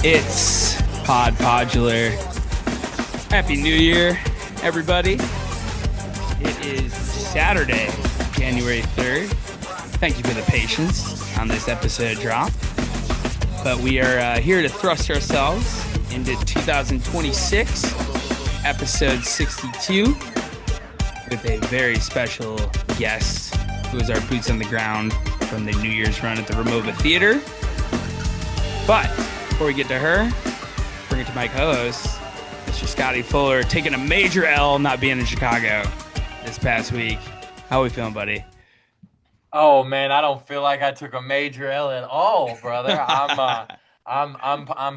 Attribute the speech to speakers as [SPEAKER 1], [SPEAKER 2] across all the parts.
[SPEAKER 1] It's Podular. Happy New Year, everybody. It is Saturday, January 3rd. Thank you for the patience on this episode drop. But we are here to thrust ourselves into 2026, episode 62, with a very special guest who is our boots on the ground from the New Year's run at the Ramova Theater. But before we get to her, bring it to my co-host, Mr. Scotty Fuller, taking a major L not being in Chicago this past week. How are we feeling, buddy?
[SPEAKER 2] Oh man, I don't feel like I took a major L at all, brother. I'm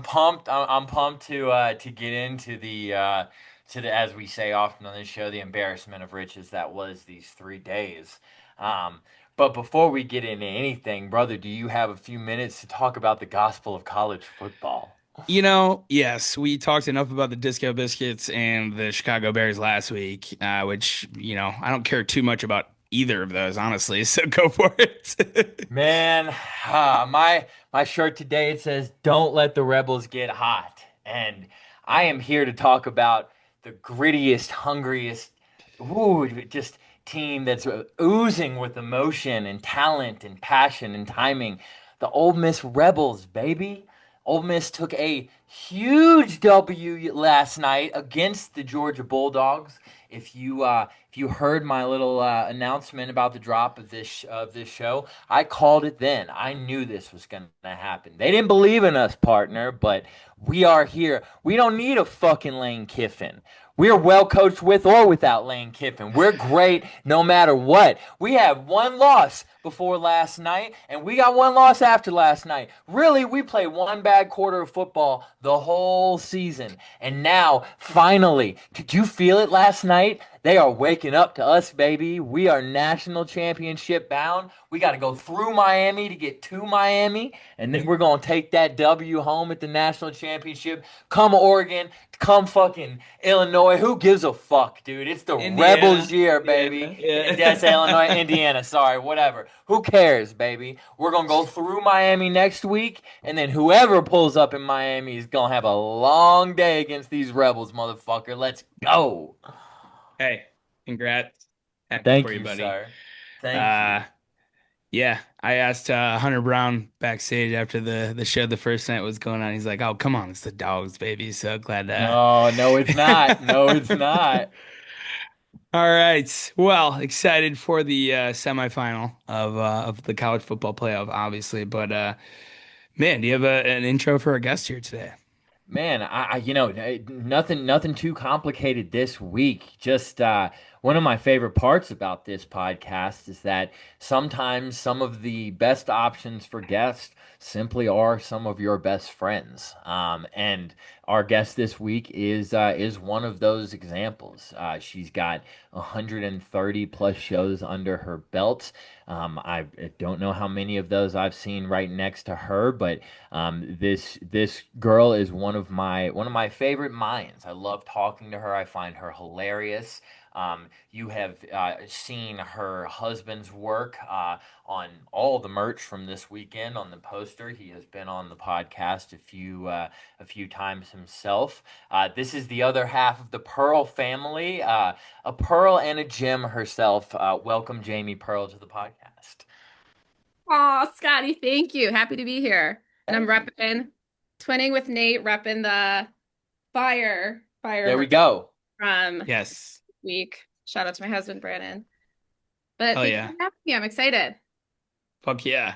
[SPEAKER 2] pumped. I'm pumped to get into the as we say often on this show, the embarrassment of riches that was these 3 days. Um, but before we get into anything, brother, do you have a few minutes to talk about the gospel of college football?
[SPEAKER 1] Yes, we talked enough about the Disco Biscuits and the Chicago Bears last week, which, I don't care too much about either of those, honestly, so go for it.
[SPEAKER 2] Man, my shirt today it says "Don't let the rebels get hot," and I am here to talk about the grittiest, hungriest, just team that's oozing with emotion and talent and passion and timing. The Ole Miss Rebels, baby. Ole Miss took a huge W last night against the Georgia Bulldogs. If you heard my little announcement about the drop of this show, I called it then. I knew this was going to happen. They didn't believe in us, partner, but we are here. We don't need a fucking Lane Kiffin. We're well coached with or without Lane Kiffin. We're great no matter what. We have one loss before last night, and we got one loss after last night. Really, we played one bad quarter of football the whole season. And now, finally, did you feel it last night? They are waking up to us, baby. We are national championship bound. We got to go through Miami to get to Miami, and then we're going to take that W home at the national championship. Come Oregon, come fucking Illinois. Who gives a fuck, dude? It's the
[SPEAKER 1] Indiana.
[SPEAKER 2] Rebels year,
[SPEAKER 1] Yeah,
[SPEAKER 2] baby.
[SPEAKER 1] yeah.
[SPEAKER 2] That's Illinois, Indiana. Sorry, whatever. Who cares, baby? We're going to go through Miami next week, and then whoever pulls up in Miami is going to have a long day against these Rebels, motherfucker. Let's go.
[SPEAKER 1] Hey, congrats. Happy for
[SPEAKER 2] Thank
[SPEAKER 1] you,
[SPEAKER 2] you,
[SPEAKER 1] buddy.
[SPEAKER 2] sir. Thank
[SPEAKER 1] Uh,
[SPEAKER 2] you.
[SPEAKER 1] yeah, I asked Hunter Brown backstage after the show the first night was going on. He's like, "Oh, come on, it's the dogs, baby." So glad to.
[SPEAKER 2] No, no, it's not. No, it's not.
[SPEAKER 1] All right. Well, excited for the semifinal of the college football playoff, obviously. But man, do you have an intro for our guest here today?
[SPEAKER 2] Man, nothing too complicated this week. Just one of my favorite parts about this podcast is that sometimes some of the best options for guests simply are some of your best friends. And our guest this week is one of those examples. She's got 130 plus shows under her belt. I don't know how many of those I've seen right next to her, but this girl is one of my favorite minds. I love talking to her. I find her hilarious. You have seen her husband's work on all the merch from this weekend on the poster. He has been on the podcast a few times himself. This is the other half of the Perl family, a Pearl and a Jim herself. Welcome, Jamie Pearl, to the podcast.
[SPEAKER 3] Oh, Scotty, thank you. Happy to be here. And I'm
[SPEAKER 2] Thank you.
[SPEAKER 3] repping, twinning with Nate, repping the fire
[SPEAKER 2] There we
[SPEAKER 3] merch
[SPEAKER 2] go.
[SPEAKER 3] from
[SPEAKER 1] Yes.
[SPEAKER 3] week. Shout out to my husband, Brandon. But
[SPEAKER 1] Hell
[SPEAKER 3] thank you
[SPEAKER 1] yeah.
[SPEAKER 3] for having me. I'm excited.
[SPEAKER 1] Fuck yeah.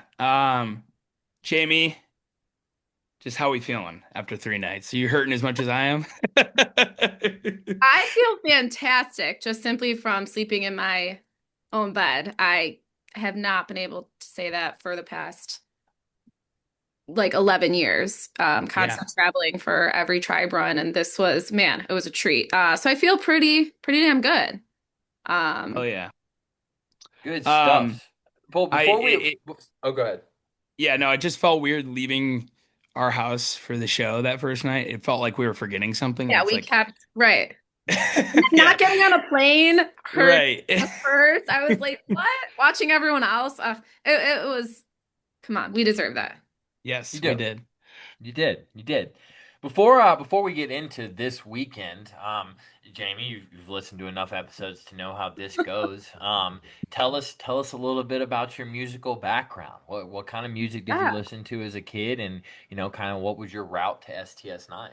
[SPEAKER 1] Jamie, just how we feeling after 3 nights? Are you hurting as much as I am?
[SPEAKER 3] I feel fantastic just simply from sleeping in my own bed. I have not been able to say that for the past like 11 years,
[SPEAKER 1] Yeah.
[SPEAKER 3] constant traveling for every tribe run. And this was, man, it was a treat. So I feel pretty damn good.
[SPEAKER 1] Oh
[SPEAKER 3] Um,
[SPEAKER 1] yeah.
[SPEAKER 2] Good
[SPEAKER 1] Um,
[SPEAKER 2] stuff. Well,
[SPEAKER 1] I
[SPEAKER 2] before we,
[SPEAKER 1] it,
[SPEAKER 2] oh, go ahead.
[SPEAKER 1] Yeah, no, it just felt weird leaving our house for the show that first night. It felt like we were forgetting something, and
[SPEAKER 3] yeah,
[SPEAKER 1] it's
[SPEAKER 3] we
[SPEAKER 1] like,
[SPEAKER 3] kept, right.
[SPEAKER 1] yeah,
[SPEAKER 3] Not getting on a plane hurt
[SPEAKER 1] right.
[SPEAKER 3] at first. I was like, what? Watching everyone else. It was, come on, we deserve that.
[SPEAKER 2] You
[SPEAKER 1] Yes, we
[SPEAKER 2] do.
[SPEAKER 1] did.
[SPEAKER 2] You did. You did. Before we get into this weekend, Jamie, you've listened to enough episodes to know how this goes. Tell us a little bit about your musical background. What kind of music did you
[SPEAKER 3] Yeah.
[SPEAKER 2] listen to as a kid, and kind of what was your route to STS 9?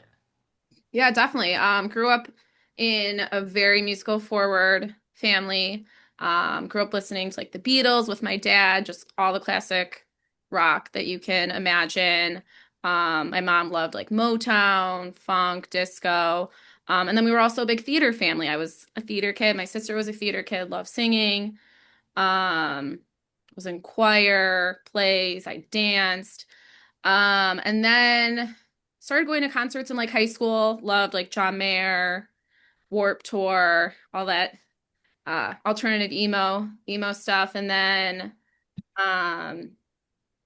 [SPEAKER 3] Yeah, definitely. Grew up in a very musical forward family. Grew up listening to like the Beatles with my dad, just all the classic rock that you can imagine. My mom loved like Motown, funk, disco. And then we were also a big theater family. I was a theater kid. My sister was a theater kid, loved singing. Um, was in choir, plays, I danced. And then started going to concerts in like high school, loved like John Mayer, Warp Tour, all that alternative emo stuff. And then um,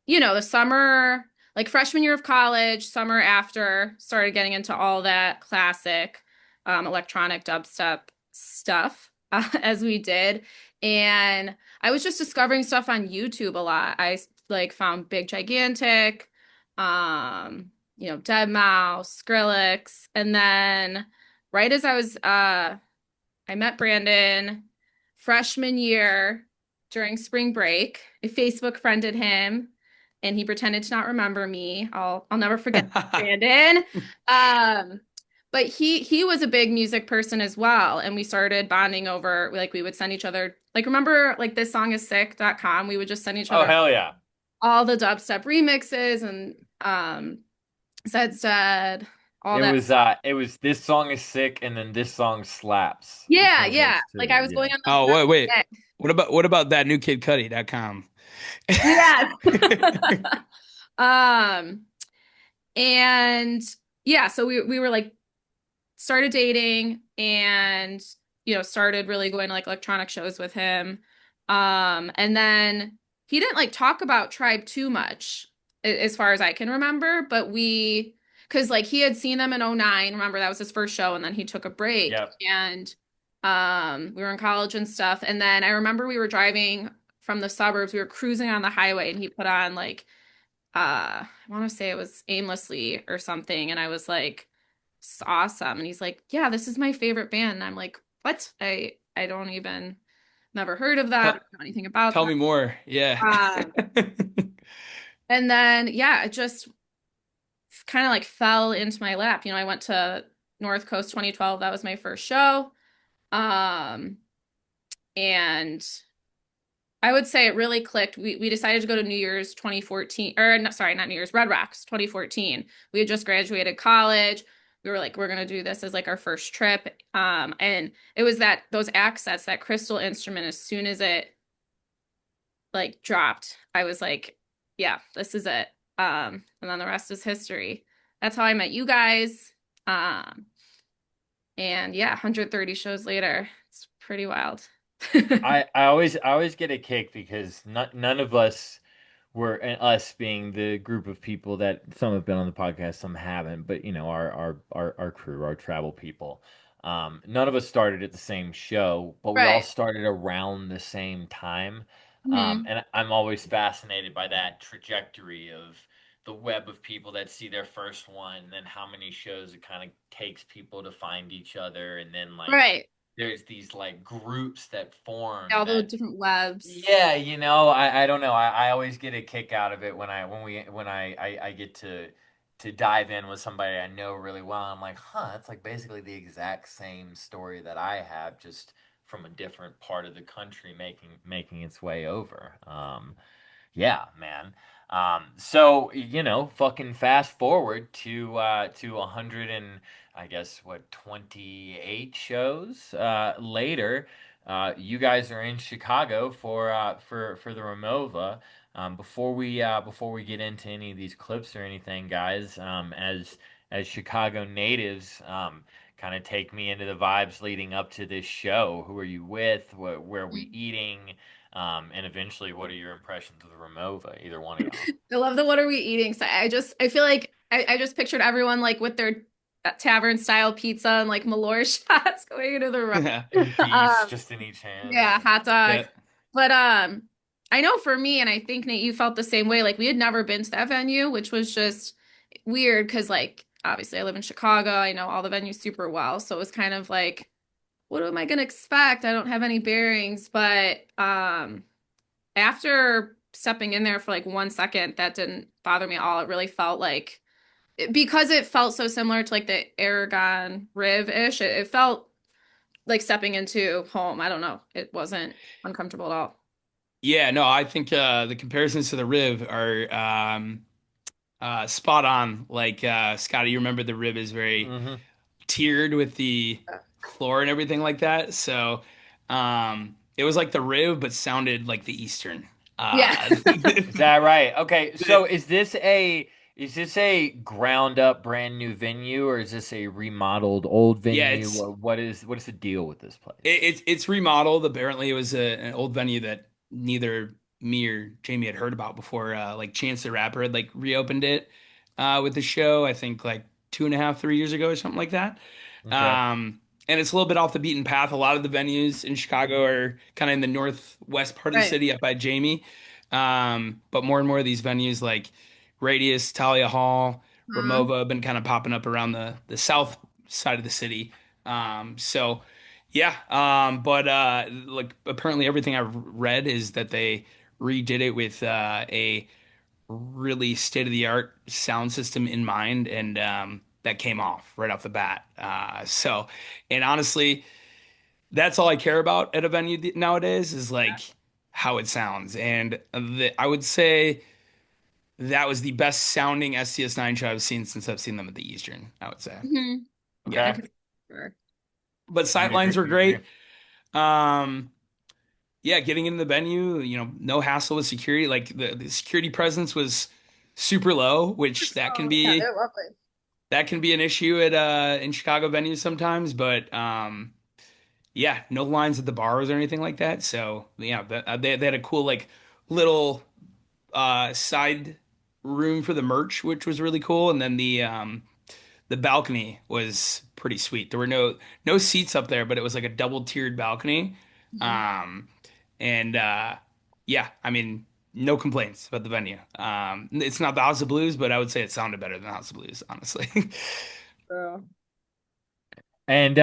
[SPEAKER 3] the summer, like freshman year of college, summer after, started getting into all that classic electronic dubstep stuff as we did. And I was just discovering stuff on YouTube a lot. I like found Big Gigantic, Dead Mouse, Skrillex, and then right as I met Brandon freshman year during spring break. I Facebook friended him and he pretended to not remember me. I'll never forget Brandon. Um, but he was a big music person as well. And we started bonding over like we would send each other like remember like this song is sick.com. We would just send each
[SPEAKER 2] Oh,
[SPEAKER 3] other
[SPEAKER 2] hell yeah!
[SPEAKER 3] all the dubstep remixes and Zed's Dead, all that.
[SPEAKER 2] It was this song is sick, and then this song slaps. Which
[SPEAKER 3] Yeah,
[SPEAKER 2] one of
[SPEAKER 3] yeah.
[SPEAKER 2] those
[SPEAKER 3] Like
[SPEAKER 2] two?
[SPEAKER 3] I was
[SPEAKER 2] Yeah.
[SPEAKER 3] going on
[SPEAKER 1] Oh,
[SPEAKER 3] the
[SPEAKER 1] wait. What about that new kidcudi.com?
[SPEAKER 3] yes. Um, and yeah, so we were like started dating and started really going to like electronic shows with him. And then he didn't like talk about Tribe too much as far as I can remember, but because like he had seen them in '09. Remember that was his first show and then he took a break
[SPEAKER 2] Yep.
[SPEAKER 3] and we were in college and stuff. And then I remember we were driving from the suburbs, we were cruising on the highway and he put on like I want to say it was Aimlessly or something. And I was like, it's awesome. And he's like, yeah, this is my favorite band. And I'm like, what? I don't even never heard of them,
[SPEAKER 1] tell,
[SPEAKER 3] don't know anything about
[SPEAKER 1] tell
[SPEAKER 3] them.
[SPEAKER 1] me more. Yeah.
[SPEAKER 3] Um, and then yeah, it just kind of like fell into my lap. I went to North Coast 2012. That was my first show. Um, and I would say it really clicked. We decided to go to New Year's 2014, or no, sorry, not New Year's, Red Rocks 2014. We had just graduated college. We were like, we're gonna do this as like our first trip. And it was those accents, that crystal instrument, as soon as it like dropped, I was like, yeah, this is it. And then the rest is history. That's how I met you guys. Um, and yeah, 130 shows later. It's pretty wild.
[SPEAKER 2] I always get a kick because none of us were, and us being the group of people that some have been on the podcast, some haven't, but our crew, our travel people. None of us started at the same show, but we all
[SPEAKER 3] Right.
[SPEAKER 2] started around the same time.
[SPEAKER 3] Mhm.
[SPEAKER 2] And I'm always fascinated by that trajectory of the web of people that see their first one, and then how many shows it kind of takes people to find each other, and then like
[SPEAKER 3] Right.
[SPEAKER 2] there's these like groups that form
[SPEAKER 3] All the
[SPEAKER 2] that,
[SPEAKER 3] different webs.
[SPEAKER 2] yeah, I don't know. I always get a kick out of it when I get to dive in with somebody I know really well. I'm like, huh, that's like basically the exact same story that I have, just from a different part of the country making its way over. Yeah, man. So fucking fast forward to 100 and I guess what 28 shows later. You guys are in Chicago for the Ramova. Before we get into any of these clips or anything, guys, as Chicago natives, kind of take me into the vibes leading up to this show. Who are you with? Where are we eating? And eventually, what are your impressions of the Ramova? Either one of y'all.
[SPEAKER 3] I love the what are we eating? So I feel like I just pictured everyone like with their tavern style pizza and like Malort shots going into the room.
[SPEAKER 2] And beefs
[SPEAKER 3] Um,
[SPEAKER 2] just in each hand.
[SPEAKER 3] yeah, hot dogs.
[SPEAKER 1] Yeah.
[SPEAKER 3] But I know for me, and I think Nate, you felt the same way. Like we had never been to that venue, which was just weird because like obviously I live in Chicago. I know all the venues super well. So it was kind of like, what am I gonna expect? I don't have any bearings, but after stepping in there for like 1 second, that didn't bother me at all. It really felt like because it felt so similar to like the Aragon Riv-ish, it felt like stepping into home. I don't know. It wasn't uncomfortable at all.
[SPEAKER 1] Yeah, no, I think the comparisons to the Riv are spot on. Like Scotty, you remember the Riv is very
[SPEAKER 2] Hmm.
[SPEAKER 1] tiered with the floor and everything like that. So it was like the Riv, but sounded like the Eastern.
[SPEAKER 3] Yeah.
[SPEAKER 2] Is that right? Okay, so is this a ground up brand new venue, or is this a remodeled old
[SPEAKER 1] Yeah,
[SPEAKER 2] venue? What is the deal with this place?
[SPEAKER 1] it's remodeled. Apparently, it was an old venue that neither me or Jamie had heard about before. Like Chance the Rapper had like reopened it with the show. I think like 2.5, 3 years ago or something like that.
[SPEAKER 2] Okay.
[SPEAKER 1] Um, and it's a little bit off the beaten path. A lot of the venues in Chicago are kind of in the northwest part of the
[SPEAKER 3] Right.
[SPEAKER 1] city, up by Jamie. But more and more of these venues like Radius, Talia Hall,
[SPEAKER 3] Mhm.
[SPEAKER 1] Ramova have been kind of popping up around the south side of the city. So yeah, but like apparently everything I've read is that they redid it with a really state-of-the-art sound system in mind, and that came off right off the bat. And honestly, that's all I care about at a venue nowadays is like how it sounds. And I would say that was the best sounding STS9 show I've seen since I've seen them at the Eastern, I would say.
[SPEAKER 3] Mhm. Yeah, I
[SPEAKER 2] Okay.
[SPEAKER 3] could sure.
[SPEAKER 1] But
[SPEAKER 2] We agree.
[SPEAKER 1] sightlines were
[SPEAKER 2] We agree.
[SPEAKER 1] great. Um, yeah, getting into the venue, no hassle with security. Like the security presence was super low, which that can
[SPEAKER 3] So, yeah,
[SPEAKER 1] be
[SPEAKER 3] they're lovely.
[SPEAKER 1] an issue at in Chicago venues sometimes. But yeah, no lines at the bars or anything like that. So yeah, they had a cool like little side room for the merch, which was really cool. And then the balcony was pretty sweet. There were no seats up there, but it was like a double tiered balcony.
[SPEAKER 3] Mhm.
[SPEAKER 1] Um, and yeah, I mean, no complaints about the venue. It's not the House of Blues, but I would say it sounded better than the House of Blues, honestly.
[SPEAKER 3] So,
[SPEAKER 2] And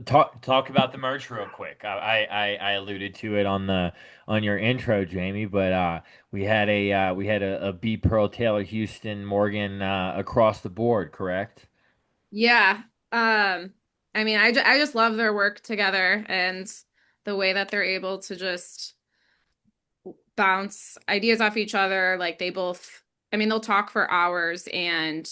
[SPEAKER 2] talk about the merch real quick. I alluded to it on your intro, Jamie, but we had a B Pearl Taylor Houston Morgan across the board, correct?
[SPEAKER 3] yeah. I mean, I just love their work together and the way that they're able to just bounce ideas off each other. Like they both, I mean, they'll talk for hours and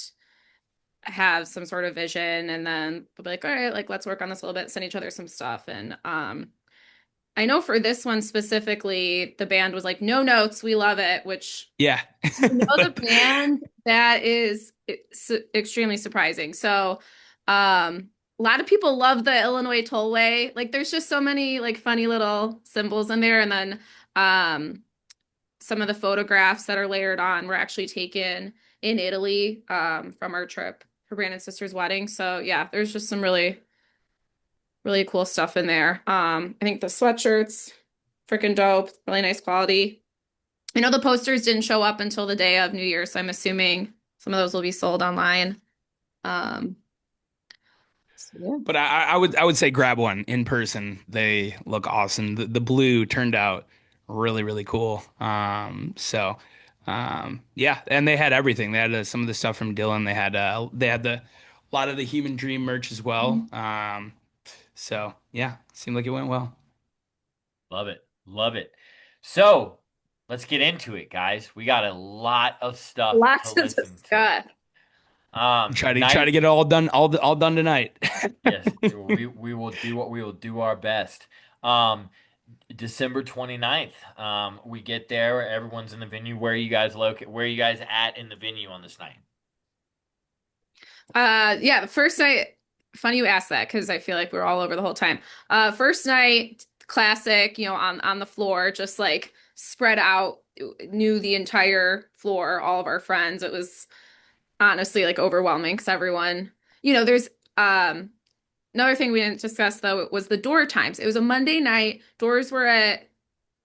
[SPEAKER 3] have some sort of vision and then they'll be like, all right, like let's work on this a little bit, send each other some stuff. And I know for this one specifically, the band was like, no notes, we love it, which
[SPEAKER 1] Yeah.
[SPEAKER 3] you know the band, that is extremely surprising. So, a lot of people love the Illinois Tollway. Like, there's just so many like funny little symbols in there, and then um, some of the photographs that are layered on were actually taken in Italy from our trip for Brandon's sister's wedding. So yeah, there's just some really cool stuff in there. I think the sweatshirts, freaking dope, really nice quality. I know the posters didn't show up until the day of New Year, so I'm assuming some of those will be sold online. Um, so yeah.
[SPEAKER 1] But I would say grab one in person. They look awesome. The blue turned out really cool. Yeah, and they had everything. They had some of the stuff from Dylan. They had a lot of the Human Dream merch as well. So yeah, seemed like it went well.
[SPEAKER 2] Love it. Love it. So let's get into it, guys. We got a lot of stuff to
[SPEAKER 3] Lots to
[SPEAKER 2] listen to.
[SPEAKER 3] discuss.
[SPEAKER 1] Try to
[SPEAKER 2] Night.
[SPEAKER 1] get it all done all done tonight.
[SPEAKER 2] Yes, we will do what we will do our best. Um, December 29th. We get there, everyone's in the venue. Where are you guys at in the venue on this night?
[SPEAKER 3] Yeah, the first night, funny you asked that because I feel like we were all over the whole time. First night, classic, on the floor, just like spread out, knew the entire floor, all of our friends. It was honestly like overwhelming because everyone, there's another thing we didn't discuss though was the door times. It was a Monday night. Doors were at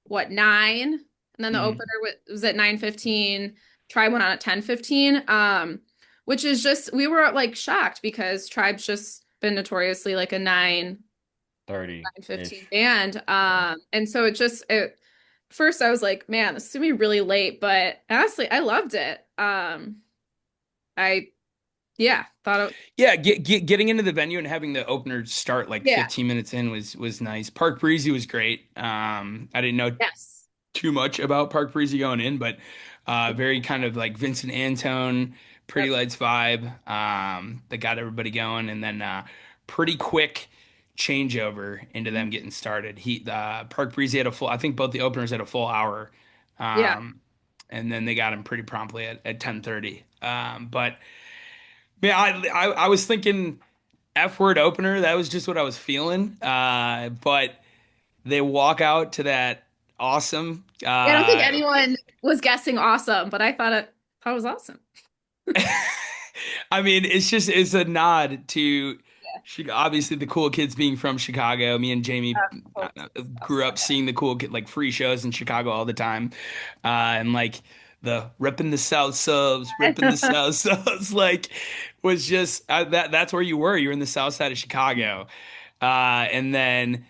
[SPEAKER 3] what, 9? And then the
[SPEAKER 1] Mhm.
[SPEAKER 3] opener was at 9:15. Tribe went on at 10:15. which is just we were like shocked because Tribe's just been notoriously like a 9:15
[SPEAKER 2] 30-ish.
[SPEAKER 3] band.
[SPEAKER 2] Yeah.
[SPEAKER 3] And so it first I was like, man, this is gonna be really late, but honestly, I loved it. I yeah, thought it
[SPEAKER 1] Yeah, getting into the venue and having the opener start like
[SPEAKER 3] yeah,
[SPEAKER 1] 15 minutes in was nice. Park Breezy was great. I didn't know
[SPEAKER 3] yes.
[SPEAKER 1] too much about Park Breezy going in, but very kind of like Vincent Antone, Pretty
[SPEAKER 3] Yep.
[SPEAKER 1] Lights vibe that got everybody going, and then pretty quick changeover into them getting started. Park Breezy had a full, I think both the openers had a full hour,
[SPEAKER 3] Yeah.
[SPEAKER 1] um, and then they got him pretty promptly at 10:30. But yeah, I was thinking F word opener. That was just what I was feeling. But they walk out to that awesome.
[SPEAKER 3] Yeah, I don't think anyone was guessing awesome, but I thought it was awesome.
[SPEAKER 1] I mean, it's a nod to
[SPEAKER 3] Yeah.
[SPEAKER 1] Obviously the cool kids being from Chicago. Me and Jamie
[SPEAKER 3] Of course.
[SPEAKER 1] grew up seeing the cool kid like free shows in Chicago all the time, and like the ripping the South Subs, ripping the South Subs, like was just that's where you were. You were in the South Side of Chicago, and then.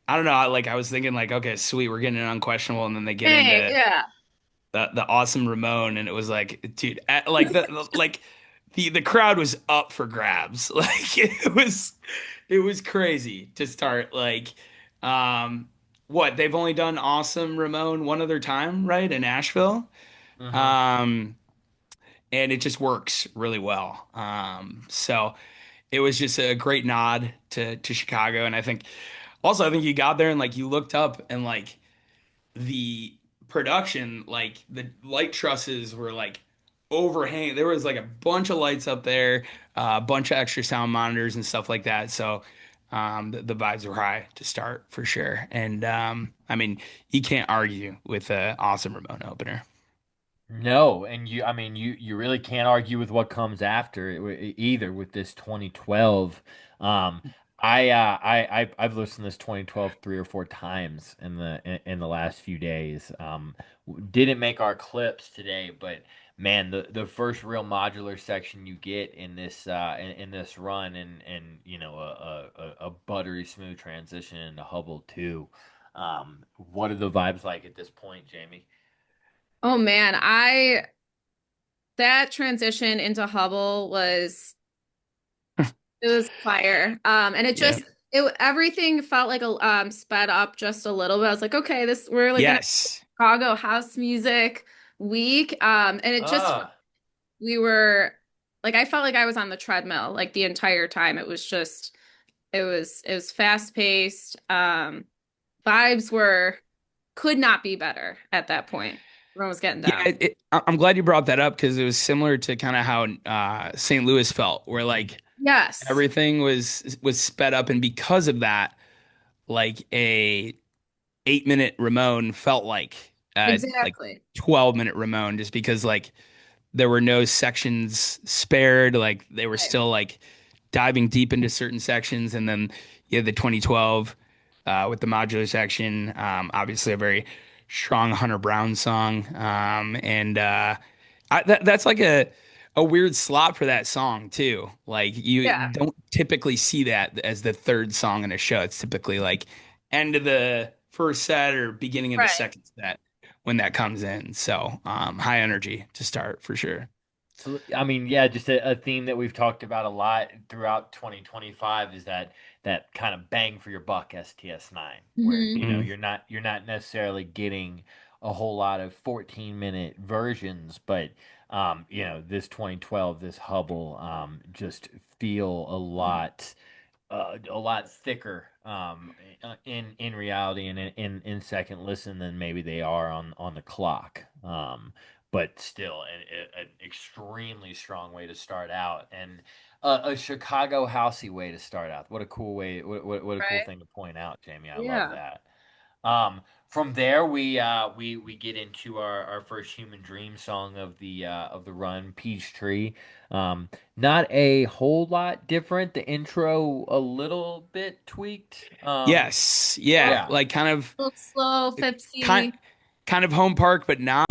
[SPEAKER 1] I don't know. I was thinking, like, okay, sweet, we're getting an unquestionable, and then they get
[SPEAKER 3] Dang,
[SPEAKER 1] into
[SPEAKER 3] yeah.
[SPEAKER 1] the awesome Ramon, and it was like, dude, like the crowd was up for grabs. Like it was crazy to start. Um, what they've only done awesome Ramon one other time, right, in Asheville,
[SPEAKER 2] Hmm.
[SPEAKER 1] um, and it just works really well. So it was just a great nod to Chicago, and I think you got there and like you looked up and like the production, like the light trusses were like overhang. There was like a bunch of lights up there, a bunch of extra sound monitors and stuff like that. So the vibes were high to start for sure. And I mean, you can't argue with an awesome Ramon opener.
[SPEAKER 2] No, and I mean, you really can't argue with what comes after either with this 2012. Um, I've listened to this 2012 3 or 4 times in the last few days. Didn't make our clips today, but man, the first real modular section you get in this in this run, and you know a buttery smooth transition into Hubble too. What are the vibes like at this point, Jamie?
[SPEAKER 3] Oh man, I that transition into Hubble was it was fire. And it
[SPEAKER 1] Yeah.
[SPEAKER 3] just it everything felt like a sped up just a little bit. I was like, okay, this we're like in a
[SPEAKER 1] Yes.
[SPEAKER 3] Chicago house music week. And it just
[SPEAKER 2] Ah.
[SPEAKER 3] we were like I felt like I was on the treadmill like the entire time. It was just it was fast paced. Vibes were could not be better at that point. Everyone was getting
[SPEAKER 1] Yeah,
[SPEAKER 3] down.
[SPEAKER 1] I'm glad you brought that up because it was similar to kind of how St. Louis felt, where like
[SPEAKER 3] Yes,
[SPEAKER 1] everything was sped up, and because of that, like a 8 minute Ramon felt like
[SPEAKER 3] exactly.
[SPEAKER 1] 12-minute Ramon, just because like there were no sections spared, like they were
[SPEAKER 3] Right.
[SPEAKER 1] still like diving deep into certain sections, and then you had the 2012 with the modular section, obviously a very strong Hunter Brown song, and that's like a weird slot for that song too. Like you
[SPEAKER 3] Yeah,
[SPEAKER 1] don't typically see that as the third song in a show. It's typically like end of the first set or beginning of the
[SPEAKER 3] right.
[SPEAKER 1] second set when that comes in. So high energy to start for sure.
[SPEAKER 2] I mean, yeah, just a theme that we've talked about a lot throughout 2025 is that kind of bang for your buck STS9, where
[SPEAKER 3] Hmm.
[SPEAKER 1] Hmm.
[SPEAKER 2] you're not necessarily getting a whole lot of 14-minute versions, but this 2012, this Hubble, just feel a lot thicker in reality and in second listen than maybe they are on the clock. But still, an extremely strong way to start out, and a Chicago housey way to start out. What a cool way! What a cool
[SPEAKER 3] Right.
[SPEAKER 2] thing to point out, Jamie. I love
[SPEAKER 3] Yeah.
[SPEAKER 2] that. From there, we get into our first Human Dream song of the run, Peachtree. Not a whole lot different. The intro a little bit tweaked.
[SPEAKER 1] Yes,
[SPEAKER 3] Yeah.
[SPEAKER 1] yeah,
[SPEAKER 2] Yeah.
[SPEAKER 1] like
[SPEAKER 3] A little slow,
[SPEAKER 1] kind
[SPEAKER 3] Fipsy.
[SPEAKER 1] kind of home park, but not.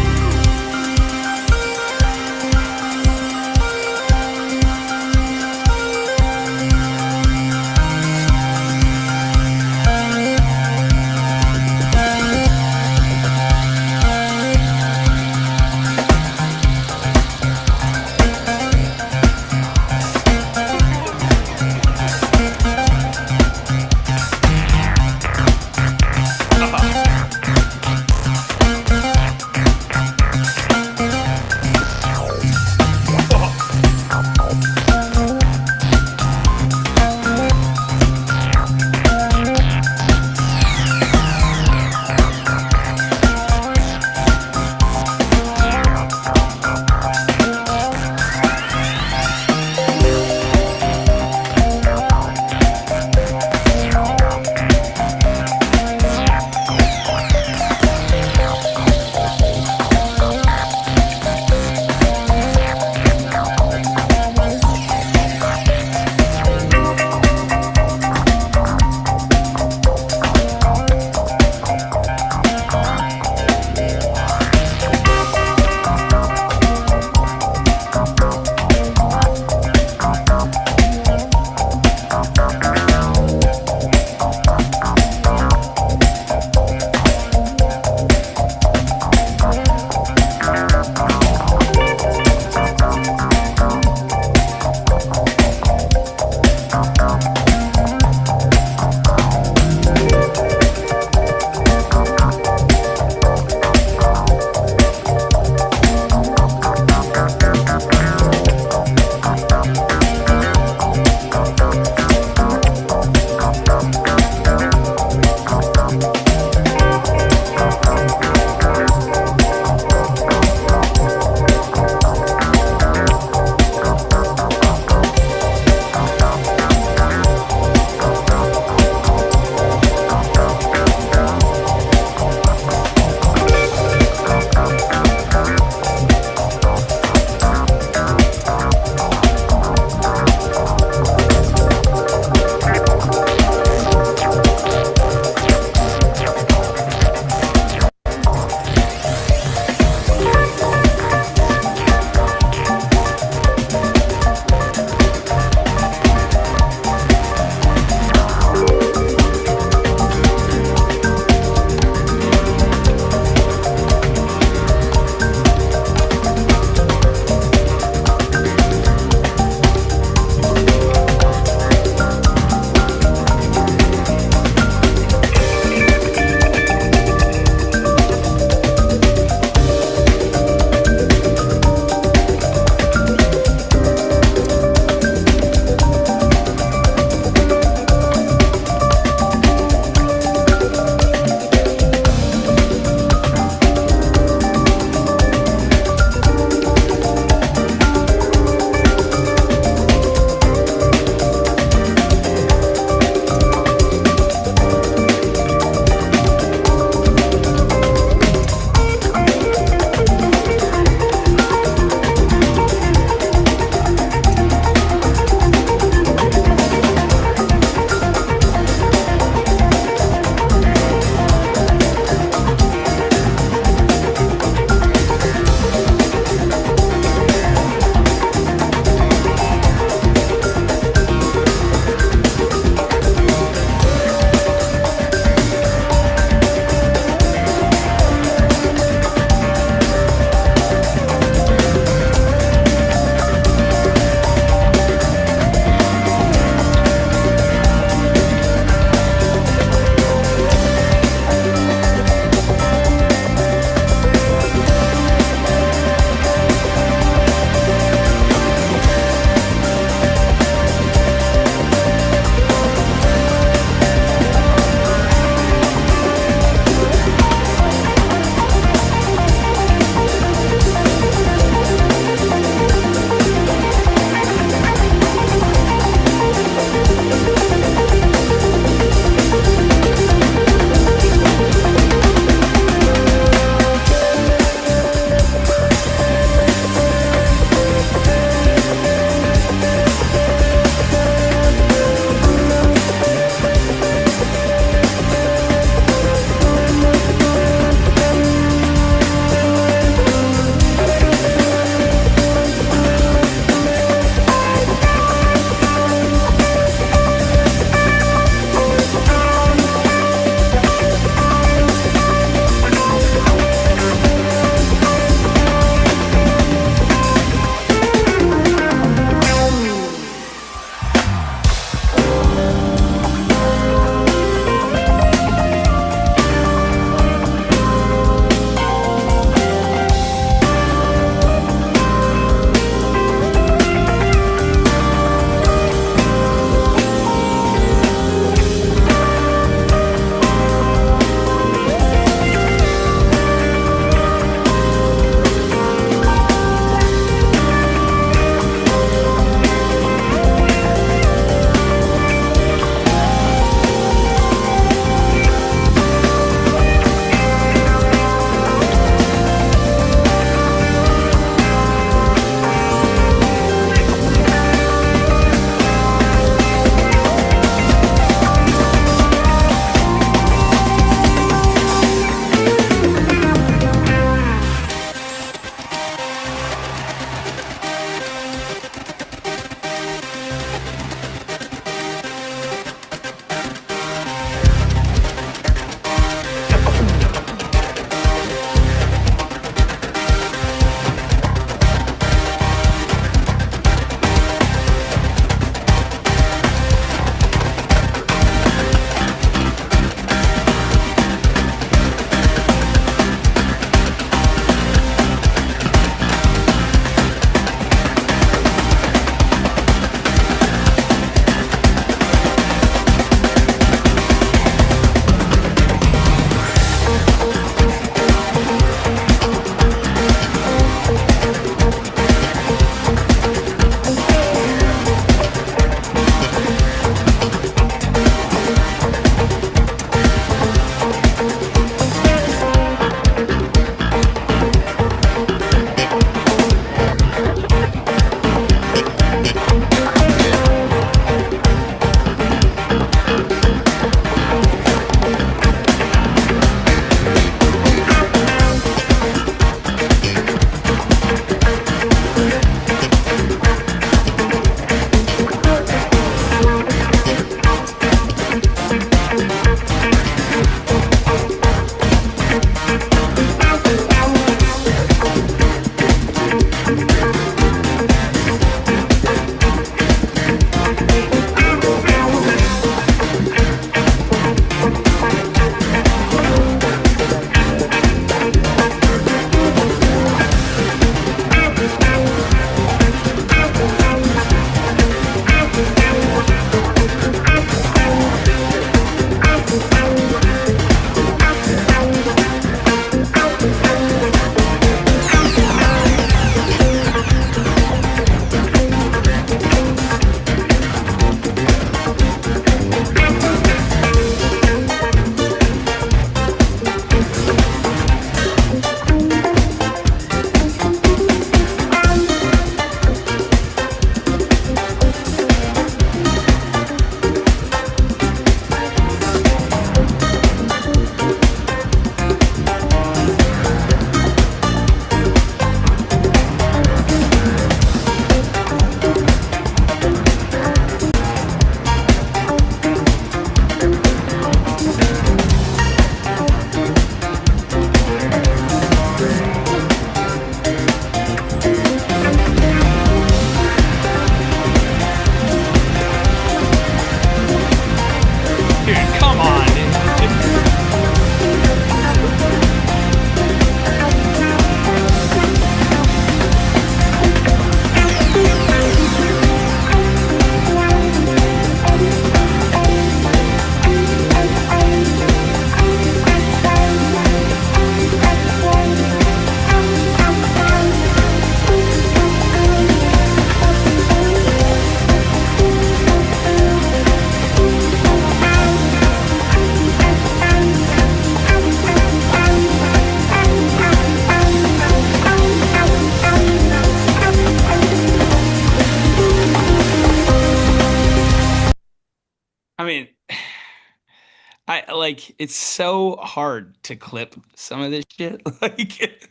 [SPEAKER 1] I like it's so hard to clip some of this shit. Like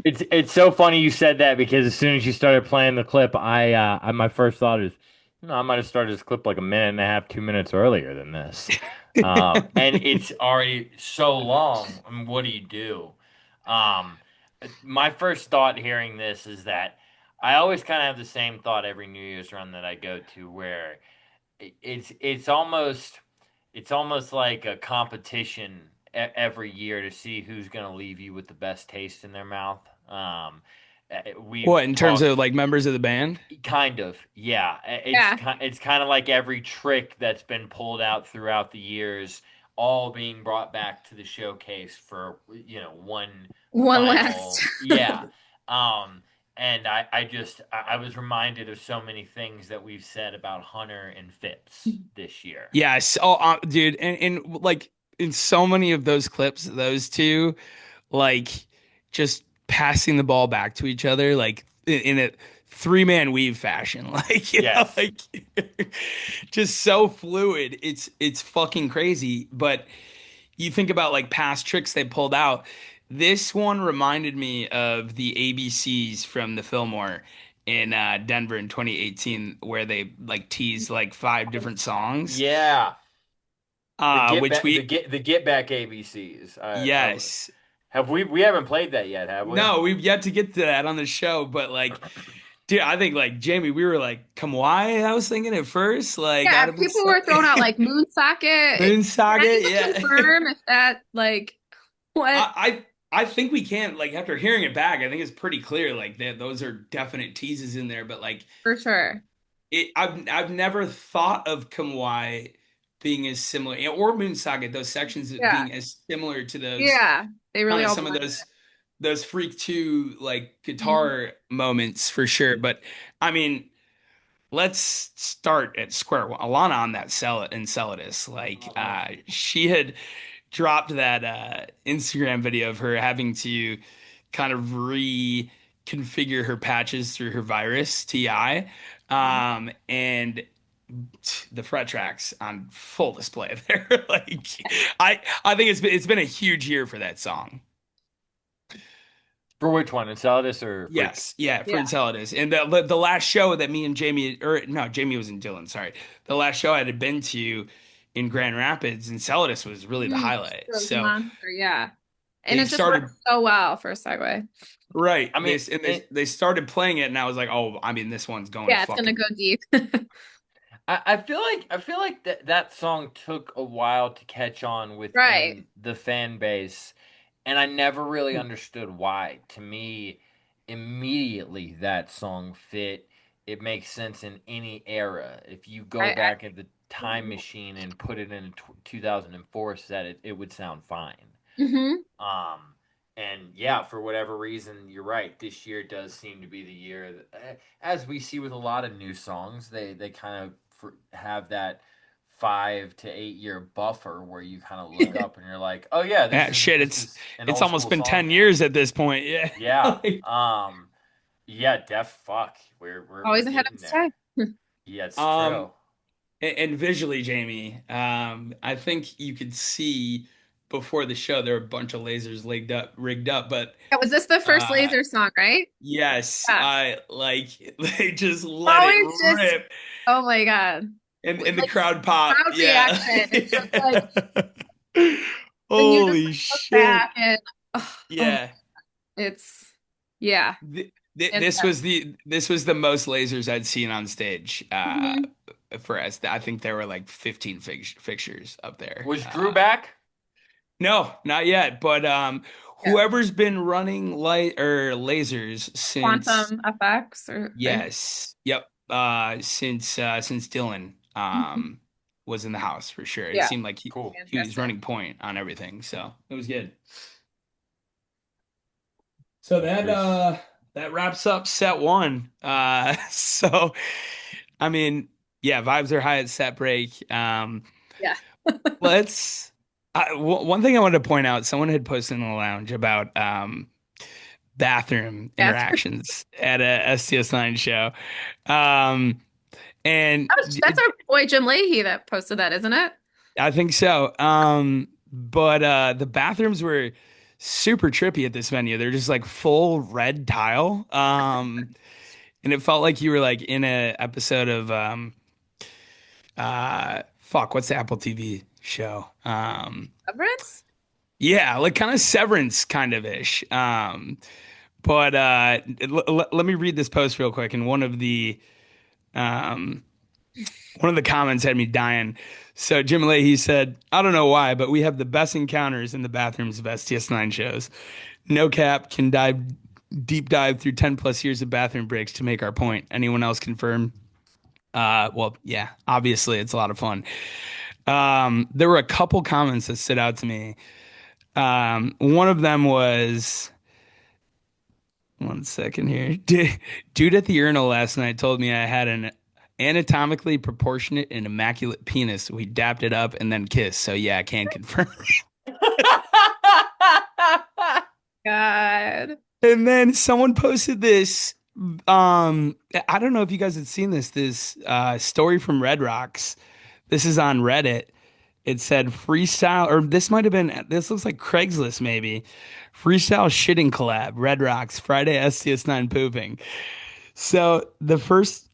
[SPEAKER 2] It's so funny you said that because as soon as you started playing the clip, my first thought is, I might have started this clip like a minute and a half, 2 minutes earlier than this. And it's already so long. I mean, what do you do? Um, my first thought hearing this is that I always kind of have the same thought every New Year's run that I go to, where it's almost like a competition every year to see who's going to leave you with the best taste in their mouth. We've
[SPEAKER 1] what in terms
[SPEAKER 2] talked
[SPEAKER 1] of like members of the band?
[SPEAKER 2] kind of, yeah.
[SPEAKER 3] Yeah.
[SPEAKER 2] It's kind of like every trick that's been pulled out throughout the years, all being brought back to the showcase for one
[SPEAKER 3] One last.
[SPEAKER 2] final, yeah. Um, and I was reminded of so many things that we've said about Hunter and Phipps this year.
[SPEAKER 1] Yes. Oh, dude, and like in so many of those clips, those two like just passing the ball back to each other, like in a three-man weave fashion, like
[SPEAKER 2] Yes.
[SPEAKER 1] like just so fluid. It's fucking crazy. But you think about like past tricks they pulled out. This one reminded me of the ABCs from the Fillmore in Denver in 2018, where they like teased like five different songs.
[SPEAKER 2] Yeah. The get
[SPEAKER 1] Which
[SPEAKER 2] back
[SPEAKER 1] we
[SPEAKER 2] the get back ABCs.
[SPEAKER 1] yes.
[SPEAKER 2] Have we haven't played that yet, have we?
[SPEAKER 1] No, we've yet to get to that on the show, but like, dude, I think like Jamie, we were like Kamui. I was thinking at first, like,
[SPEAKER 3] Yeah,
[SPEAKER 1] out of
[SPEAKER 3] people were throwing out like moon socket.
[SPEAKER 1] Moon
[SPEAKER 3] Can
[SPEAKER 1] Saga.
[SPEAKER 3] anyone
[SPEAKER 1] Yeah,
[SPEAKER 3] confirm if that like what
[SPEAKER 1] I think we can like after hearing it back, I think it's pretty clear like that those are definite teases in there. But like
[SPEAKER 3] for sure?
[SPEAKER 1] I've never thought of Kamui being as similar or Moon Saga, those sections
[SPEAKER 3] Yeah.
[SPEAKER 1] being as similar to those
[SPEAKER 3] Yeah. They
[SPEAKER 1] kind
[SPEAKER 3] really
[SPEAKER 1] of
[SPEAKER 3] all
[SPEAKER 1] some of
[SPEAKER 3] blend.
[SPEAKER 1] those Freak 2 like
[SPEAKER 3] Mhm.
[SPEAKER 1] guitar moments for sure. But I mean, let's start at square one. Alana on that Enceladus, like she had dropped that Instagram video of her having to kind of reconfigure her patches through her virus TI. And the fret tracks on full display there. Like I think it's been a huge year for that song.
[SPEAKER 2] For which one? Enceladus or Freak?
[SPEAKER 1] Yes, yeah, for
[SPEAKER 3] Yeah.
[SPEAKER 1] Enceladus. And the last show that me and Jamie, or no, Jamie was in Dillon, sorry. The last show I had been to in Grand Rapids, Enceladus was really the
[SPEAKER 3] Mhm.
[SPEAKER 1] highlight.
[SPEAKER 3] Those
[SPEAKER 1] So
[SPEAKER 3] monster, yeah. And
[SPEAKER 1] they
[SPEAKER 3] it just
[SPEAKER 1] started
[SPEAKER 3] works so well for a segue.
[SPEAKER 1] right.
[SPEAKER 2] I mean,
[SPEAKER 1] They started playing it, and I was like, oh, I mean, this one's going
[SPEAKER 3] Yeah, it's gonna
[SPEAKER 1] fucking
[SPEAKER 3] go deep.
[SPEAKER 2] I feel like that song took a while to catch on
[SPEAKER 3] Right.
[SPEAKER 2] within the fan base, and I never really understood why. To me, immediately that song fit. It makes sense in any era. If you go
[SPEAKER 3] I
[SPEAKER 2] back at the time machine and put it in a 2004 set, it would sound fine.
[SPEAKER 3] hmm
[SPEAKER 2] Um, and yeah, for whatever reason, you're right. This year does seem to be the year that, as we see with a lot of new songs, they kind of have that 5 to 8 year buffer where you kind of look up and you're like, oh yeah, this
[SPEAKER 1] yeah,
[SPEAKER 2] is
[SPEAKER 1] shit.
[SPEAKER 2] this is an
[SPEAKER 1] It's
[SPEAKER 2] old
[SPEAKER 1] almost
[SPEAKER 2] school
[SPEAKER 1] been
[SPEAKER 2] song
[SPEAKER 1] 10
[SPEAKER 2] now.
[SPEAKER 1] years at this point. Yeah.
[SPEAKER 2] Yeah.
[SPEAKER 1] Like,
[SPEAKER 2] Yeah, def fuck. We're
[SPEAKER 3] always ahead of
[SPEAKER 2] getting
[SPEAKER 3] its
[SPEAKER 2] there.
[SPEAKER 3] time.
[SPEAKER 2] Yeah, it's
[SPEAKER 1] um,
[SPEAKER 2] true.
[SPEAKER 1] and visually, Jamie, I think you could see before the show there were a bunch of lasers rigged up, but
[SPEAKER 3] Yeah, was this the first
[SPEAKER 1] uh,
[SPEAKER 3] laser song, right?
[SPEAKER 1] yes,
[SPEAKER 3] Yeah.
[SPEAKER 1] I like they just let it
[SPEAKER 3] Always just,
[SPEAKER 1] rip,
[SPEAKER 3] oh my God.
[SPEAKER 1] and the
[SPEAKER 3] Like
[SPEAKER 1] crowd pop.
[SPEAKER 3] crowd
[SPEAKER 1] Yeah.
[SPEAKER 3] reaction. It's just like then you just
[SPEAKER 1] Holy
[SPEAKER 3] like, look
[SPEAKER 1] shit.
[SPEAKER 3] back and oh,
[SPEAKER 1] Yeah.
[SPEAKER 3] it's yeah,
[SPEAKER 1] This
[SPEAKER 3] fantastic.
[SPEAKER 1] was the most lasers I'd seen on stage
[SPEAKER 3] Mhm.
[SPEAKER 1] for us. I think there were like 15 fixtures up there.
[SPEAKER 2] Was Drew back?
[SPEAKER 1] No, not yet. But
[SPEAKER 3] Yeah.
[SPEAKER 1] whoever's been running light or lasers since
[SPEAKER 3] Quantum effects or
[SPEAKER 1] yes, yep, since Dylan
[SPEAKER 3] Mhm.
[SPEAKER 1] was in the house for sure. It
[SPEAKER 3] Yeah,
[SPEAKER 1] seemed like
[SPEAKER 2] Cool.
[SPEAKER 1] he was
[SPEAKER 3] fantastic.
[SPEAKER 1] running point on everything, so it was good. So
[SPEAKER 2] There's
[SPEAKER 1] that wraps up set one. So I mean, yeah, vibes are high at set break.
[SPEAKER 3] Yeah.
[SPEAKER 1] Let's. One thing I wanted to point out, someone had posted in the lounge about bathroom
[SPEAKER 3] That's
[SPEAKER 1] interactions at a STS9 show. Um, and
[SPEAKER 3] that's our boy Jim Leahy that posted that, isn't it?
[SPEAKER 1] I think so. But the bathrooms were super trippy at this venue. They're just like full red tile. And it felt like you were like in a episode of fuck, what's the Apple TV show?
[SPEAKER 3] Severance?
[SPEAKER 1] Yeah, like kind of Severance kind of ish. But let me read this post real quick. And um one of the comments had me dying. So Jim Leahy said, I don't know why, but we have the best encounters in the bathrooms of STS9 shows. No cap can deep dive through 10 plus years of bathroom breaks to make our point. Anyone else confirm? Well, yeah, obviously it's a lot of fun. There were a couple comments that stood out to me. One of them was, one second here. Dude at the urinal last night told me I had an anatomically proportionate and immaculate penis. We dapped it up and then kissed. So yeah, I can confirm.
[SPEAKER 3] God.
[SPEAKER 1] And then someone posted this. I don't know if you guys had seen this story from Red Rocks. This is on Reddit. It said freestyle, or this looks like Craigslist maybe. Freestyle shitting collab, Red Rocks, Friday STS9 pooping. So the first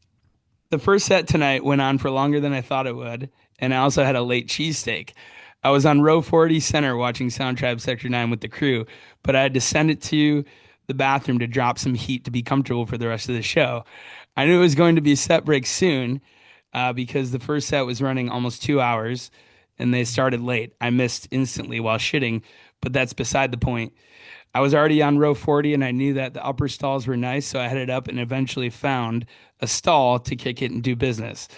[SPEAKER 1] set tonight went on for longer than I thought it would, and I also had a late cheesesteak. I was on row 40 center watching Soundtribe Sector 9 with the crew, but I had to send it to the bathroom to drop some heat to be comfortable for the rest of the show. I knew it was going to be set break soon because the first set was running almost 2 hours and they started late. I missed instantly while shitting, but that's beside the point. I was already on row 40 and I knew that the upper stalls were nice, so I headed up and eventually found a stall to kick it and do business.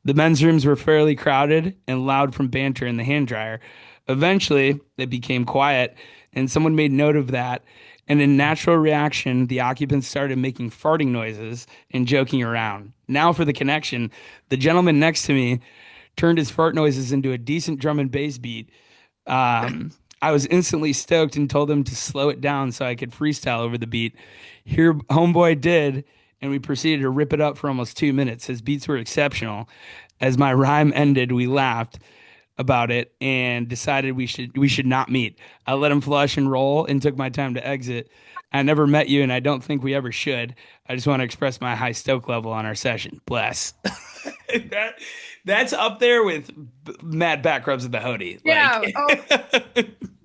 [SPEAKER 1] The men's rooms were fairly crowded and loud from banter in the hand dryer. Eventually, it became quiet, and someone made note of that. And in natural reaction, the occupants started making farting noises and joking around. Now for the connection, the gentleman next to me turned his fart noises into a decent drum and bass beat. I was instantly stoked and told him to slow it down so I could freestyle over the beat. Here, homeboy did, and we proceeded to rip it up for almost 2 minutes. His beats were exceptional. As my rhyme ended, we laughed about it and decided we should not meet. I let him flush and roll and took my time to exit. I never met you, and I don't think we ever should. I just want to express my high stoke level on our session. Bless. That's up there with mad back rubs of the Hody.
[SPEAKER 3] Yeah.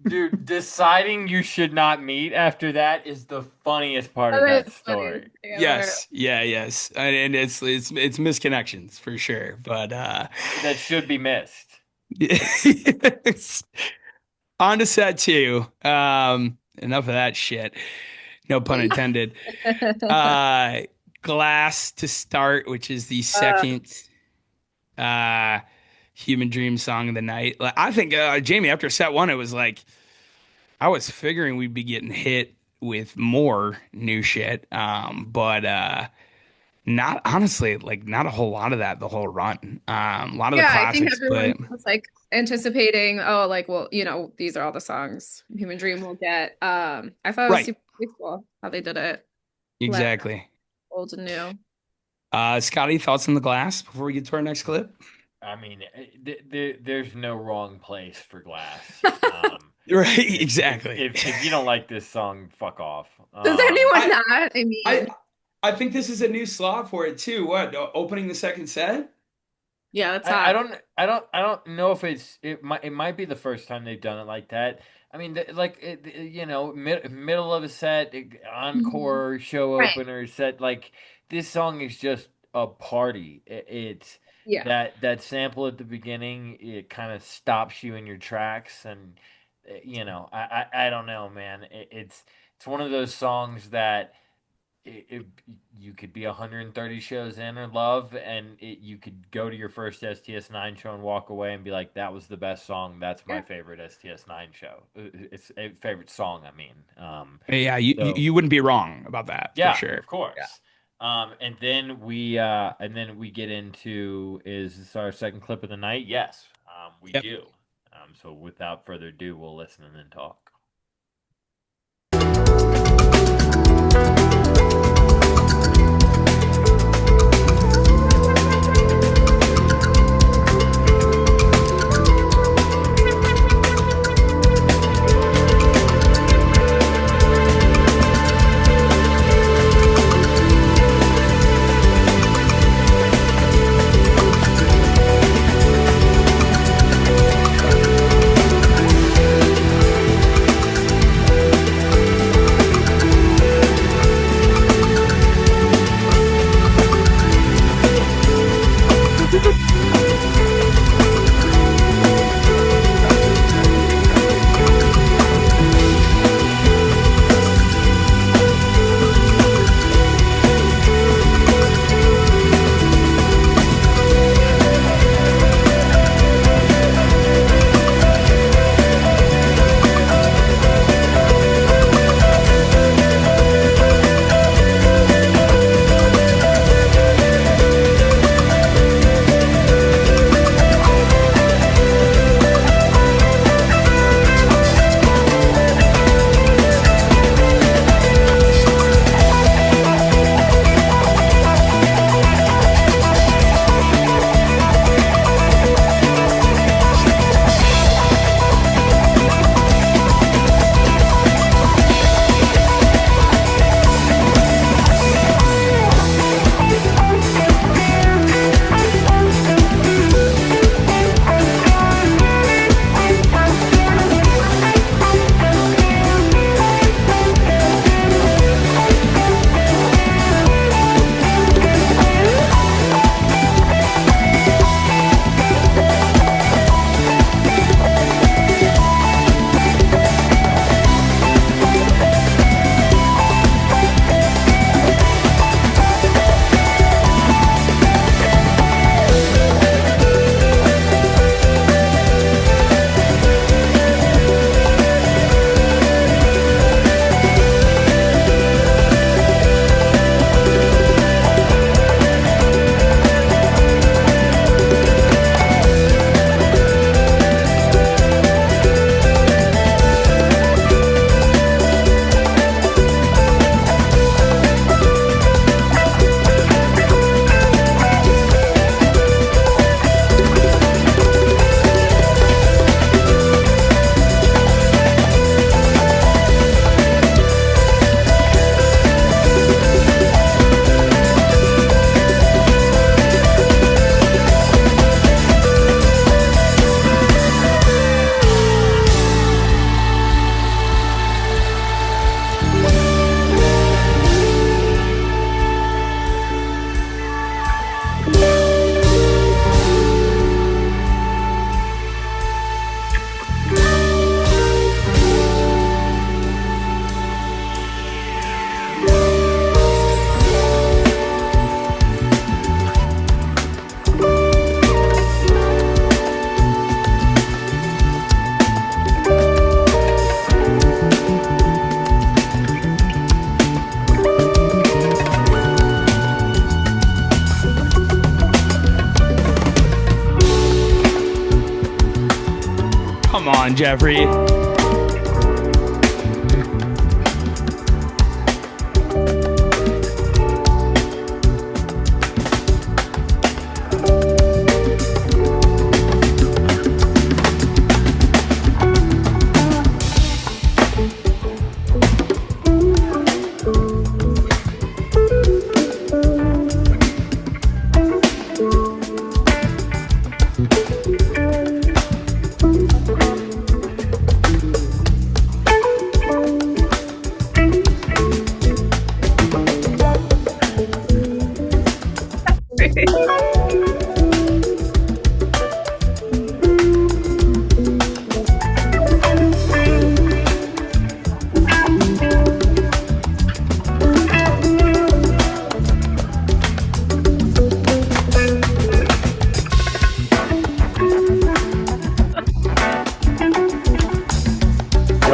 [SPEAKER 2] Dude, deciding you should not meet after that is the funniest part of that story.
[SPEAKER 1] Yes. Yeah, yes. And it's misconnections for sure. But
[SPEAKER 2] that should be missed.
[SPEAKER 1] Yes. On to set two. Enough of that shit. No pun intended. Glass to start, which is the second Human Dream song of the night. Like, I think Jamie, after set one, it was like I was figuring we'd be getting hit with more new shit. But not honestly, like not a whole lot of that the whole run. A lot of the classics,
[SPEAKER 3] I think everyone was like anticipating, these are all the songs Human Dream will get. I thought it was super cool how they did it.
[SPEAKER 1] Exactly.
[SPEAKER 3] Old and new.
[SPEAKER 1] Scotty, thoughts on the Glass before we get to our next clip?
[SPEAKER 2] I mean, there's no wrong place for Glass.
[SPEAKER 1] Right, exactly.
[SPEAKER 2] If you don't like this song, fuck off.
[SPEAKER 3] Does anyone not? I mean,
[SPEAKER 1] I think this is a new slot for it too. What, opening the second set?
[SPEAKER 3] Yeah, that's hot.
[SPEAKER 2] I don't know if it might be the first time they've done it like that. I mean, middle of a set, encore, show opener set, like this song is just a party. It's that sample at the beginning, it kind of stops you in your tracks, and I don't know, man. It's one of those songs that you could be 130 shows in or love, and you could go to your first STS9 show and walk away and be like, that was the best song. That's my favorite STS9 show. It's a favorite song, I mean.
[SPEAKER 1] You wouldn't be wrong about that.
[SPEAKER 2] Yeah,
[SPEAKER 1] for sure.
[SPEAKER 2] Of course. Yeah. And then we get into, is this our second clip of the night? Yes, we do. So without further ado, we'll listen and then talk.
[SPEAKER 1] Come on, Jeffrey.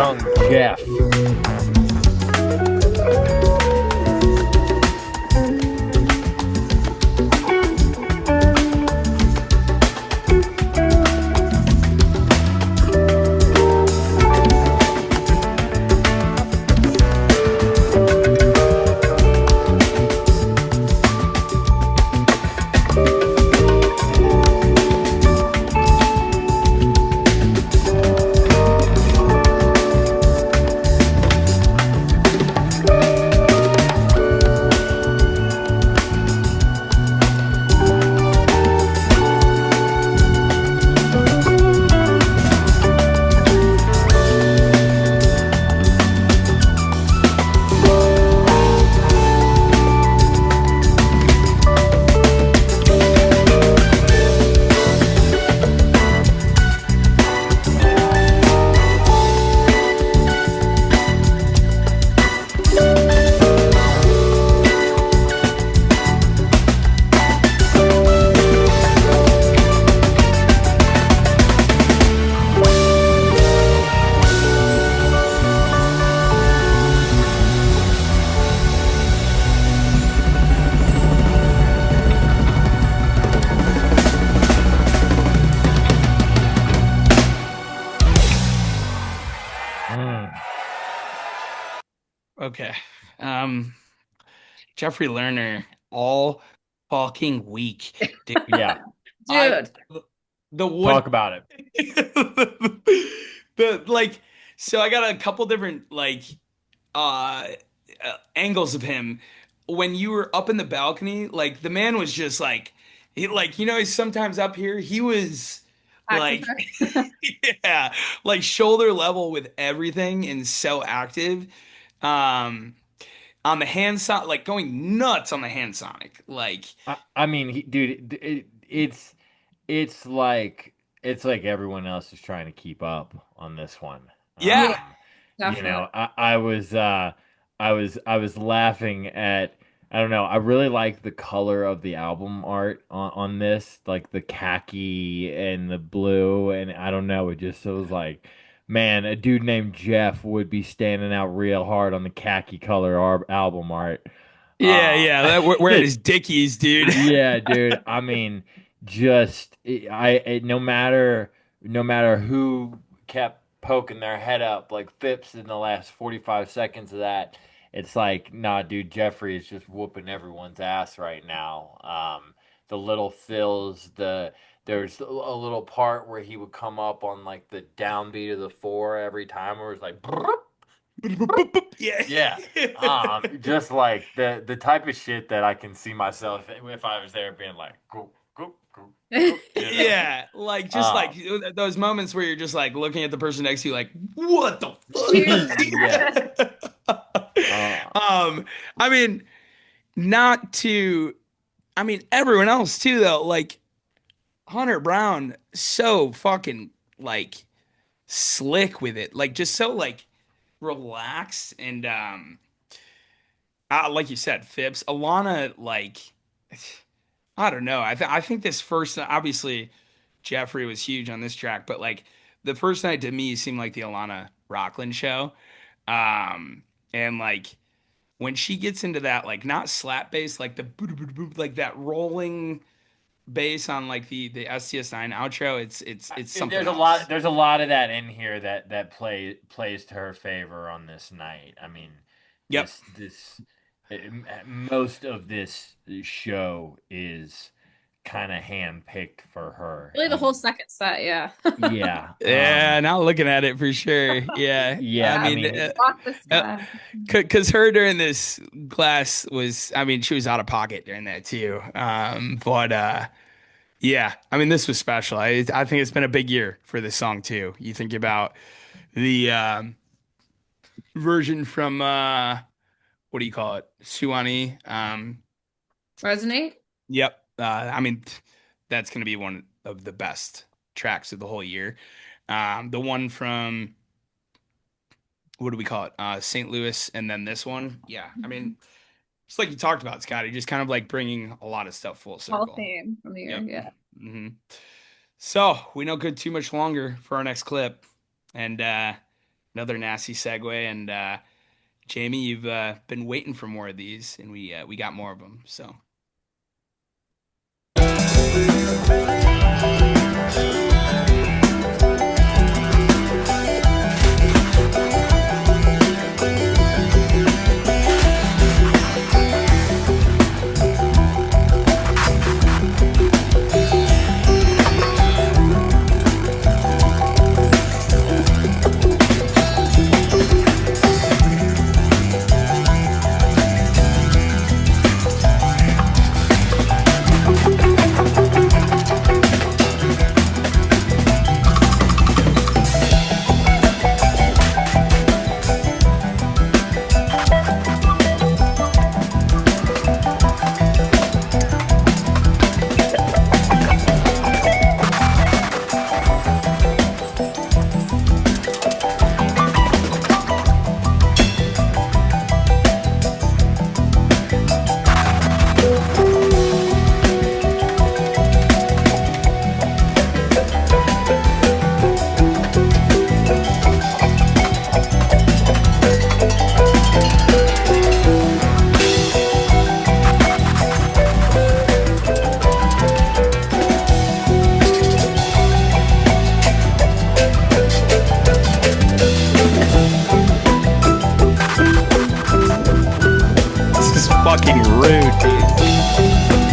[SPEAKER 2] Young Jeff.
[SPEAKER 1] Okay. Um, Jeffrey Lerner all fucking week, dude.
[SPEAKER 2] Yeah,
[SPEAKER 1] I
[SPEAKER 3] Dude.
[SPEAKER 1] the wood
[SPEAKER 2] talk about it.
[SPEAKER 1] the like so I got a couple different uh, angles of him when you were up in the balcony. Like the man was just like he's sometimes up here. He was like
[SPEAKER 3] Octopus.
[SPEAKER 1] yeah, like shoulder level with everything and so active. Um, on the hand sonic, like going nuts on the hand sonic. Like
[SPEAKER 2] I mean, dude, it's it's like everyone else is trying to keep up on this one.
[SPEAKER 3] Yeah,
[SPEAKER 1] yeah,
[SPEAKER 2] You
[SPEAKER 3] definitely.
[SPEAKER 2] know, I was laughing at I don't know. I really like the color of the album art on this, like the khaki and the blue, and I don't know. It was like, man, a dude named Jeff would be standing out real hard on the khaki color album art. Uh,
[SPEAKER 1] yeah. That, wearing his dickies, dude.
[SPEAKER 2] Yeah, dude. I mean, no matter who kept poking their head up like Phipps in the last 45 seconds of that, it's like, nah, dude, Jeffrey is just whooping everyone's ass right now. The little fills, there's a little part where he would come up on like the downbeat of the four every time where it's like
[SPEAKER 1] Yeah.
[SPEAKER 2] yeah. Just like the type of shit that I can see myself if I was there being like, go, go, go, go, you know.
[SPEAKER 1] Yeah, like just
[SPEAKER 2] Um,
[SPEAKER 1] like those moments where you're just like looking at the person next to you, like, what the
[SPEAKER 3] Shoot.
[SPEAKER 2] yes.
[SPEAKER 1] fuck?
[SPEAKER 2] Uh,
[SPEAKER 1] I mean, not to, I mean, everyone else too, though. Like Hunter Brown, so fucking like slick with it, like just so like relaxed and like you said, Phipps, Alana, like I don't know. I think this first obviously Jeffrey was huge on this track, but like the first night to me seemed like the Alana Rockland show. And like when she gets into that like not slap bass, like the boop, boop, boop, like that rolling bass on like the STS9 outro, it's something
[SPEAKER 2] There's a
[SPEAKER 1] else.
[SPEAKER 2] lot of that in here that plays to her favor on this night. I mean,
[SPEAKER 1] Yep.
[SPEAKER 2] most of this show is kind of handpicked for her.
[SPEAKER 3] Really, the whole second set, yeah.
[SPEAKER 2] Yeah.
[SPEAKER 1] Yeah, now looking at it for sure. Yeah.
[SPEAKER 2] Yeah,
[SPEAKER 1] I mean,
[SPEAKER 3] Walk the sky.
[SPEAKER 1] because her during this class was, I mean, she was out of pocket during that too. But yeah, I mean, this was special. I think it's been a big year for this song too. You think about the version from what do you call it? Suwani.
[SPEAKER 3] Resonate?
[SPEAKER 1] Yep. I mean, that's going to be one of the best tracks of the whole year. The one from what do we call it? St. Louis, and then this one. Yeah. I mean, just like you talked about, Scotty, just kind of like bringing a lot of stuff full
[SPEAKER 3] Hall
[SPEAKER 1] circle.
[SPEAKER 3] of Fame from the year,
[SPEAKER 1] Yep.
[SPEAKER 3] yeah.
[SPEAKER 1] hmm So we don't go too much longer for our next clip, and another nasty segue. And Jamie, you've been waiting for more of these, and we got more of them. So. Fucking rude, dude.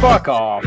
[SPEAKER 2] Fuck off.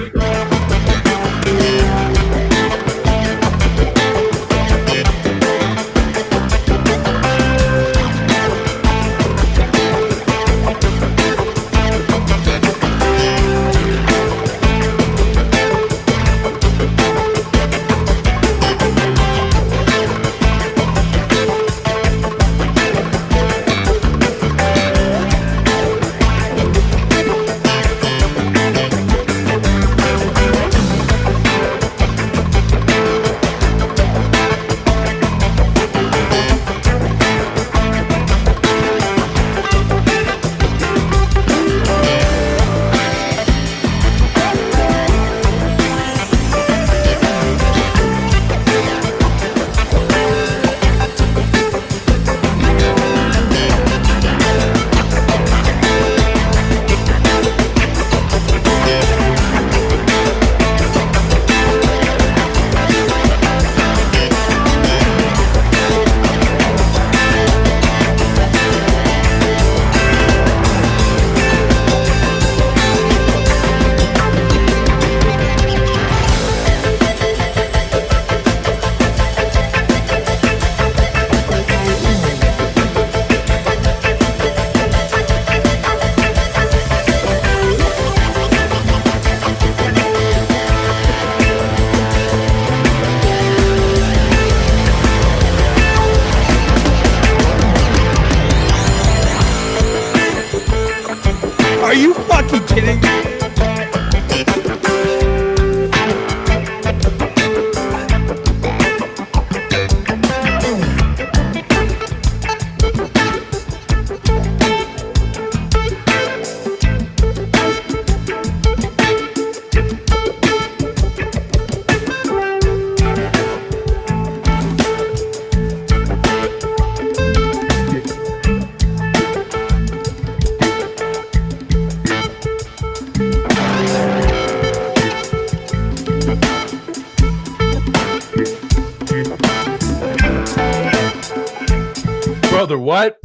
[SPEAKER 2] Brother, what?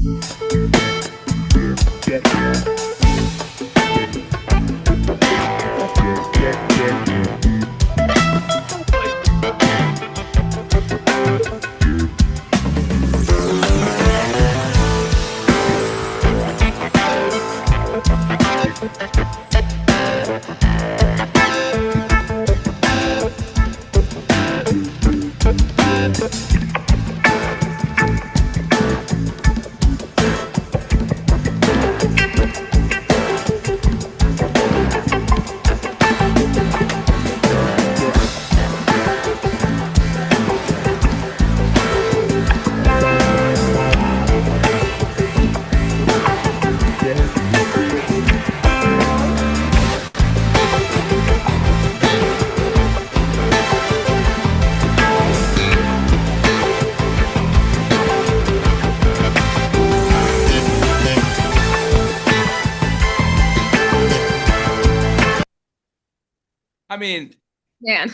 [SPEAKER 1] I mean,
[SPEAKER 3] Man.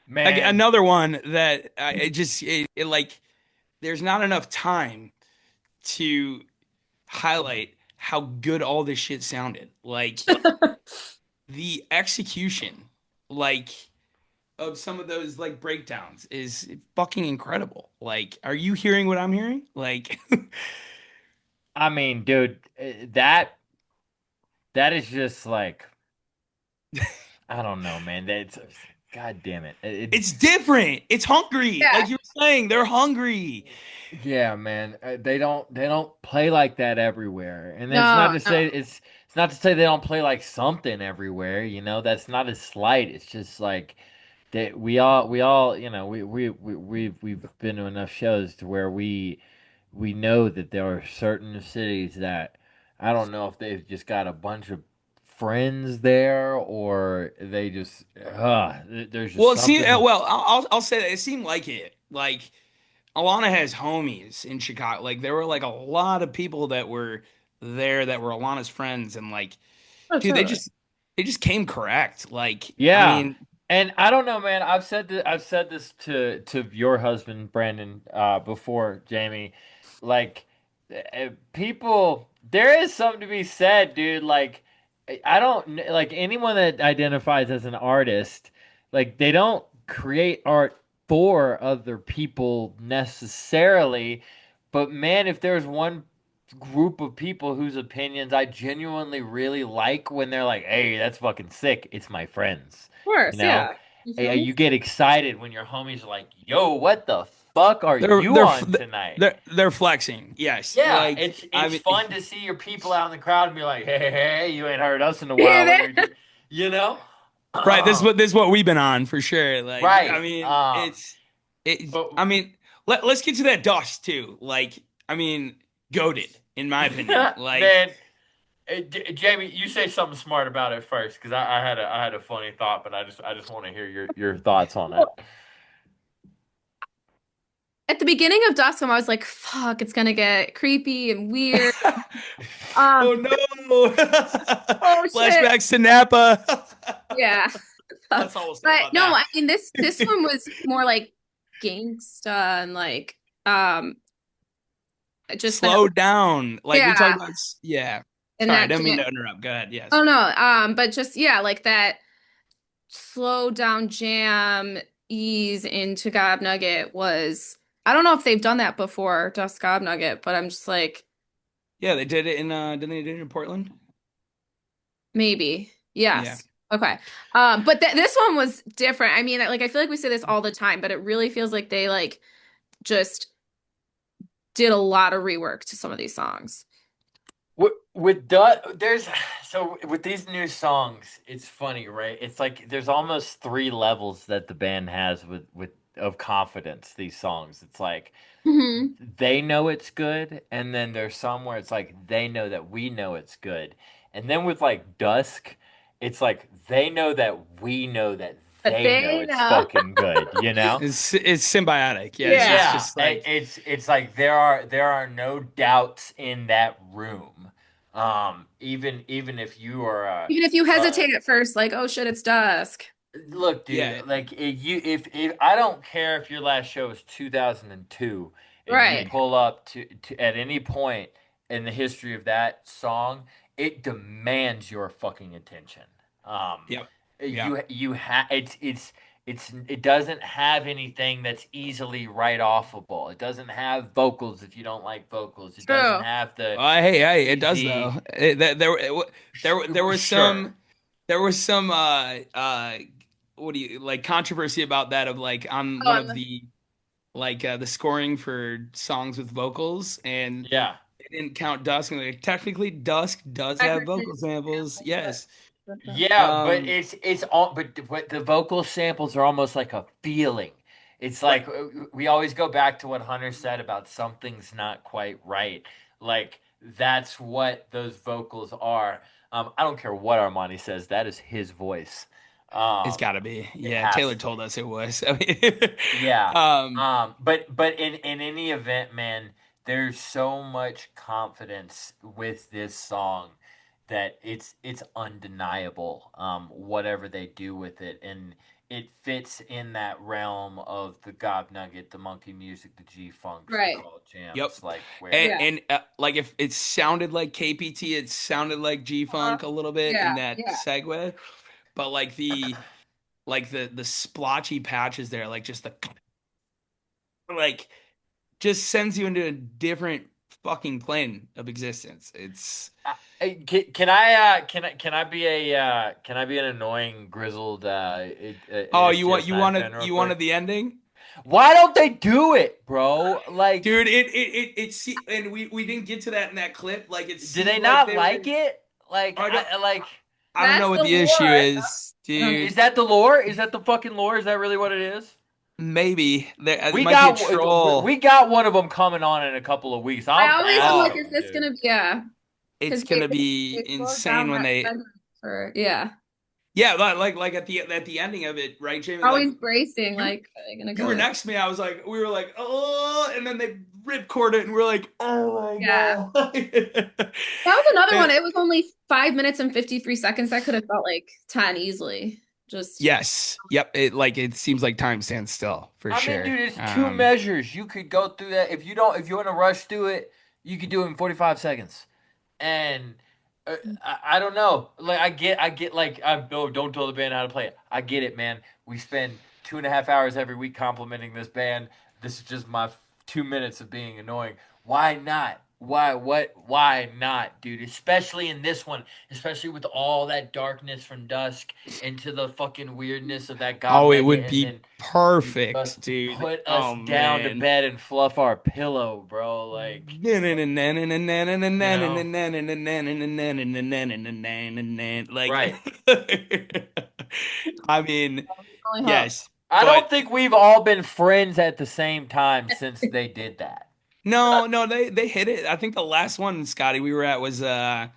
[SPEAKER 2] Man,
[SPEAKER 1] another one that like there's not enough time to highlight how good all this shit sounded. Like the execution, like of some of those like breakdowns is fucking incredible. Like, are you hearing what I'm hearing? Like,
[SPEAKER 2] I mean, dude, that is just like I don't know, man. That's God damn it.
[SPEAKER 1] it's different. It's hungry.
[SPEAKER 3] Yeah,
[SPEAKER 1] Like you were saying, they're hungry.
[SPEAKER 2] Yeah, man. They don't play like that everywhere. And it's not
[SPEAKER 3] no,
[SPEAKER 2] to
[SPEAKER 3] no,
[SPEAKER 2] say it's not to say they don't play like something everywhere, you know. That's not a slight. It's just like that we all, you know, we've been to enough shows to where we know that there are certain cities that I don't know if they've just got a bunch of friends there or they just there's just
[SPEAKER 1] Well, it seemed
[SPEAKER 2] something.
[SPEAKER 1] well. I'll say that it seemed like it. Like Alana has homies in Chicago. Like there were like a lot of people that were there that were Alana's friends, and like,
[SPEAKER 3] oh,
[SPEAKER 1] dude,
[SPEAKER 3] totally.
[SPEAKER 1] they just came correct. Like, I
[SPEAKER 2] Yeah.
[SPEAKER 1] mean,
[SPEAKER 2] And I don't know, man. I've said this to your husband, Brandon, before, Jamie. Like, people, there is something to be said, dude. Like, I don't like anyone that identifies as an artist. Like, they don't create art for other people necessarily. But man, if there's one group of people whose opinions I genuinely really like when they're like, "Hey, that's fucking sick." It's my friends.
[SPEAKER 3] Of
[SPEAKER 2] You
[SPEAKER 3] course,
[SPEAKER 2] know,
[SPEAKER 3] yeah. You feel
[SPEAKER 2] hey,
[SPEAKER 3] me?
[SPEAKER 2] you get excited when your homies are like, "Yo, what the fuck are
[SPEAKER 1] they're
[SPEAKER 2] you
[SPEAKER 1] they're
[SPEAKER 2] on tonight?"
[SPEAKER 1] they're flexing. Yes,
[SPEAKER 2] Yeah,
[SPEAKER 1] like I
[SPEAKER 2] it's
[SPEAKER 1] mean,
[SPEAKER 2] fun to see your people out in the crowd and be like, "Hey, hey, hey, you ain't heard us in a
[SPEAKER 3] Yeah,
[SPEAKER 2] while. What are you doing?" You know?
[SPEAKER 1] right. This is what we've been on for sure. Like, I
[SPEAKER 2] Right.
[SPEAKER 1] mean, it.
[SPEAKER 2] But
[SPEAKER 1] I mean, let's get to that dust too. Like, I mean, goaded in my opinion. Like,
[SPEAKER 2] man, Jamie, you say something smart about it first, because I had a funny thought, but I just want to hear your thoughts on it.
[SPEAKER 3] well, at the beginning of Duscom, I was like, fuck, it's gonna get creepy and weird.
[SPEAKER 1] oh
[SPEAKER 3] But,
[SPEAKER 1] no,
[SPEAKER 3] oh shit.
[SPEAKER 1] flashbacks to Napa.
[SPEAKER 3] Yeah.
[SPEAKER 1] That's all we'll say
[SPEAKER 3] But
[SPEAKER 1] about
[SPEAKER 3] no,
[SPEAKER 1] that.
[SPEAKER 3] I mean this one was more like gangsta and like just that,
[SPEAKER 1] Slow down. Like we talked
[SPEAKER 3] yeah,
[SPEAKER 1] about. Yeah.
[SPEAKER 3] and
[SPEAKER 1] Sorry, I
[SPEAKER 3] that
[SPEAKER 1] didn't mean
[SPEAKER 3] jam.
[SPEAKER 1] to interrupt. Go ahead. Yes.
[SPEAKER 3] Oh no, but just yeah, like that slow down jam ease into Gob Nugget was, I don't know if they've done that before, Dust Gob Nugget, but I'm just like,
[SPEAKER 1] Yeah, they did it in. Didn't they do it in Portland?
[SPEAKER 3] maybe.
[SPEAKER 1] Yeah.
[SPEAKER 3] Yes. Okay. But this one was different. I mean, like I feel like we say this all the time, but it really feels like they like just did a lot of rework to some of these songs.
[SPEAKER 2] There's so with these new songs, it's funny, right? It's like there's almost three levels that the band has with of confidence. These songs, it's like
[SPEAKER 3] Hmm.
[SPEAKER 2] they know it's good, and then there's some where it's like they know that we know it's good, and then with like Dusk, it's like they know that
[SPEAKER 3] But
[SPEAKER 2] they know
[SPEAKER 3] they
[SPEAKER 2] it's
[SPEAKER 3] know.
[SPEAKER 2] fucking good, you know?
[SPEAKER 1] It's symbiotic. Yes. It's
[SPEAKER 3] Yeah.
[SPEAKER 2] Yeah,
[SPEAKER 1] just like
[SPEAKER 2] it's like there are no doubts in that room. Even if you are
[SPEAKER 3] Even if you
[SPEAKER 2] uh
[SPEAKER 3] hesitate at first, like, oh shit, it's dusk.
[SPEAKER 2] Look,
[SPEAKER 1] Yeah,
[SPEAKER 2] dude, like if I don't care if your last show was 2002 and you
[SPEAKER 3] Right.
[SPEAKER 2] pull up to at any point in the history of that song, it demands your fucking attention. Um,
[SPEAKER 1] yep, yep.
[SPEAKER 2] you it doesn't have anything that's easily write offable. It doesn't have vocals if you don't like vocals. It doesn't
[SPEAKER 3] True.
[SPEAKER 2] have the
[SPEAKER 1] Hey, it does though.
[SPEAKER 2] easy.
[SPEAKER 1] There was
[SPEAKER 2] Sure.
[SPEAKER 1] some what do you like controversy about that of like on
[SPEAKER 3] Oh,
[SPEAKER 1] one of the like the scoring for songs with vocals and
[SPEAKER 2] Yeah.
[SPEAKER 1] they didn't count Dusk and like technically Dusk does have
[SPEAKER 3] technically,
[SPEAKER 1] vocal samples. Yes.
[SPEAKER 2] Yeah, but
[SPEAKER 1] Um
[SPEAKER 2] it's all but the vocal samples are almost like a feeling. It's
[SPEAKER 1] right.
[SPEAKER 2] like we always go back to what Hunter said about something's not quite right. Like that's what those vocals are. I don't care what Armani says. That is his voice.
[SPEAKER 1] It's
[SPEAKER 2] Um,
[SPEAKER 1] got to be.
[SPEAKER 2] it
[SPEAKER 1] Yeah,
[SPEAKER 2] has
[SPEAKER 1] Taylor
[SPEAKER 2] to
[SPEAKER 1] told
[SPEAKER 2] be.
[SPEAKER 1] us it was. I mean,
[SPEAKER 2] Yeah.
[SPEAKER 1] um
[SPEAKER 2] But in any event, man, there's so much confidence with this song that it's undeniable. Whatever they do with it, and it fits in that realm of the gob nugget, the monkey music, the G funks, the
[SPEAKER 3] right.
[SPEAKER 2] call
[SPEAKER 1] yep.
[SPEAKER 2] jams, like
[SPEAKER 1] And,
[SPEAKER 2] where
[SPEAKER 3] Yeah.
[SPEAKER 1] and like if it sounded like KPT, it sounded like
[SPEAKER 3] Uh,
[SPEAKER 1] G-Funk a little bit in
[SPEAKER 3] yeah.
[SPEAKER 1] that
[SPEAKER 3] Yeah.
[SPEAKER 1] segue. But like the splotchy patches there, like just the like just sends you into a different fucking plane of existence. It's
[SPEAKER 2] can I be an annoying grizzled
[SPEAKER 1] oh,
[SPEAKER 2] STS 9 fan real
[SPEAKER 1] you
[SPEAKER 2] quick?
[SPEAKER 1] wanted the ending?
[SPEAKER 2] Why don't they do it, bro? Like,
[SPEAKER 1] Dude, and we didn't get to that in that clip. Like it
[SPEAKER 2] do they
[SPEAKER 1] seemed like
[SPEAKER 2] not
[SPEAKER 1] they were
[SPEAKER 2] like it? Like,
[SPEAKER 1] I don't I don't know
[SPEAKER 3] That's
[SPEAKER 1] what
[SPEAKER 3] the
[SPEAKER 1] the issue
[SPEAKER 3] lore.
[SPEAKER 1] is,
[SPEAKER 3] Um,
[SPEAKER 2] is
[SPEAKER 1] dude.
[SPEAKER 2] that the lore? Is that the fucking lore? Is that really what it is?
[SPEAKER 1] Maybe there it
[SPEAKER 2] We
[SPEAKER 1] might be a
[SPEAKER 2] got
[SPEAKER 1] troll.
[SPEAKER 2] we got one of them coming on in a couple of weeks.
[SPEAKER 3] I
[SPEAKER 2] I'm
[SPEAKER 3] always am like,
[SPEAKER 2] asking,
[SPEAKER 1] Oh,
[SPEAKER 3] is this
[SPEAKER 2] dude.
[SPEAKER 3] gonna be, yeah?
[SPEAKER 1] it's
[SPEAKER 3] Because
[SPEAKER 1] gonna be
[SPEAKER 3] they slowed
[SPEAKER 1] insane
[SPEAKER 3] down
[SPEAKER 1] when
[SPEAKER 3] that
[SPEAKER 1] they
[SPEAKER 3] segment for, yeah.
[SPEAKER 1] yeah, like at the ending of it, right, Jamie? Like
[SPEAKER 3] Always bracing,
[SPEAKER 1] you
[SPEAKER 3] like, are they gonna
[SPEAKER 1] you
[SPEAKER 3] go
[SPEAKER 1] were
[SPEAKER 3] in?
[SPEAKER 1] next to me. I was like, we were like, oh, and then they ripcord it, and we're like, oh my
[SPEAKER 3] Yeah.
[SPEAKER 1] god.
[SPEAKER 3] That was another one.
[SPEAKER 1] And
[SPEAKER 3] It was only 5 minutes and 53 seconds. That could have felt like 10 easily. Just,
[SPEAKER 1] yes, yep. It seems like time stands still for
[SPEAKER 2] I mean,
[SPEAKER 1] sure.
[SPEAKER 2] dude, it's two measures. You could go through that if you want to rush through it, you could do it in 45 seconds. And I don't know. Like I get like I oh, don't tell the band how to play it. I get it, man. We spend 2.5 hours every week complimenting this band. This is just my 2 minutes of being annoying. Why not? Why what? Why not, dude? Especially in this one, especially with all that darkness from dusk into the fucking weirdness of that gob
[SPEAKER 1] Oh, it
[SPEAKER 2] nugget,
[SPEAKER 1] would
[SPEAKER 2] and
[SPEAKER 1] be
[SPEAKER 2] then just
[SPEAKER 1] perfect, dude.
[SPEAKER 2] put us
[SPEAKER 1] Oh
[SPEAKER 2] down to
[SPEAKER 1] man.
[SPEAKER 2] bed and fluff our pillow, bro. Like you know,
[SPEAKER 1] Like,
[SPEAKER 2] right.
[SPEAKER 1] I mean,
[SPEAKER 3] only hope.
[SPEAKER 1] yes,
[SPEAKER 2] I
[SPEAKER 1] but
[SPEAKER 2] don't think we've all been friends at the same time since they did that.
[SPEAKER 1] no, they hit it. I think the last one, Scotty, we were at was the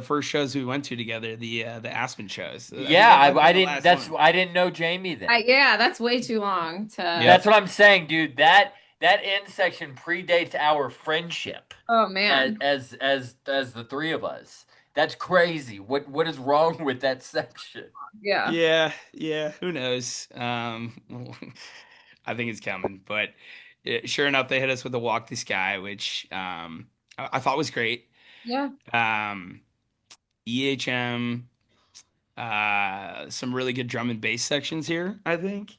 [SPEAKER 1] first shows we went to together, the Aspen shows. I think
[SPEAKER 2] Yeah,
[SPEAKER 1] that might have
[SPEAKER 2] I
[SPEAKER 1] been the
[SPEAKER 2] didn't.
[SPEAKER 1] last
[SPEAKER 2] That's
[SPEAKER 1] one.
[SPEAKER 2] I didn't know Jamie then.
[SPEAKER 3] Yeah, that's way too long to.
[SPEAKER 2] That's
[SPEAKER 1] Yep.
[SPEAKER 2] what I'm saying, dude. That end section predates our friendship
[SPEAKER 3] Oh
[SPEAKER 2] as
[SPEAKER 3] man.
[SPEAKER 2] as the three of us. That's crazy. What is wrong with that section?
[SPEAKER 3] Yeah.
[SPEAKER 1] Yeah, who knows? I think it's coming, but sure enough, they hit us with the Walk the Sky, which I thought was great.
[SPEAKER 3] Yeah.
[SPEAKER 1] Um, EHM, some really good drum and bass sections here, I think.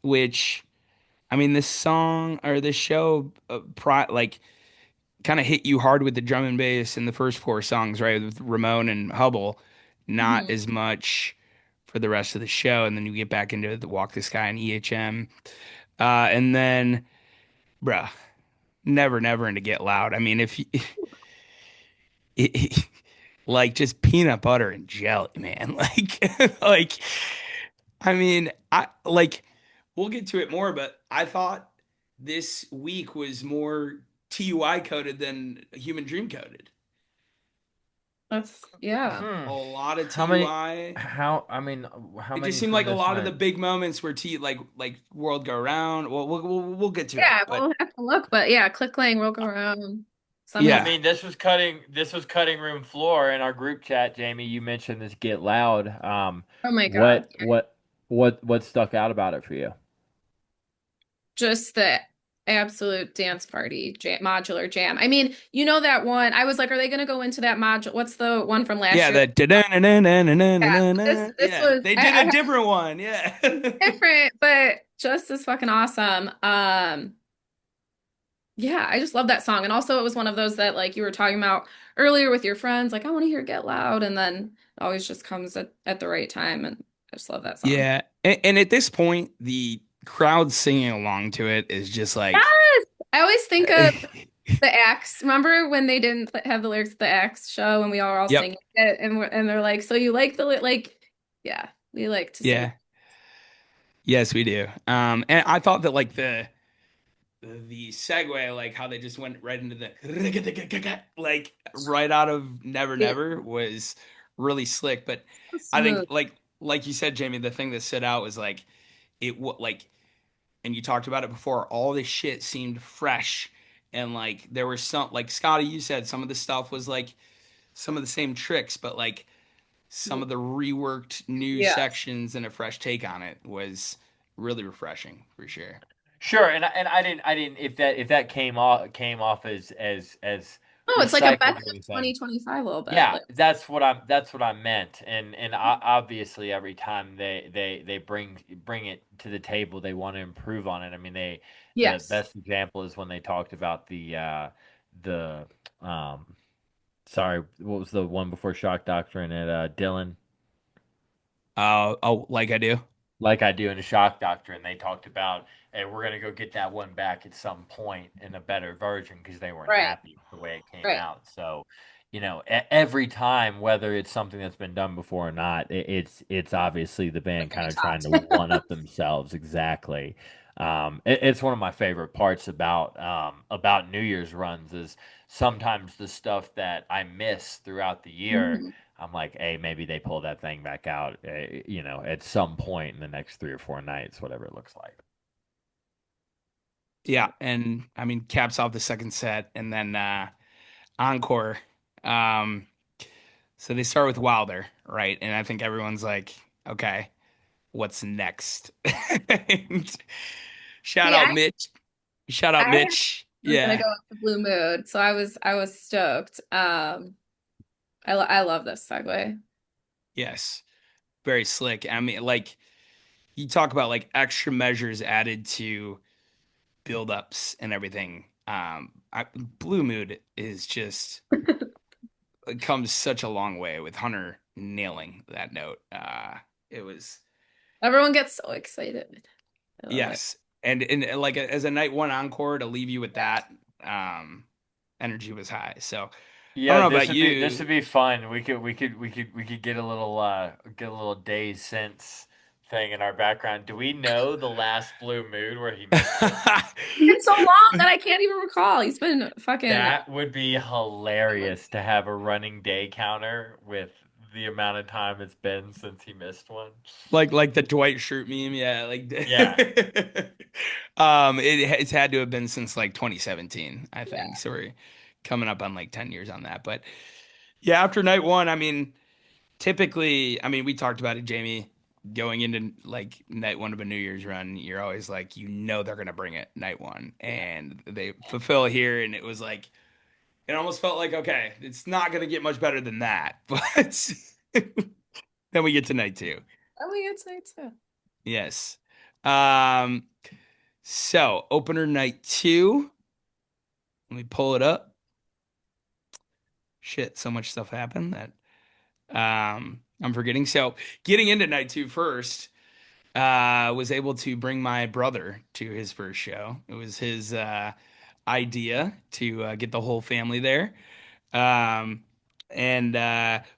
[SPEAKER 1] Which I mean, this song or this show, like kind of hit you hard with the drum and bass in the first four songs, right? With Ramon and Hubble, not
[SPEAKER 3] Hmm.
[SPEAKER 1] as much for the rest of the show. And then you get back into the Walk the Sky and EHM. And then, bruh, never into Get Loud. I mean, if you, like just peanut butter and jelly, man. Like, I mean, I like, we'll get to it more, but I thought this week was more TUI coded than Human Dream coded.
[SPEAKER 3] That's, yeah.
[SPEAKER 2] Hmm.
[SPEAKER 1] A lot of
[SPEAKER 2] How many?
[SPEAKER 1] TUI.
[SPEAKER 2] How? I mean, how
[SPEAKER 1] It just
[SPEAKER 2] many
[SPEAKER 1] seemed
[SPEAKER 2] from
[SPEAKER 1] like a
[SPEAKER 2] this
[SPEAKER 1] lot of the
[SPEAKER 2] went?
[SPEAKER 1] big moments where T like World Go Round. Well, we'll get to it,
[SPEAKER 3] Yeah,
[SPEAKER 1] but
[SPEAKER 3] we'll have to look, but yeah, click clang, roll around. Some
[SPEAKER 2] I
[SPEAKER 3] hits.
[SPEAKER 1] Yeah.
[SPEAKER 2] mean, this was cutting room floor in our group chat, Jamie. You mentioned this Get Loud.
[SPEAKER 3] Oh my God.
[SPEAKER 2] What what what stuck out about it for you?
[SPEAKER 3] Just the absolute dance party jam, modular jam. I mean, you know that one. I was like, are they going to go into that module? What's the one from last
[SPEAKER 1] Yeah,
[SPEAKER 3] year?
[SPEAKER 1] that
[SPEAKER 3] Yeah, this
[SPEAKER 1] yeah.
[SPEAKER 3] was
[SPEAKER 1] They did
[SPEAKER 3] I
[SPEAKER 1] a
[SPEAKER 3] had
[SPEAKER 1] different one. Yeah.
[SPEAKER 3] different, but just as fucking awesome. Yeah, I just love that song. And also it was one of those that like you were talking about earlier with your friends, like I want to hear Get Loud, and then it always just comes at the right time, and I just love that song.
[SPEAKER 1] Yeah. And at this point, the crowd singing along to it is just like
[SPEAKER 3] Yes! I always think of the X. Remember when they didn't have the lyrics of the X show and we all were all
[SPEAKER 1] yep.
[SPEAKER 3] singing it, and they're like, so you like like, yeah, we like to sing.
[SPEAKER 1] Yeah. Yes, we do. And I thought that like the segue, like how they just went right into the like right out of Never
[SPEAKER 3] It's
[SPEAKER 1] Never was really slick. But
[SPEAKER 3] so
[SPEAKER 1] I think
[SPEAKER 3] smooth.
[SPEAKER 1] like you said, Jamie, the thing that stood out was like like, and you talked about it before, all this shit seemed fresh. And like there was some, like Scotty, you said some of the stuff was like some of the same tricks, but like some of the reworked new
[SPEAKER 3] Yes.
[SPEAKER 1] sections and a fresh take on it was really refreshing for sure.
[SPEAKER 2] Sure, and I didn't if that came off as
[SPEAKER 3] Oh, it's like a
[SPEAKER 2] recycled
[SPEAKER 3] best
[SPEAKER 2] or
[SPEAKER 3] of
[SPEAKER 2] anything.
[SPEAKER 3] 2025 a little bit.
[SPEAKER 2] Yeah,
[SPEAKER 3] Like,
[SPEAKER 2] that's what I meant, and obviously every time they bring it to the table, they want to improve on it. I mean, the
[SPEAKER 3] yes.
[SPEAKER 2] best example is when they talked about the sorry, what was the one before Shock Doctrine at Dylan?
[SPEAKER 1] Oh, like I do.
[SPEAKER 2] Like I do in the Shock Doctrine, they talked about, hey, we're gonna go get that one back at some point in a better version because they weren't
[SPEAKER 3] Right.
[SPEAKER 2] happy with the way it came
[SPEAKER 3] Right.
[SPEAKER 2] out. So, every time, whether it's something that's been done before or not, it's obviously the
[SPEAKER 3] Like
[SPEAKER 2] band kind
[SPEAKER 3] getting
[SPEAKER 2] of trying to
[SPEAKER 3] topped.
[SPEAKER 2] one up themselves. Exactly. It's one of my favorite parts about New Year's runs is sometimes the stuff that I miss throughout the year.
[SPEAKER 3] Mhm.
[SPEAKER 2] I'm like, hey, maybe they pull that thing back out, at some point in the next 3 or 4 nights, whatever it looks like.
[SPEAKER 1] Yeah, and I mean caps off the second set and then encore. Um so they start with Wilder, right? And I think everyone's like, okay, what's next? And shout
[SPEAKER 3] See,
[SPEAKER 1] out Mitch. Shout out
[SPEAKER 3] I
[SPEAKER 1] Mitch.
[SPEAKER 3] was gonna
[SPEAKER 1] Yeah.
[SPEAKER 3] go with the Blue Mood, so I was stoked. I love this segue.
[SPEAKER 1] Yes. Very slick. I mean, like you talk about like extra measures added to buildups and everything. Blue Mood is just it comes such a long way with Hunter nailing that note. It was
[SPEAKER 3] Everyone gets so excited. I love it.
[SPEAKER 1] yes, and like as a night one encore to leave you with
[SPEAKER 3] Yeah.
[SPEAKER 1] that, energy was high. So I don't
[SPEAKER 2] Yeah,
[SPEAKER 1] know about
[SPEAKER 2] this
[SPEAKER 1] you.
[SPEAKER 2] would be fun. We could get a little days since thing in our background. Do we know the last Blue Mood where he missed it?
[SPEAKER 3] It's so long that I can't even recall. He's been fucking.
[SPEAKER 2] That would be hilarious to have a running day counter with the amount of time it's been since he missed one.
[SPEAKER 1] Like the Dwight Schrute meme, yeah. Like,
[SPEAKER 2] Yeah.
[SPEAKER 1] it's had to have been since like 2017, I
[SPEAKER 3] Yeah.
[SPEAKER 1] think. So we're coming up on like 10 years on that. But yeah, after night one, I mean, typically, I mean, we talked about it, Jamie, going into like night one of a New Year's run. You're always like, they're gonna bring it night one, and they fulfill here, and it was like it almost felt like okay, it's not gonna get much better than that, but then we get to night two.
[SPEAKER 3] Oh, we get tonight too.
[SPEAKER 1] Yes. Um, so opener night two. Let me pull it up. Shit, so much stuff happened that I'm forgetting. So getting into night two first, was able to bring my brother to his first show. It was his idea to get the whole family there. Um, and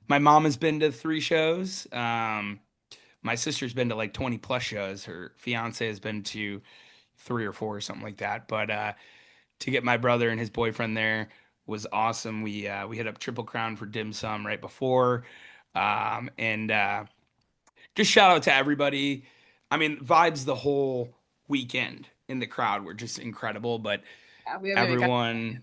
[SPEAKER 1] my mom has been to 3 shows. My sister's been to like 20 plus shows. Her fiance has been to 3 or 4 or something like that. But to get my brother and his boyfriend there was awesome. We hit up Triple Crown for dim sum right before, and just shout out to everybody. I mean, vibes the whole weekend in the crowd were just incredible. But
[SPEAKER 3] Yeah, we haven't even got.
[SPEAKER 1] everyone,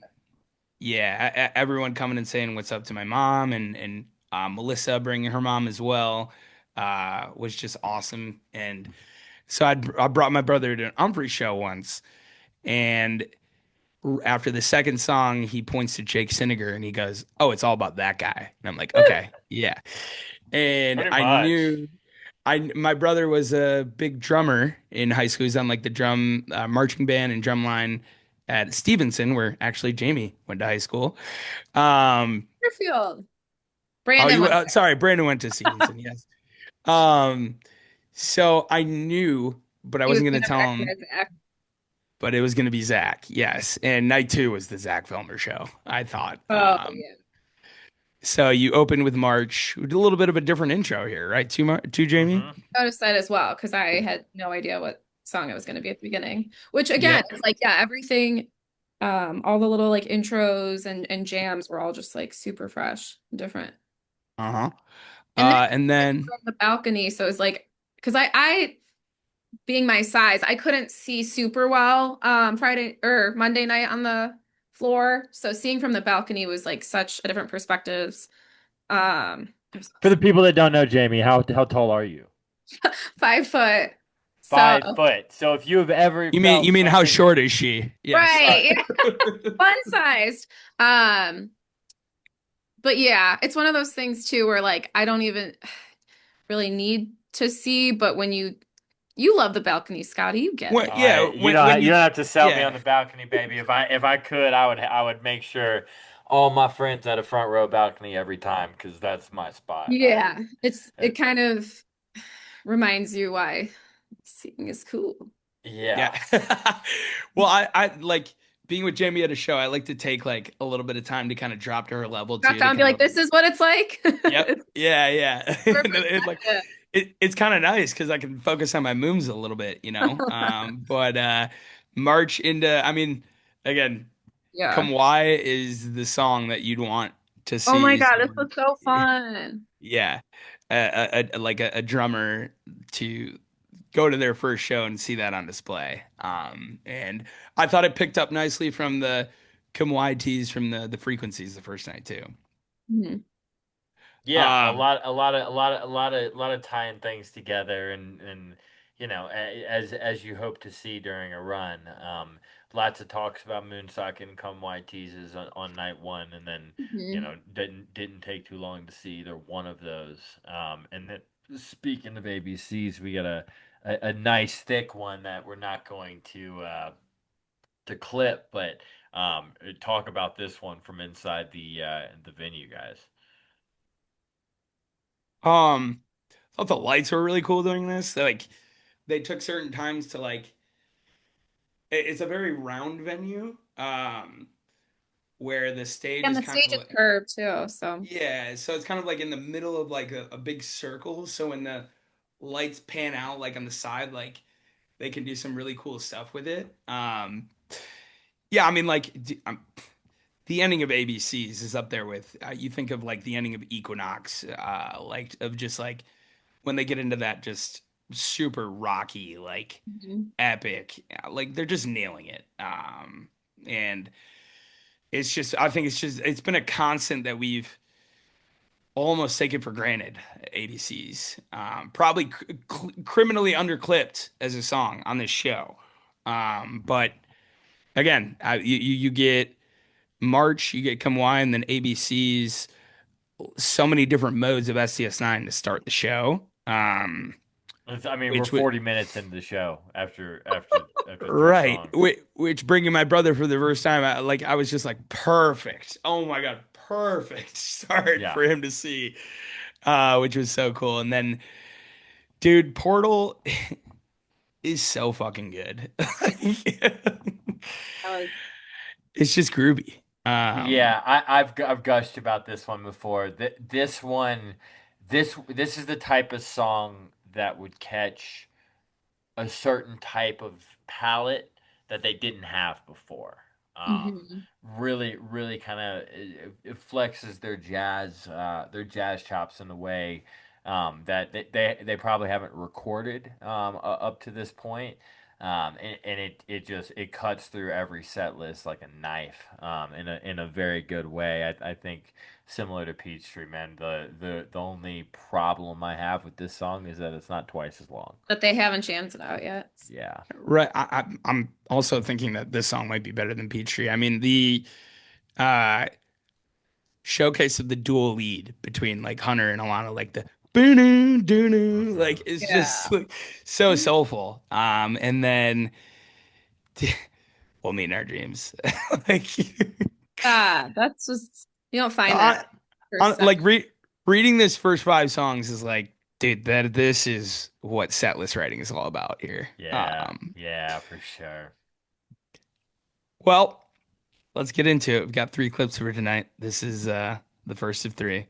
[SPEAKER 1] yeah, everyone coming and saying what's up to my mom, and Melissa bringing her mom as well, was just awesome. And so I brought my brother to an Humphrey show once, and after the second song, he points to Jake Sinniger and he goes, "Oh, it's all about that guy." And I'm like, "Okay, yeah." And
[SPEAKER 2] Pretty
[SPEAKER 1] I
[SPEAKER 2] much.
[SPEAKER 1] knew my brother was a big drummer in high school. He's on like the drum marching band and drum line at Stevenson, where actually Jamie went to high school. Um,
[SPEAKER 3] Fairfield.
[SPEAKER 1] oh,
[SPEAKER 3] Brandon went there.
[SPEAKER 1] sorry, Brandon went to Stevenson. Yes. Um, so I knew, but I
[SPEAKER 3] He was
[SPEAKER 1] wasn't
[SPEAKER 3] going
[SPEAKER 1] gonna
[SPEAKER 3] to
[SPEAKER 1] tell him.
[SPEAKER 3] recognize Zach.
[SPEAKER 1] But it was gonna be Zach. Yes, and night two was the Zach Filmer show. I thought.
[SPEAKER 3] Oh, yeah.
[SPEAKER 1] So you opened with March. We did a little bit of a different intro here, right? Two Jamie.
[SPEAKER 2] Hmm.
[SPEAKER 3] Noticed that as well because I had no idea what song it was going to be at the beginning. Which again,
[SPEAKER 1] Yep.
[SPEAKER 3] it's like yeah, everything, all the little like intros and jams were all just like super fresh, and different.
[SPEAKER 1] Uh-huh.
[SPEAKER 3] And then
[SPEAKER 1] And
[SPEAKER 3] like
[SPEAKER 1] then
[SPEAKER 3] from the balcony, so it's like because I being my size, I couldn't see super well Friday or Monday night on the floor. So seeing from the balcony was like such a different perspectives. It was
[SPEAKER 4] For the
[SPEAKER 3] awesome.
[SPEAKER 4] people that don't know, Jamie, how tall are you?
[SPEAKER 3] 5 foot. So
[SPEAKER 2] 5 foot. So if you have ever
[SPEAKER 1] you
[SPEAKER 2] felt
[SPEAKER 1] mean how
[SPEAKER 2] something,
[SPEAKER 1] short is she? Yes.
[SPEAKER 3] right. Fun sized. But yeah, it's one of those things too where like I don't even really need to see, but when you love the balcony, Scotty, you get
[SPEAKER 1] Well,
[SPEAKER 3] it.
[SPEAKER 1] yeah. When
[SPEAKER 2] you
[SPEAKER 1] you
[SPEAKER 2] don't have to sell me on
[SPEAKER 1] yeah.
[SPEAKER 2] the balcony, baby. If I could, I would make sure all my friends had a front row balcony every time because that's my spot.
[SPEAKER 3] Yeah, it
[SPEAKER 2] It,
[SPEAKER 3] kind of reminds you why seeing is cool.
[SPEAKER 2] yeah.
[SPEAKER 1] Yeah. Well, I like being with Jamie at a show. I like to take like a little bit of time to kind of drop to her level
[SPEAKER 3] Drop
[SPEAKER 1] too,
[SPEAKER 3] down
[SPEAKER 1] to
[SPEAKER 3] and be
[SPEAKER 1] kind
[SPEAKER 3] like,
[SPEAKER 1] of
[SPEAKER 3] this is what it's like.
[SPEAKER 1] yep.
[SPEAKER 3] It's
[SPEAKER 1] Yeah, yeah.
[SPEAKER 3] her
[SPEAKER 1] And like
[SPEAKER 3] perspective.
[SPEAKER 1] it's kind of nice because I can focus on my mooms a little bit, you know. But March into, I mean, again,
[SPEAKER 3] Yeah.
[SPEAKER 1] Come Why is the song that you'd want to
[SPEAKER 3] Oh my
[SPEAKER 1] see
[SPEAKER 3] God, this
[SPEAKER 1] someone,
[SPEAKER 3] was so fun.
[SPEAKER 1] yeah, like a drummer to go to their first show and see that on display. And I thought it picked up nicely from the Come Why tees from the frequencies the first night too.
[SPEAKER 3] Mhm.
[SPEAKER 2] Yeah,
[SPEAKER 1] Um,
[SPEAKER 2] a lot of tying things together, and as you hope to see during a run. Lots of talks about Moonsock and Come White Teases on night one, and then
[SPEAKER 3] Mhm.
[SPEAKER 2] didn't take too long to see either one of those. And then speaking of ABCs, we got a nice thick one that we're not going to clip, but talk about this one from inside the venue, guys.
[SPEAKER 1] um, I thought the lights were really cool doing this. Like they took certain times to like it's a very round venue. Where the stage
[SPEAKER 3] And
[SPEAKER 1] is
[SPEAKER 3] the
[SPEAKER 1] kind
[SPEAKER 3] stage
[SPEAKER 1] of
[SPEAKER 3] is
[SPEAKER 1] like
[SPEAKER 3] curved too, so.
[SPEAKER 1] yeah, so it's kind of like in the middle of like a big circle. So when the lights pan out like on the side, like they can do some really cool stuff with it. Yeah, I mean like the ending of ABCs is up there with you think of like the ending of Equinox, like of just like when they get into that just super rocky like
[SPEAKER 3] Mhm.
[SPEAKER 1] epic, like they're just nailing it. And it's just I think it's been a constant that we've almost taken for granted. ABCs probably criminally underclipped as a song on this show, but again, you get March, you get Come Why, and then ABCs. So many different modes of STS9 to start the show.
[SPEAKER 2] I mean, we're
[SPEAKER 1] Which would
[SPEAKER 2] 40 minutes into the show after three
[SPEAKER 1] right,
[SPEAKER 2] songs.
[SPEAKER 1] which bringing my brother for the first time, I was just like perfect. Oh my god, perfect start
[SPEAKER 2] Yeah.
[SPEAKER 1] for him to see, which was so cool. And then, dude, Portal is so fucking good.
[SPEAKER 3] That was
[SPEAKER 1] It's just groovy.
[SPEAKER 2] Yeah, I've gushed about this one before. This one, this is the type of song that would catch a certain type of palette that they didn't have before.
[SPEAKER 3] mhm.
[SPEAKER 2] Really kind of it flexes their jazz chops in a way that they probably haven't recorded up to this point. and it cuts through every set list like a knife, in a very good way. I think similar to Peachtree, man. The only problem I have with this song is that it's not twice as long.
[SPEAKER 3] But they haven't jammed it out yet.
[SPEAKER 2] Yeah.
[SPEAKER 1] Right. I'm also thinking that this song might be better than Peachtree. I mean, the uh, showcase of the dual lead between like Hunter and Alana, like the boo doo like it's just like so soulful. And then we'll meet in our dreams. Like,
[SPEAKER 3] That's just you don't find that.
[SPEAKER 1] like reading this first 5 songs is like, dude, this is what setlist writing is all about here.
[SPEAKER 2] Yeah. Yeah, for sure.
[SPEAKER 1] Well, let's get into it. We've got 3 clips for tonight. This is the first of 3.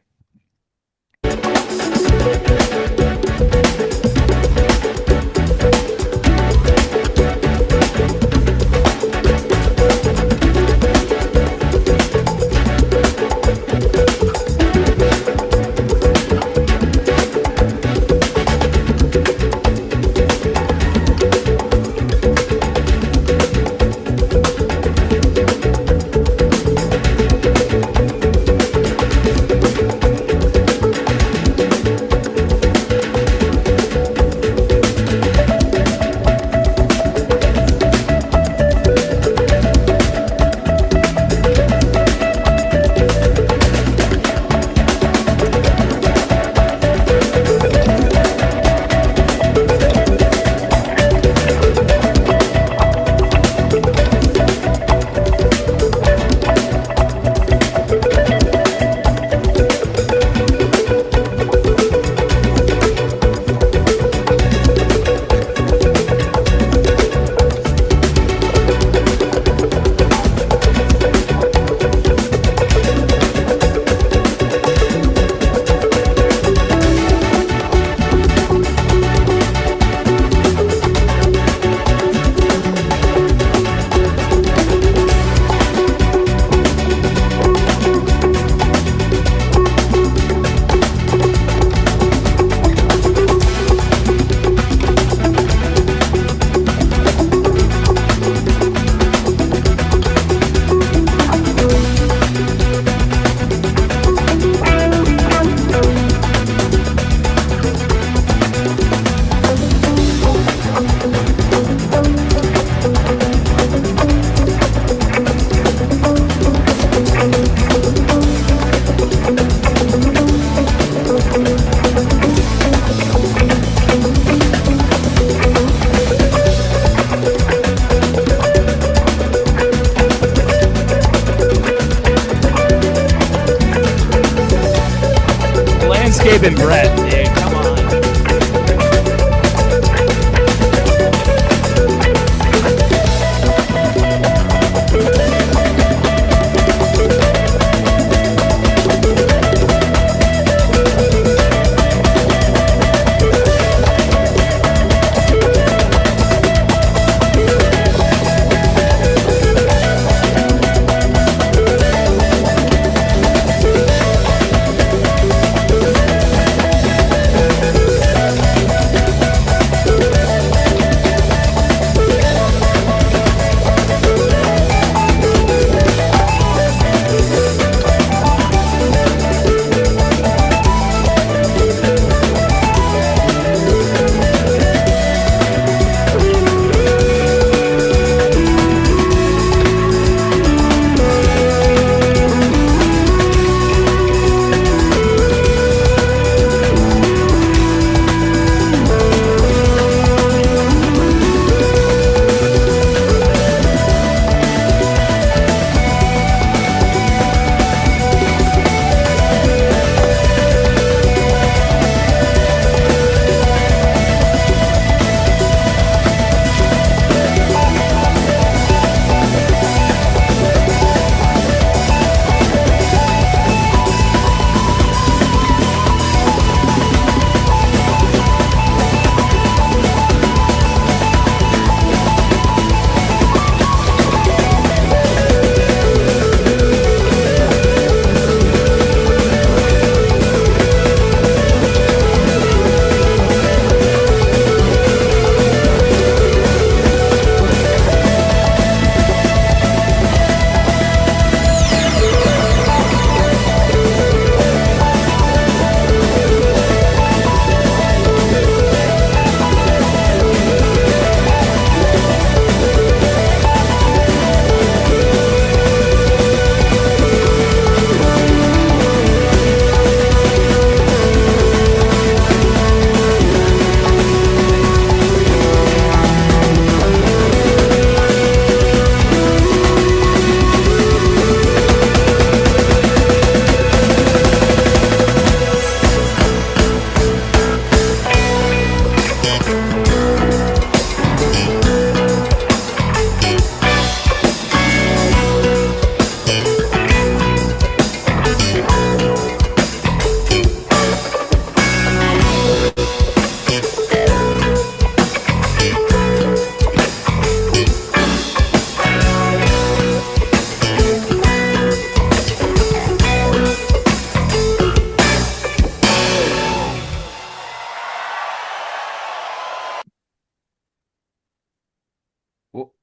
[SPEAKER 1] Landscape and Brett, dude. Come on.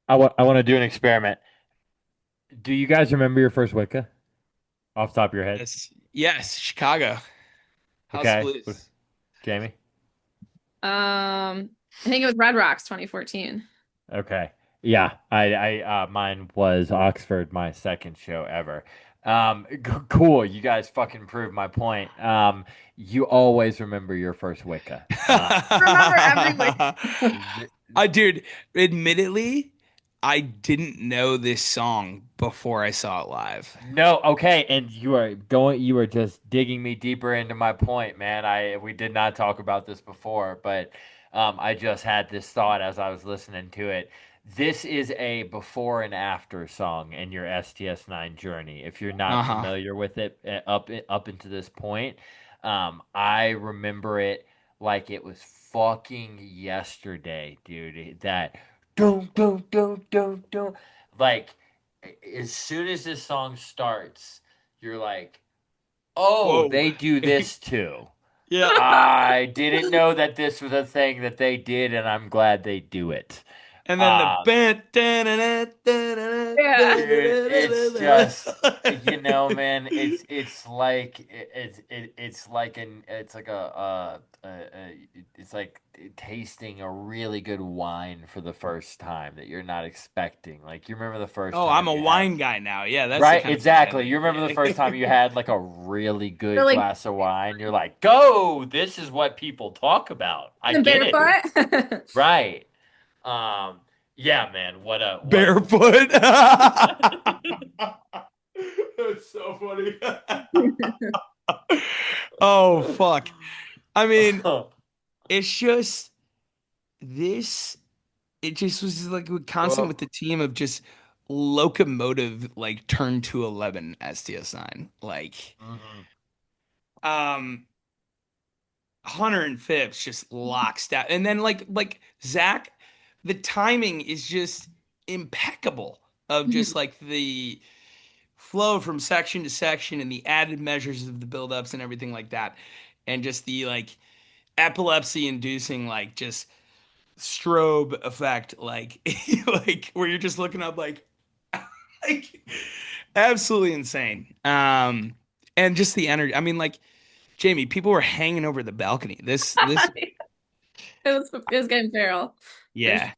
[SPEAKER 4] I want to do an experiment. Do you guys remember your first Wicca off the top of your head?
[SPEAKER 1] Yes, Chicago. House of
[SPEAKER 4] Okay,
[SPEAKER 1] Blues.
[SPEAKER 4] Jamie.
[SPEAKER 3] I think it was Red Rocks 2014.
[SPEAKER 4] Okay. Yeah, mine was Oxford, my second show ever. Cool. You guys fucking proved my point. You always remember your first Wicca.
[SPEAKER 3] Remember every
[SPEAKER 4] Th-
[SPEAKER 1] Dude, admittedly, I didn't know this song before I saw it live.
[SPEAKER 4] no, okay, and you are just digging me deeper into my point, man. We did not talk about this before, but I just had this thought as I was listening to it. This is a before and after song in your STS9 journey. If you're not
[SPEAKER 1] Uh-huh.
[SPEAKER 4] familiar with it up into this point, I remember it like it was fucking yesterday, dude. That don't like as soon as this song starts, you're like, oh,
[SPEAKER 1] Whoa.
[SPEAKER 4] they do this too.
[SPEAKER 1] Yeah.
[SPEAKER 4] I didn't know that this was a thing that they did, and I'm glad they do it.
[SPEAKER 1] And then the
[SPEAKER 4] Uh,
[SPEAKER 1] band.
[SPEAKER 3] Yeah.
[SPEAKER 4] Dude, it's just man, it's like it's like tasting a really good wine for the first time that you're not expecting. Like you remember the first
[SPEAKER 1] Oh, I'm
[SPEAKER 4] time
[SPEAKER 1] a
[SPEAKER 4] you had.
[SPEAKER 1] wine guy now. Yeah, that's the
[SPEAKER 4] Right,
[SPEAKER 1] kind of feeling
[SPEAKER 4] exactly. You remember the
[SPEAKER 1] I
[SPEAKER 4] first time you
[SPEAKER 1] like.
[SPEAKER 4] had like a really good
[SPEAKER 3] Really
[SPEAKER 4] glass of wine? You're like, "Go, this is what people talk about. I get it."
[SPEAKER 3] barefoot.
[SPEAKER 4] Right. Um, yeah, man. What a
[SPEAKER 1] Barefoot. That's so funny. Oh, fuck. I mean, it's just this. It just was like constant with
[SPEAKER 4] Well,
[SPEAKER 1] the team of just locomotive, like turn to 11 STS9. Like,
[SPEAKER 4] mhm.
[SPEAKER 1] um, Hunter and Phipps just lockstep. And then like Zach, the timing is just impeccable of just like the flow from section to section and the added measures of the buildups and everything like that. And just the like epilepsy inducing like just strobe effect like like where you're just looking up like absolutely insane. And just the energy. I mean like Jamie, people were hanging over the balcony. This
[SPEAKER 3] It was getting feral. For sure.
[SPEAKER 1] yeah.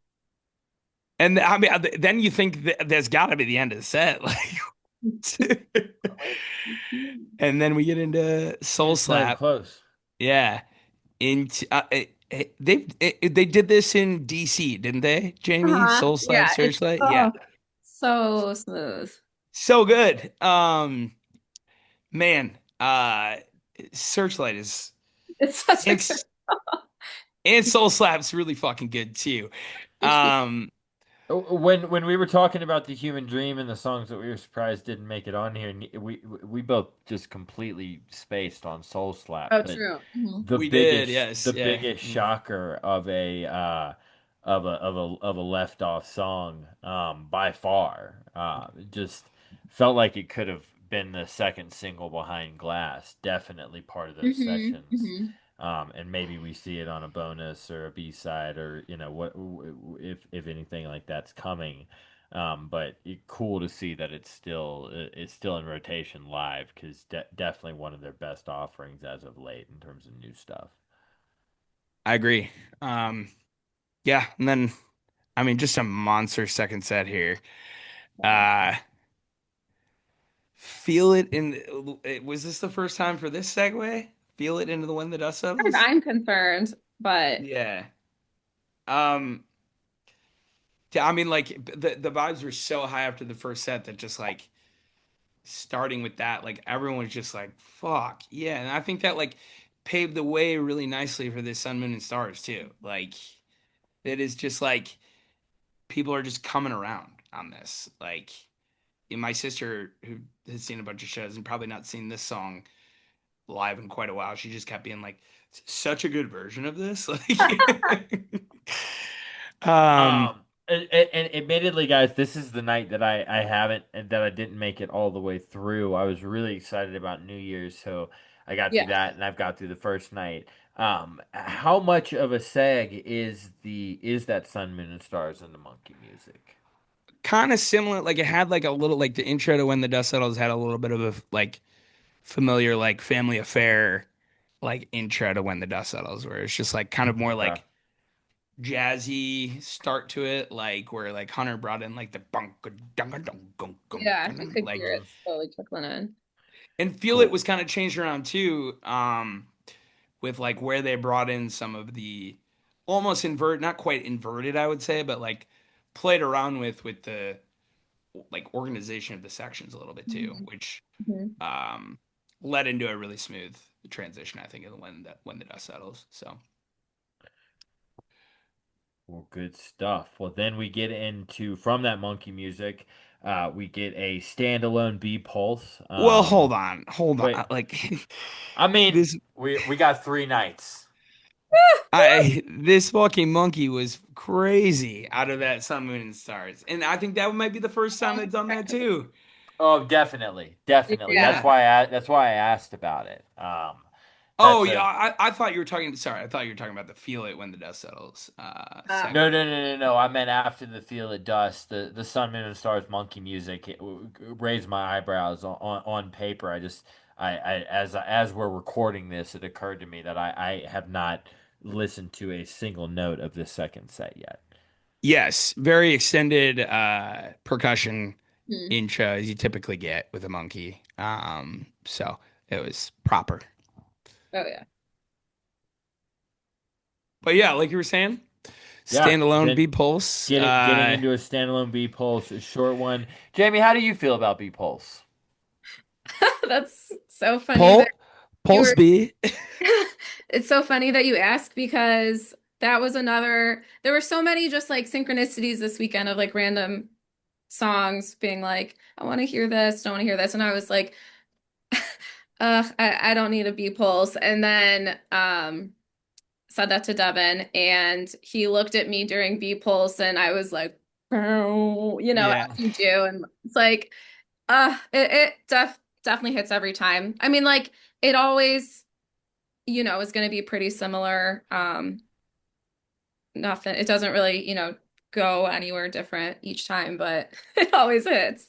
[SPEAKER 1] And I mean then you think that there's got to be the end of the set like and then we get into Soul
[SPEAKER 4] It's not even
[SPEAKER 1] Slap.
[SPEAKER 4] close.
[SPEAKER 1] Yeah. They did this in DC, didn't they, Jamie?
[SPEAKER 3] Uh-huh.
[SPEAKER 1] Soul Slap
[SPEAKER 3] Yeah, it's
[SPEAKER 1] Searchlight? Yeah.
[SPEAKER 3] so smooth.
[SPEAKER 1] So good. Man, Searchlight is
[SPEAKER 3] It's such a
[SPEAKER 1] and
[SPEAKER 3] good.
[SPEAKER 1] and Soul Slap's really fucking good too. Um,
[SPEAKER 4] When we were talking about the human dream and the songs that we were surprised didn't make it on here, we both just completely spaced on Soul Slap.
[SPEAKER 3] Oh,
[SPEAKER 4] But
[SPEAKER 3] true. Hmm.
[SPEAKER 1] we did, yes,
[SPEAKER 4] the
[SPEAKER 1] yeah.
[SPEAKER 4] biggest shocker of a left off song by far just felt like it could have been the second single behind Glass. Definitely part of those
[SPEAKER 3] Hmm.
[SPEAKER 4] sessions.
[SPEAKER 3] Hmm.
[SPEAKER 4] And maybe we see it on a bonus or a B side or what if anything like that's coming. But cool to see that it's still in rotation live because definitely one of their best offerings as of late in terms of new stuff.
[SPEAKER 1] I agree. Um, yeah, and then I mean, just a monster second set here.
[SPEAKER 3] Yes.
[SPEAKER 1] Uh, feel it in. Was this the first time for this segue? Feel it into the wind, the dust
[SPEAKER 3] As far as
[SPEAKER 1] settles.
[SPEAKER 3] I'm concerned, but
[SPEAKER 1] Yeah. Um, yeah, I mean, like the vibes were so high after the first set that just like starting with that, like everyone was just like, "Fuck yeah!" And I think that like paved the way really nicely for this Sun, Moon, and Stars too. Like it is just like people are just coming around on this. Like my sister, who has seen a bunch of shows and probably not seen this song live in quite a while, she just kept being like, "Such a good version of this." Like, um,
[SPEAKER 4] And admittedly, guys, this is the night that I haven't and that I didn't make it all the way through. I was really excited about New Year's, so I got through
[SPEAKER 3] yeah.
[SPEAKER 4] that and I've got through the first night. How much of a seg is that Sun, Moon, and Stars and the Monkey music?
[SPEAKER 1] kind of similar. Like it had like a little like the intro to When the Dust Settles had a little bit of a like familiar like family affair like intro to When the Dust Settles, where it's just like kind of more
[SPEAKER 4] Okay.
[SPEAKER 1] like jazzy start to it, like where like Hunter brought in like the bunk dunk dunk gunk
[SPEAKER 3] Yeah, you could
[SPEAKER 1] like
[SPEAKER 3] hear it slowly trickling in.
[SPEAKER 1] and Feel It
[SPEAKER 4] Cool.
[SPEAKER 1] was kind of changed around too, with like where they brought in some of the almost invert, not quite inverted, I would say, but like played around with the like organization of the sections a little bit too, which
[SPEAKER 3] Mhm.
[SPEAKER 1] um led into a really smooth transition, I think, of when the dust settles. So
[SPEAKER 4] Well, good stuff. Well, then we get into from that monkey music, we get a standalone B pulse.
[SPEAKER 1] well, hold on.
[SPEAKER 4] Wait,
[SPEAKER 1] Like
[SPEAKER 4] I mean,
[SPEAKER 1] this
[SPEAKER 4] we got 3 nights.
[SPEAKER 1] I this fucking monkey was crazy out of that Sun, Moon, and Stars. And I think that might be the first time they've done that too.
[SPEAKER 4] Oh, definitely, definitely.
[SPEAKER 3] Yeah.
[SPEAKER 4] That's why I asked about it.
[SPEAKER 1] Oh
[SPEAKER 4] That's
[SPEAKER 1] yeah,
[SPEAKER 4] a
[SPEAKER 1] I thought you were talking. Sorry, I thought you were talking about the Feel It When the Dust Settles
[SPEAKER 3] Ah.
[SPEAKER 4] no,
[SPEAKER 1] segment.
[SPEAKER 4] no, no, no, no. I meant after the Feel It Dust, the Sun, Moon, and Stars monkey music raised my eyebrows on paper. As we're recording this, it occurred to me that I have not listened to a single note of this second set yet.
[SPEAKER 1] Yes, very extended percussion
[SPEAKER 3] Hmm.
[SPEAKER 1] intro as you typically get with a monkey. So it was proper.
[SPEAKER 3] Oh yeah.
[SPEAKER 1] But yeah, like you were saying,
[SPEAKER 4] Yeah,
[SPEAKER 1] standalone
[SPEAKER 4] then
[SPEAKER 1] B Pulse.
[SPEAKER 4] getting into a standalone B Pulse, a short one. Jamie, how do you feel about B Pulse?
[SPEAKER 3] That's so funny that
[SPEAKER 1] Pul
[SPEAKER 3] you
[SPEAKER 1] Pulse
[SPEAKER 3] were
[SPEAKER 1] B.
[SPEAKER 3] it's so funny that you asked because that was another there were so many just like synchronicities this weekend of like random songs being like, I want to hear this, don't want to hear this. And I was like, I don't need a B pulse. And then said that to Devin and he looked at me during B pulse and I was like,
[SPEAKER 1] Yeah.
[SPEAKER 3] as you do. And it's like, it definitely hits every time. I mean, like it always, is going to be pretty similar. Nothing, it doesn't really, go anywhere different each time, but it always hits.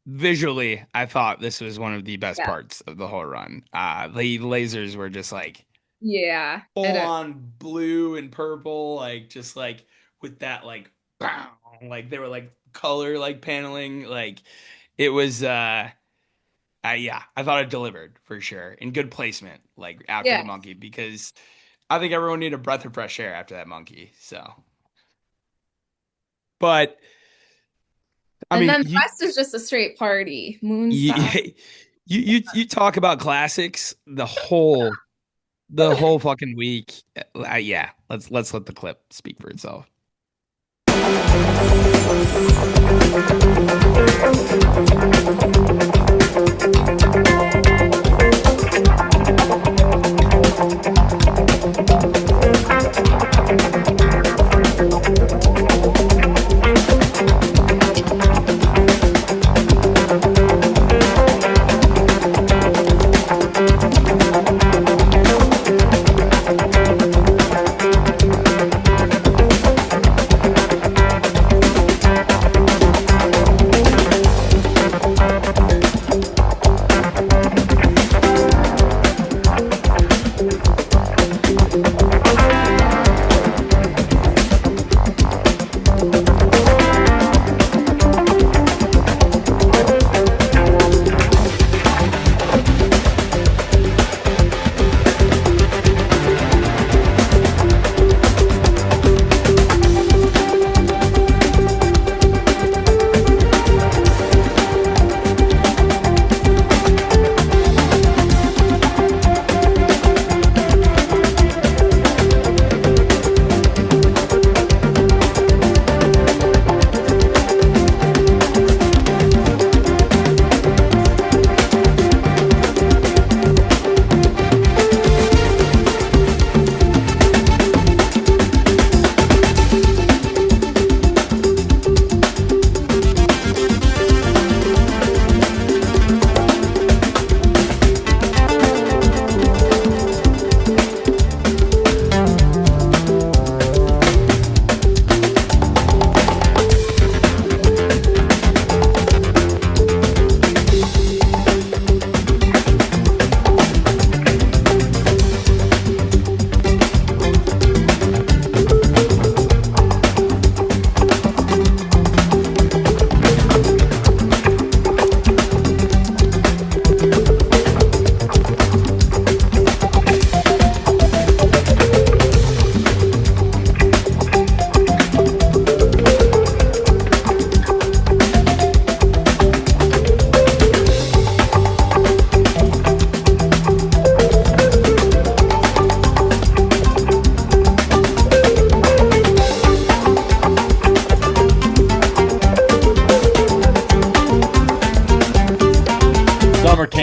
[SPEAKER 1] Visually, I thought this was one of the best
[SPEAKER 3] Yeah.
[SPEAKER 1] parts of the whole run. The lasers were just like
[SPEAKER 3] Yeah.
[SPEAKER 1] full on blue and purple, like just like with that like bow, like they were like color like paneling, like it was yeah, I thought it delivered for sure and good placement like after the
[SPEAKER 3] Yes.
[SPEAKER 1] monkey because I think everyone needed a breath of fresh air after that monkey. So, but I
[SPEAKER 3] And
[SPEAKER 1] mean,
[SPEAKER 3] then the rest is just a straight party.
[SPEAKER 1] you
[SPEAKER 3] Moonstone.
[SPEAKER 1] you talk about classics the whole fucking week. Yeah, let's let the clip speak for itself.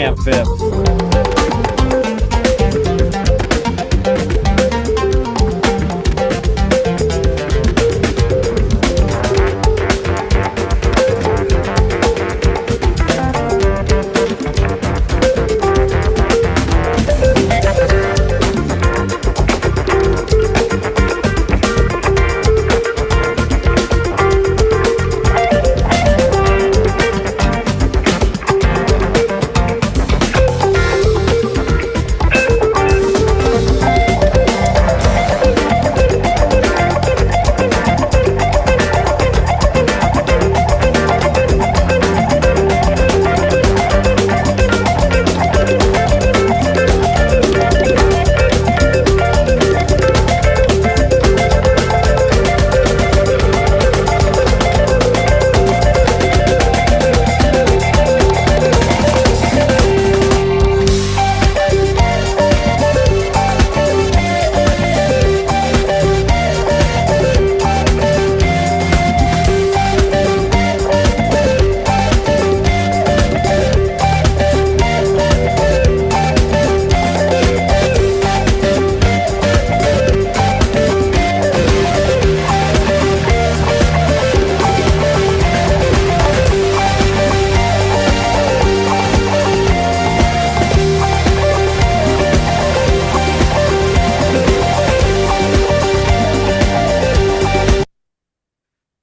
[SPEAKER 4] Camp Phipps.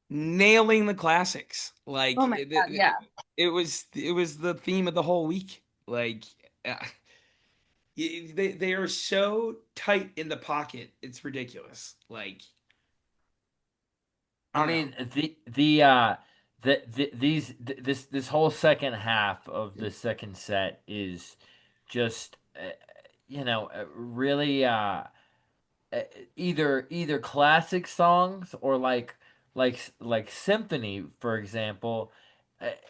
[SPEAKER 1] Nailing the classics. Like
[SPEAKER 3] Oh my God, yeah.
[SPEAKER 1] it was the theme of the whole week. Like uh, they are so tight in the pocket. It's ridiculous. Like I
[SPEAKER 4] I
[SPEAKER 1] don't know.
[SPEAKER 4] mean, this whole second half of the second set is just really uh, either classic songs or like Symphony, for example,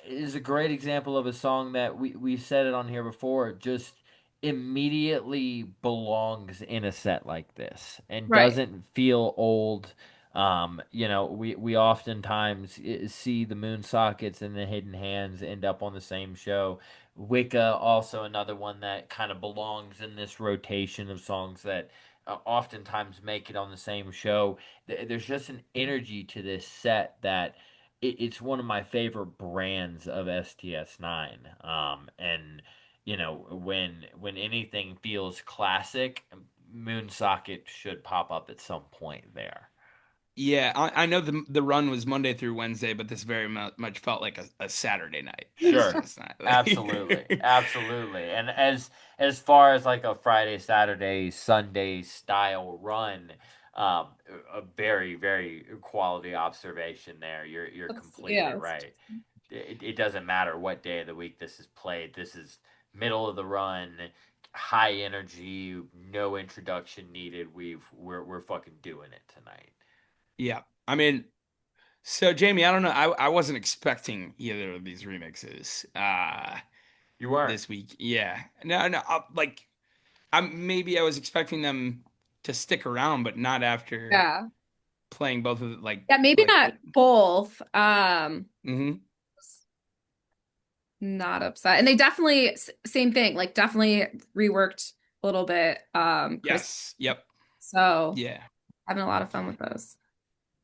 [SPEAKER 4] is a great example of a song that we said it on here before, just immediately belongs in a set like this and
[SPEAKER 3] Right.
[SPEAKER 4] doesn't feel old. We oftentimes see the moon sockets and the hidden hands end up on the same show. Wicca, also another one that kind of belongs in this rotation of songs that oftentimes make it on the same show. There's just an energy to this set that it's one of my favorite brands of STS9. And when anything feels classic, Moonsocket should pop up at some point there.
[SPEAKER 1] Yeah, I know the run was Monday through Wednesday, but this very much felt like a Saturday night.
[SPEAKER 4] Sure.
[SPEAKER 1] STS night.
[SPEAKER 4] Absolutely. Absolutely. And as far as like a Friday, Saturday, Sunday style run, um, a very, very quality observation there. You're completely
[SPEAKER 3] Yeah.
[SPEAKER 4] right. It doesn't matter what day of the week this is played. This is middle of the run, high energy, no introduction needed. We're fucking doing it tonight.
[SPEAKER 1] Yeah, I mean, so Jamie, I don't know. I wasn't expecting either of these remixes
[SPEAKER 4] You weren't.
[SPEAKER 1] this week. Yeah, no, like I was expecting them to stick around, but not after
[SPEAKER 3] Yeah.
[SPEAKER 1] playing both of
[SPEAKER 3] Yeah, maybe
[SPEAKER 1] like.
[SPEAKER 3] not both.
[SPEAKER 1] Hmm.
[SPEAKER 3] Not upset. And they definitely same thing, like definitely reworked a little bit. Chris.
[SPEAKER 1] Yes. Yep.
[SPEAKER 3] So
[SPEAKER 1] Yeah.
[SPEAKER 3] having a lot of fun with those.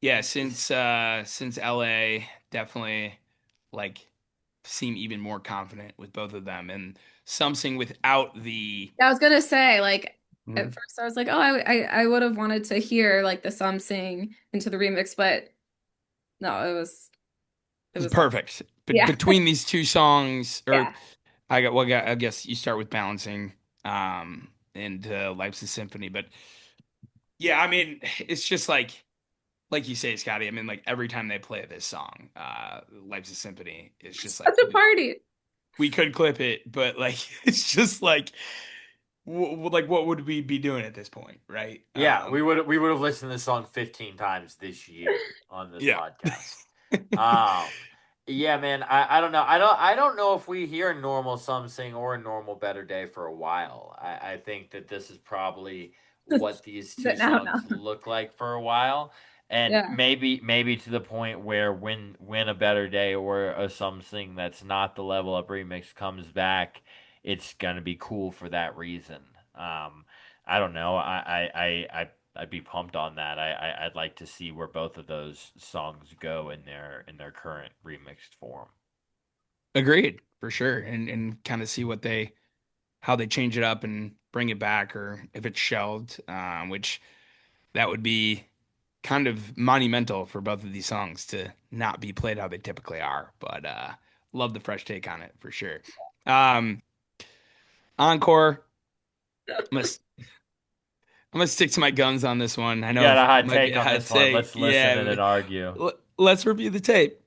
[SPEAKER 1] Yeah. Since LA definitely like seem even more confident with both of them and something without the.
[SPEAKER 3] Yeah, I was gonna say, like at
[SPEAKER 1] Mhm.
[SPEAKER 3] first I was like, oh, I would have wanted to hear like the Sum sing into the remix, but no, it
[SPEAKER 1] It's
[SPEAKER 3] was awesome.
[SPEAKER 1] perfect.
[SPEAKER 3] Yeah.
[SPEAKER 1] Between these two songs, or
[SPEAKER 3] Yeah.
[SPEAKER 1] I guess you start with Balancing, and Leipzig Symphony, but yeah, I mean, it's just like you say, Scotty. I mean, like every time they play this song, Leipzig Symphony, it's just like
[SPEAKER 3] Such a party.
[SPEAKER 1] we could clip it, but like it's just like like what would we be doing at this point, right?
[SPEAKER 4] Yeah, we would have listened to this song 15 times this year on this
[SPEAKER 1] Yeah.
[SPEAKER 4] podcast. Um, yeah, man, I don't know. I don't know if we hear normal something or a normal better day for a while. I think that this is probably what these two
[SPEAKER 3] But now,
[SPEAKER 4] songs
[SPEAKER 3] no.
[SPEAKER 4] look like for a while. And
[SPEAKER 3] Yeah.
[SPEAKER 4] maybe to the point where when a better day or a something that's not the level up remix comes back, it's gonna be cool for that reason. I don't know. I'd be pumped on that. I'd like to see where both of those songs go in their current remixed form.
[SPEAKER 1] Agreed, for sure. And kind of see how they change it up and bring it back, or if it's shelved, which that would be kind of monumental for both of these songs to not be played how they typically are. But love the fresh take on it for sure. Um, Encore. I'm gonna stick to my guns on this one. I
[SPEAKER 4] You
[SPEAKER 1] know
[SPEAKER 4] got a
[SPEAKER 1] it
[SPEAKER 4] hot
[SPEAKER 1] might be
[SPEAKER 4] take
[SPEAKER 1] a
[SPEAKER 4] on
[SPEAKER 1] hot
[SPEAKER 4] this one.
[SPEAKER 1] take.
[SPEAKER 4] Let's listen and
[SPEAKER 1] Yeah,
[SPEAKER 4] then argue.
[SPEAKER 1] let's review the tape.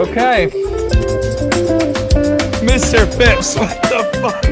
[SPEAKER 4] Okay.
[SPEAKER 1] Mr. Phipps, what the fuck?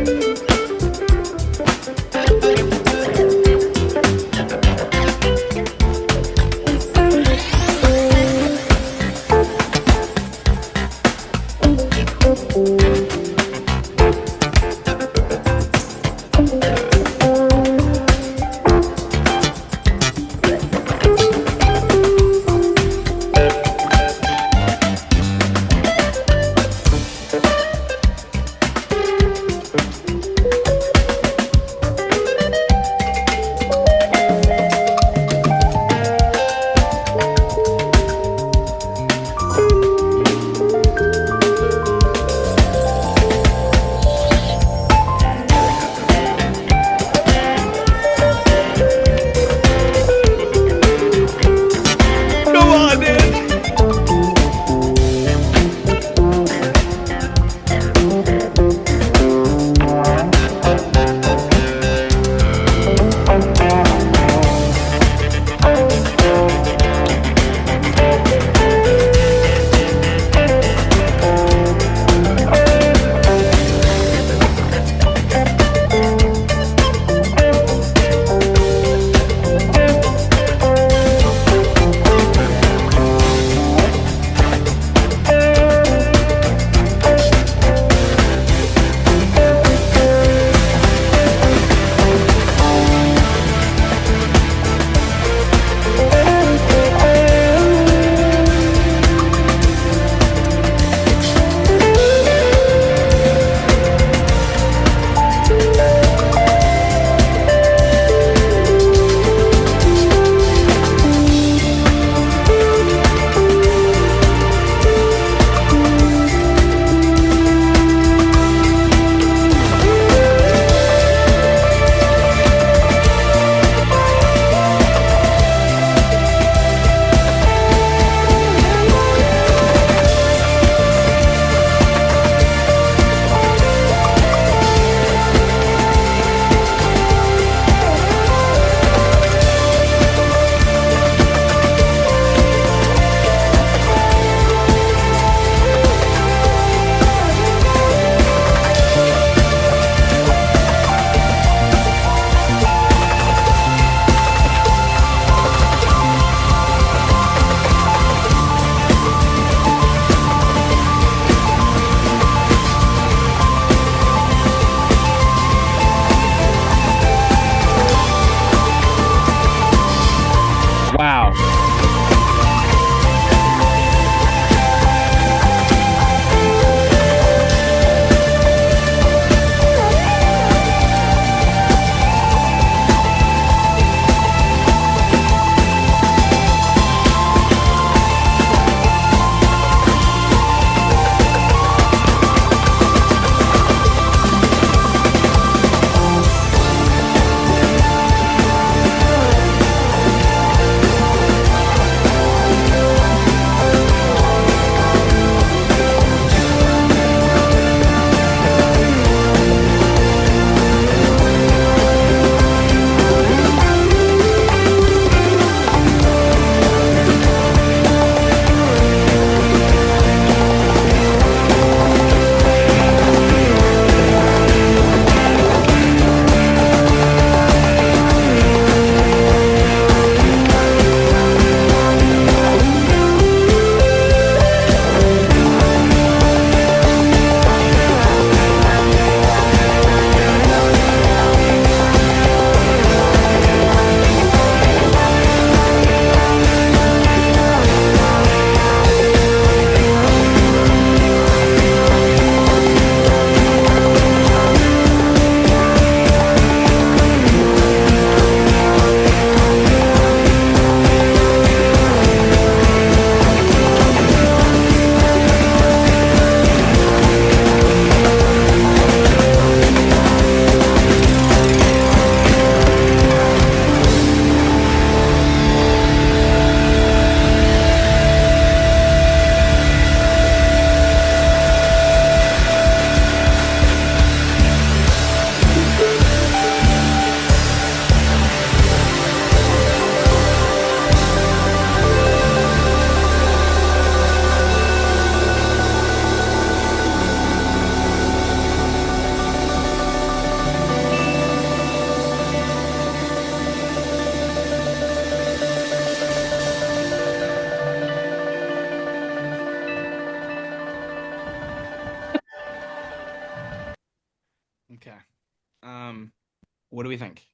[SPEAKER 1] What do we think?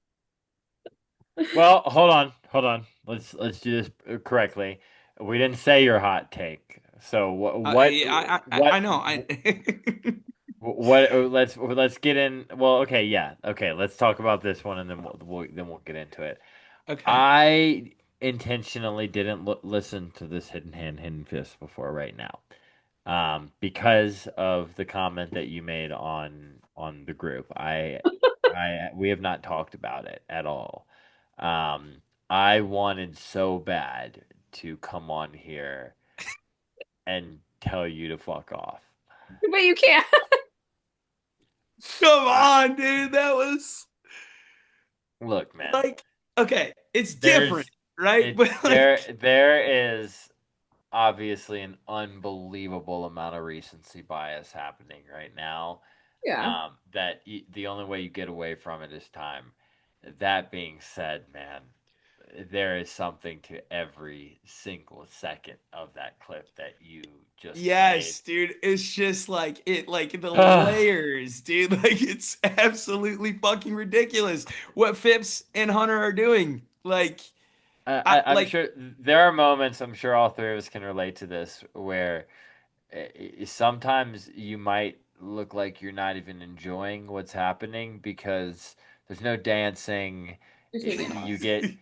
[SPEAKER 4] Well, hold on. Let's do this correctly. We didn't say your hot take. So
[SPEAKER 1] I know.
[SPEAKER 4] let's get in. Well, okay, yeah, okay. Let's talk about this one, and then we'll get into it.
[SPEAKER 1] Okay.
[SPEAKER 4] I intentionally didn't listen to this Hidden Hand, Hidden Fist before right now, because of the comment that you made on the group. We have not talked about it at all. Um, I wanted so bad to come on here and tell you to fuck off.
[SPEAKER 3] But you can't.
[SPEAKER 1] Come
[SPEAKER 4] I,
[SPEAKER 1] on, dude. That was
[SPEAKER 4] look, man.
[SPEAKER 1] like okay. It's different,
[SPEAKER 4] There's
[SPEAKER 1] right?
[SPEAKER 4] it
[SPEAKER 1] But like,
[SPEAKER 4] there is obviously an unbelievable amount of recency bias happening right now.
[SPEAKER 3] Yeah.
[SPEAKER 4] The only way you get away from it is time. That being said, man, there is something to every single second of that clip that you just played.
[SPEAKER 1] yes, dude. It's just like like the layers, dude. Like it's absolutely fucking ridiculous what Phipps and Hunter are doing. Like,
[SPEAKER 4] I'm
[SPEAKER 1] like
[SPEAKER 4] sure there are moments, I'm sure all three of us can relate to this, where sometimes you might look like you're not even enjoying what's happening because there's no dancing.
[SPEAKER 3] You're taking a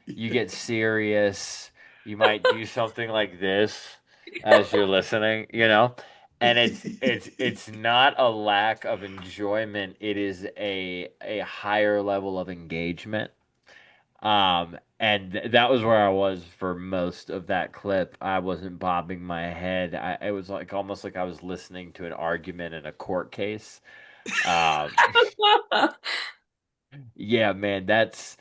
[SPEAKER 4] You get serious. You might do something like this as you're listening, you know? And it's not a lack of enjoyment. It is a higher level of engagement. And that was where I was for most of that clip. I wasn't bobbing my head. It was like almost like I was listening to an argument in a court case. Um, yeah, man, that's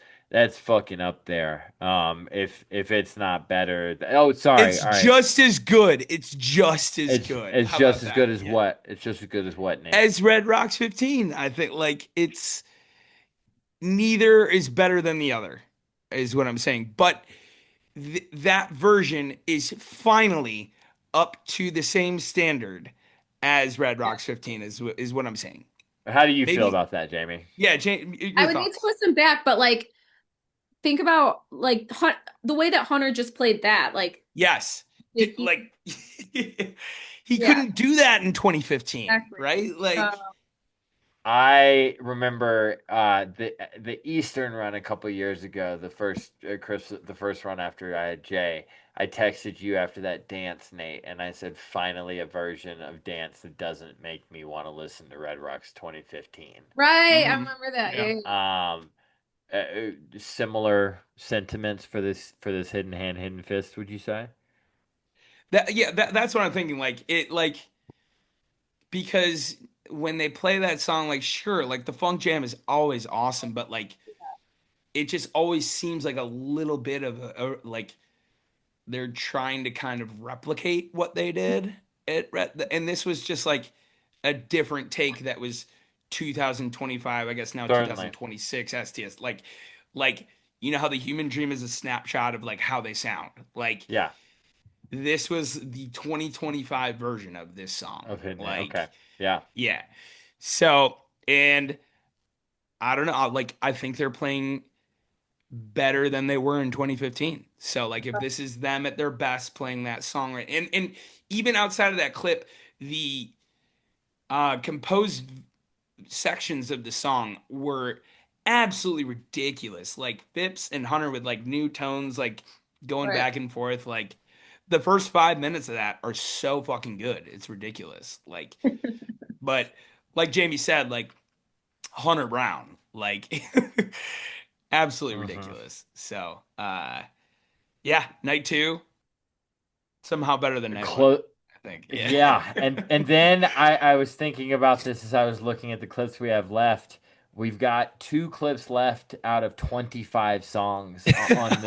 [SPEAKER 4] fucking up there. If it's not better, oh, sorry.
[SPEAKER 1] it's
[SPEAKER 4] All right,
[SPEAKER 1] just as good. It's just as good.
[SPEAKER 4] it's
[SPEAKER 1] How
[SPEAKER 4] just
[SPEAKER 1] about
[SPEAKER 4] as
[SPEAKER 1] that?
[SPEAKER 4] good as
[SPEAKER 1] Yeah.
[SPEAKER 4] what? It's just as good as what, Nate?
[SPEAKER 1] As Red Rocks 15, I think like it's neither is better than the other, is what I'm saying. But that version is finally up to the same standard as Red Rocks 15 is what I'm saying.
[SPEAKER 4] How do you feel
[SPEAKER 1] Maybe
[SPEAKER 4] about that, Jamie?
[SPEAKER 1] yeah, Jane,
[SPEAKER 3] I
[SPEAKER 1] your
[SPEAKER 3] would need to
[SPEAKER 1] thoughts.
[SPEAKER 3] listen back, but like think about like the way that Hunter just played that. Like
[SPEAKER 1] Yes.
[SPEAKER 3] if he,
[SPEAKER 1] Like he
[SPEAKER 3] yeah,
[SPEAKER 1] couldn't do that in 2015,
[SPEAKER 3] exactly.
[SPEAKER 1] right? Like
[SPEAKER 4] I remember the Eastern run a couple years ago, the first run after I had Jay. I texted you after that dance, Nate, and I said, finally a version of dance that doesn't make me want to listen to Red Rocks 2015.
[SPEAKER 3] Right, I
[SPEAKER 1] mhm.
[SPEAKER 3] remember that.
[SPEAKER 1] Yeah.
[SPEAKER 3] Yeah.
[SPEAKER 4] Um, Similar sentiments for this Hidden Hand, Hidden Fist, would you say?
[SPEAKER 1] That's what I'm thinking. Like it like because when they play that song, like sure, like the funk jam is always awesome, but like it just always seems like a little bit of like they're trying to kind of replicate what they did and this was just like a different take that was 2025, I guess now
[SPEAKER 4] Certainly.
[SPEAKER 1] 2026 STS like you know how the human dream is a snapshot of like how they sound like
[SPEAKER 4] Yeah.
[SPEAKER 1] this was the 2025 version of this song
[SPEAKER 4] Of Hidden Hand. Okay.
[SPEAKER 1] like
[SPEAKER 4] Yeah.
[SPEAKER 1] yeah so and I don't know like I think they're playing better than they were in 2015. So like if this is them at their best playing that song right and even outside of that clip, the composed sections of the song were absolutely ridiculous. Like Phipps and Hunter with like new tones like going
[SPEAKER 3] Right.
[SPEAKER 1] back and forth like the first 5 minutes of that are so fucking good. It's ridiculous. Like but like Jamie said like Hunter Brown like absolutely
[SPEAKER 4] Hmm.
[SPEAKER 1] ridiculous. So, yeah, night two somehow better than night one.
[SPEAKER 4] Close.
[SPEAKER 1] I think. Yeah.
[SPEAKER 4] Yeah, and then I was thinking about this as I was looking at the clips we have left. We've got two clips left out of 25 songs on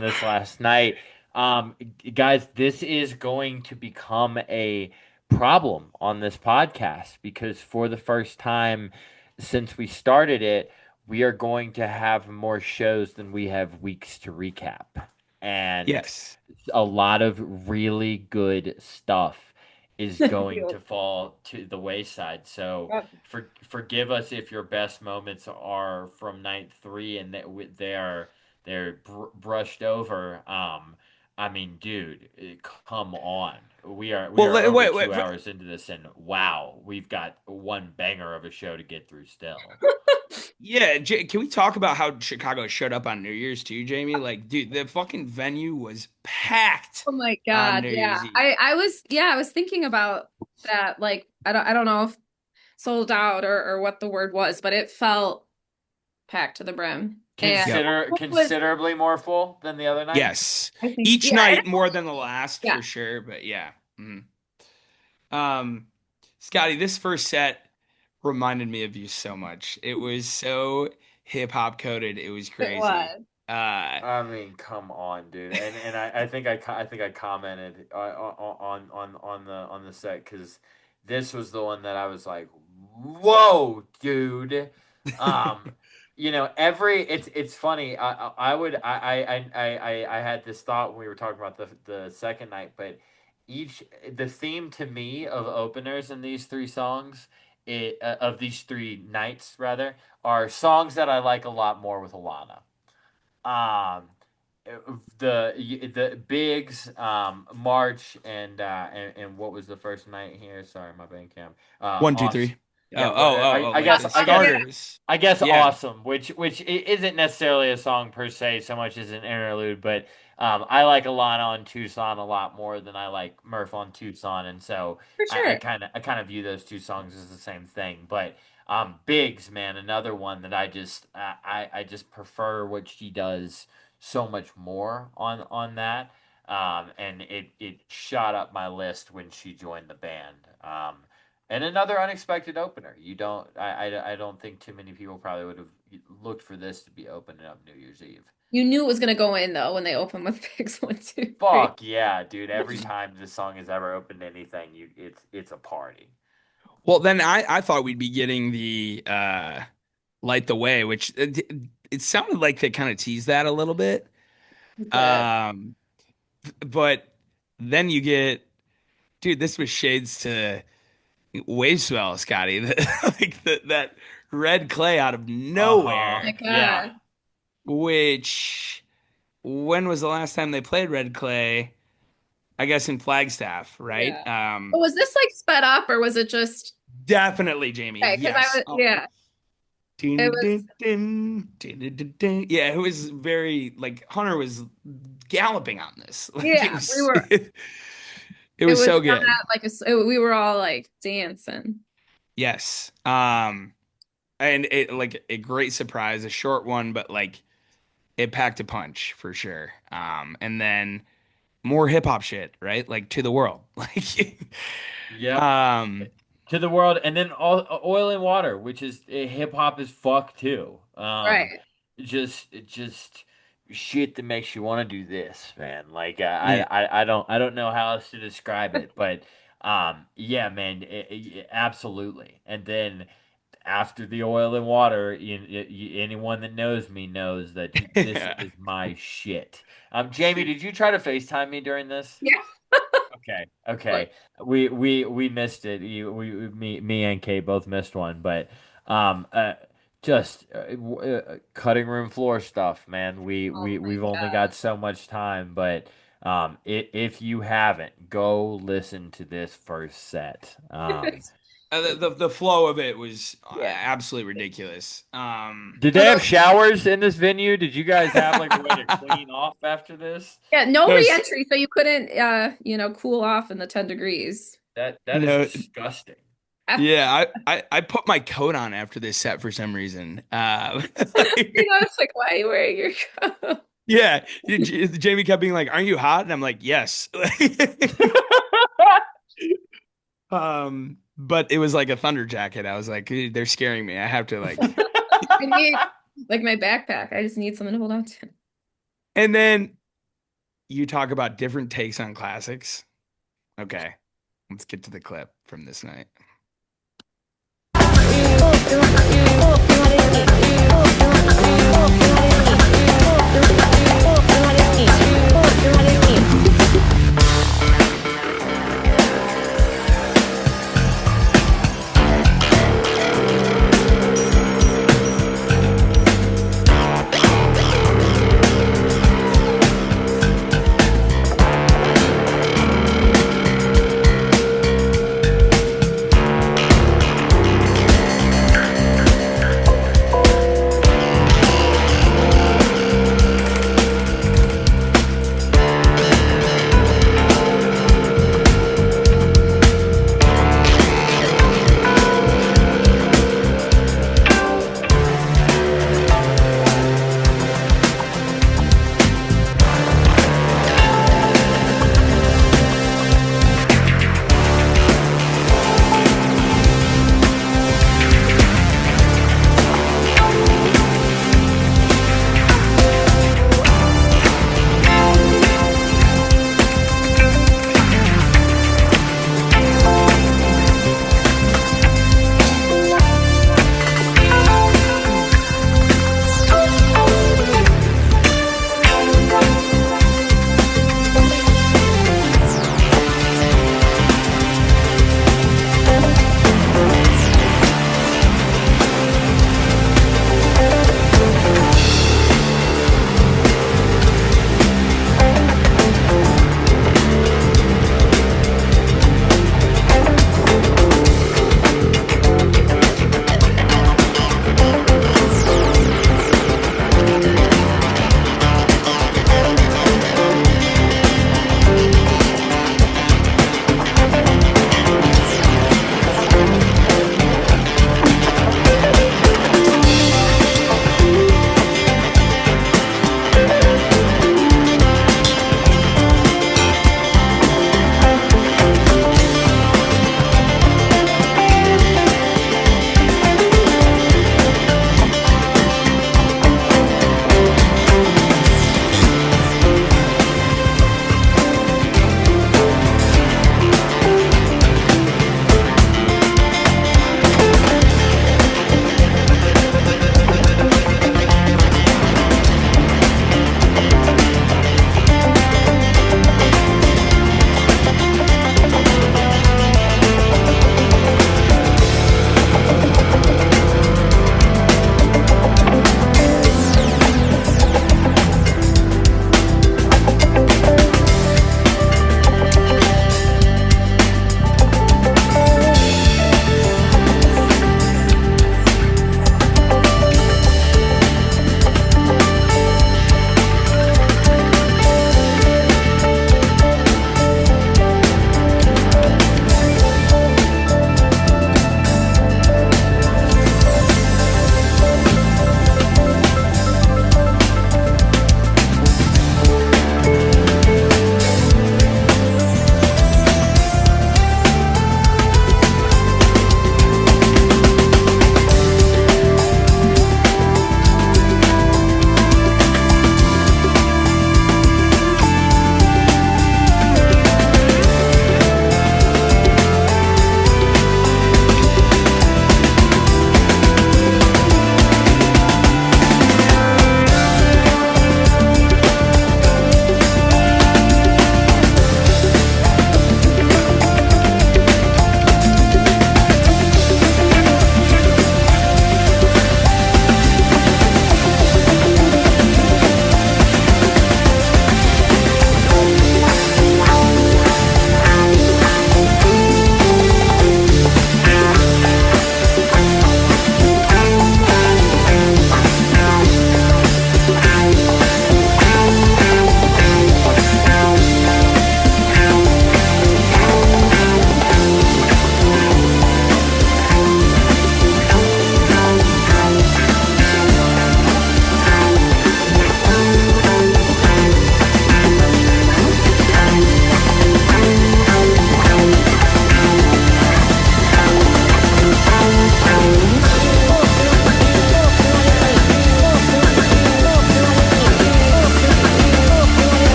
[SPEAKER 4] this last night. Guys, this is going to become a problem on this podcast because for the first time since we started it, we are going to have more shows than we have weeks to recap. And
[SPEAKER 1] Yes.
[SPEAKER 4] a lot of really good stuff is going to fall to the wayside. So
[SPEAKER 3] Yep.
[SPEAKER 4] forgive us if your best moments are from night 3 and that they're brushed over. I mean, dude, come on. We
[SPEAKER 1] Well,
[SPEAKER 4] are over
[SPEAKER 1] wait.
[SPEAKER 4] 2 hours into this, and wow, we've got one banger of a show to get through still.
[SPEAKER 1] Yeah, can we talk about how Chicago showed up on New Year's too, Jamie? Like, dude, the fucking venue was packed
[SPEAKER 3] Oh my
[SPEAKER 1] on
[SPEAKER 3] God.
[SPEAKER 1] New
[SPEAKER 3] Yeah.
[SPEAKER 1] Year's Eve.
[SPEAKER 3] I was thinking about that. Like, I don't know if sold out or what the word was, but it felt packed to the brim. And
[SPEAKER 1] Yep.
[SPEAKER 3] what was,
[SPEAKER 4] Considerably more full than the other night.
[SPEAKER 1] Yes.
[SPEAKER 3] I think,
[SPEAKER 1] Each
[SPEAKER 3] yeah,
[SPEAKER 1] night more than the last
[SPEAKER 3] yeah,
[SPEAKER 1] for sure, but yeah. Mhm. Um, Scotty, this first set reminded me of you so much. It was so hip hop coded. It was
[SPEAKER 3] it
[SPEAKER 1] crazy.
[SPEAKER 3] was.
[SPEAKER 4] I mean, come on, dude. And I think I commented on the set because this was the one that I was like, whoa, dude. Um, every it's funny. I had this thought when we were talking about the second night, but the theme to me of openers in these 3 songs, of these 3 nights rather, are songs that I like a lot more with Alana. um the Biggs, March, and what was the first night here? Sorry, my band cam.
[SPEAKER 1] One, two,
[SPEAKER 4] Awesome.
[SPEAKER 1] three.
[SPEAKER 4] Yeah, what, I
[SPEAKER 1] Like
[SPEAKER 4] guess
[SPEAKER 1] the
[SPEAKER 3] Oh, yeah.
[SPEAKER 1] starters.
[SPEAKER 4] I guess
[SPEAKER 1] Yeah.
[SPEAKER 4] awesome, which isn't necessarily a song per se, so much as an interlude, but I like Alana on Tucson a lot more than I like Murph on Tucson, and so
[SPEAKER 3] For
[SPEAKER 4] I
[SPEAKER 3] sure.
[SPEAKER 4] kind of view those 2 songs as the same thing. But Biggs, man, another one that I just prefer what she does so much more on that. And it shot up my list when she joined the band. And another unexpected opener. I don't think too many people probably would have looked for this to be opening up New Year's Eve.
[SPEAKER 3] You knew it was gonna go in though when they opened with Pigs 1, 2, 3.
[SPEAKER 4] Fuck yeah, dude! Every time this song has ever opened anything, it's a party.
[SPEAKER 1] Well, then I thought we'd be getting the Light the Way, which it sounded like they kind of teased that a little bit.
[SPEAKER 3] But
[SPEAKER 1] Um, but then you get, dude, this was shades to Wave Swell, Scotty. That red clay out of
[SPEAKER 3] oh my
[SPEAKER 1] nowhere.
[SPEAKER 4] Yeah.
[SPEAKER 3] God.
[SPEAKER 1] Which, when was the last time they played red clay? I guess in Flagstaff, right?
[SPEAKER 3] Yeah. But was this like sped up or was it just
[SPEAKER 1] Definitely, Jamie.
[SPEAKER 3] okay? Because I
[SPEAKER 1] Yes.
[SPEAKER 3] was,
[SPEAKER 1] Oh.
[SPEAKER 3] yeah, it was,
[SPEAKER 1] Yeah, it was very like Hunter was galloping on this. Like
[SPEAKER 3] yeah, we were,
[SPEAKER 1] it was so
[SPEAKER 3] not
[SPEAKER 1] good.
[SPEAKER 3] like we were all like dancing.
[SPEAKER 1] Yes. And it like a great surprise, a short one, but like it packed a punch for sure. And then more hip hop shit, right? Like to the world. Like
[SPEAKER 4] Yep.
[SPEAKER 1] um
[SPEAKER 4] To the world, and then all oil and water, which is hip hop as fuck too.
[SPEAKER 3] Right.
[SPEAKER 4] Just shit that makes you want to do this, man. Like
[SPEAKER 1] yeah.
[SPEAKER 4] I don't know how else to describe it, but yeah, man, absolutely. And then after the oil and water, anyone that knows me knows that this is my shit. Jamie, did you try to FaceTime me during this?
[SPEAKER 3] Yeah.
[SPEAKER 4] Okay, okay. We missed it. Me and Kate both missed one, but um uh just cutting room floor stuff, man.
[SPEAKER 3] Oh my
[SPEAKER 4] We've only
[SPEAKER 3] God.
[SPEAKER 4] got so much time, but if you haven't, go listen to this first set.
[SPEAKER 1] The flow of it was
[SPEAKER 3] Yeah.
[SPEAKER 1] absolutely ridiculous.
[SPEAKER 4] Did they have showers in this venue? Did you guys have like a way to clean off after this?
[SPEAKER 3] Yeah, no
[SPEAKER 1] No,
[SPEAKER 3] re-entry, so you couldn't cool off in the 10 degrees.
[SPEAKER 4] That
[SPEAKER 1] no,
[SPEAKER 4] is disgusting.
[SPEAKER 1] yeah, I put my coat on after this set for some reason.
[SPEAKER 3] It's like, why are you wearing your coat?
[SPEAKER 1] Yeah, Jamie kept being like, "Aren't you hot?" And I'm like, "Yes." But it was like a thunder jacket. I was like, "They're scaring me. I have to like."
[SPEAKER 3] I need like my backpack. I just need something to hold on to.
[SPEAKER 1] And then you talk about different takes on classics. Okay, let's get to the clip from this night.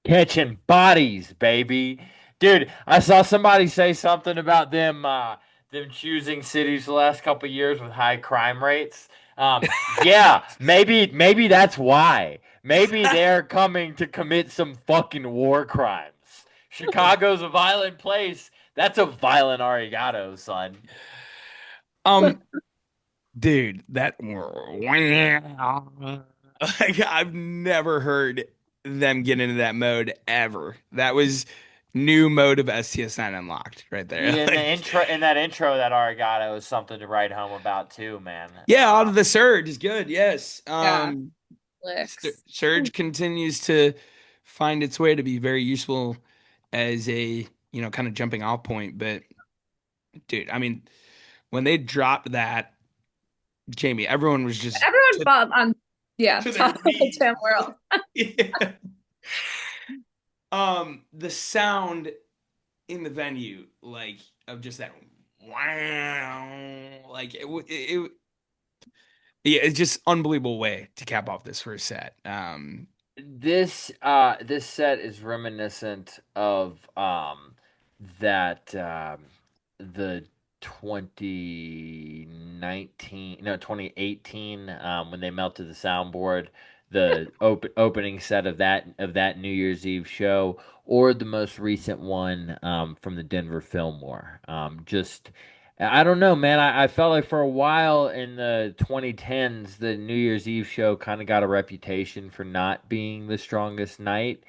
[SPEAKER 4] Catching bodies, baby. Dude, I saw somebody say something about them choosing cities the last couple years with high crime rates. Yeah, maybe that's why. Maybe they're coming to commit some fucking war crimes. Chicago's a violent place. That's a violent arigato, son.
[SPEAKER 1] Um, dude, that like I've never heard them get into that mode ever. That was new mode of STS9 unlocked right there.
[SPEAKER 4] Yeah, in the
[SPEAKER 1] Like,
[SPEAKER 4] intro, in that intro, that arigato is something to write home about too, man.
[SPEAKER 1] yeah, out of the surge is good. Yes.
[SPEAKER 3] Yeah, licks.
[SPEAKER 1] Surge continues to find its way to be very useful as a, kind of jumping off point. But dude, I mean, when they dropped that, Jamie, everyone was just
[SPEAKER 3] Everyone fought on, yeah,
[SPEAKER 1] to their
[SPEAKER 3] top of the
[SPEAKER 1] knees.
[SPEAKER 3] damn world.
[SPEAKER 1] Yeah. The sound in the venue, like of just that wow, like yeah, it's just unbelievable way to cap off this first set.
[SPEAKER 4] This set is reminiscent of that the 2019 no 2018 when they melted the soundboard, the opening set of that New Year's Eve show, or the most recent one from the Denver Fillmore. Just I don't know, man. I felt like for a while in the 2010s, the New Year's Eve show kind of got a reputation for not being the strongest night.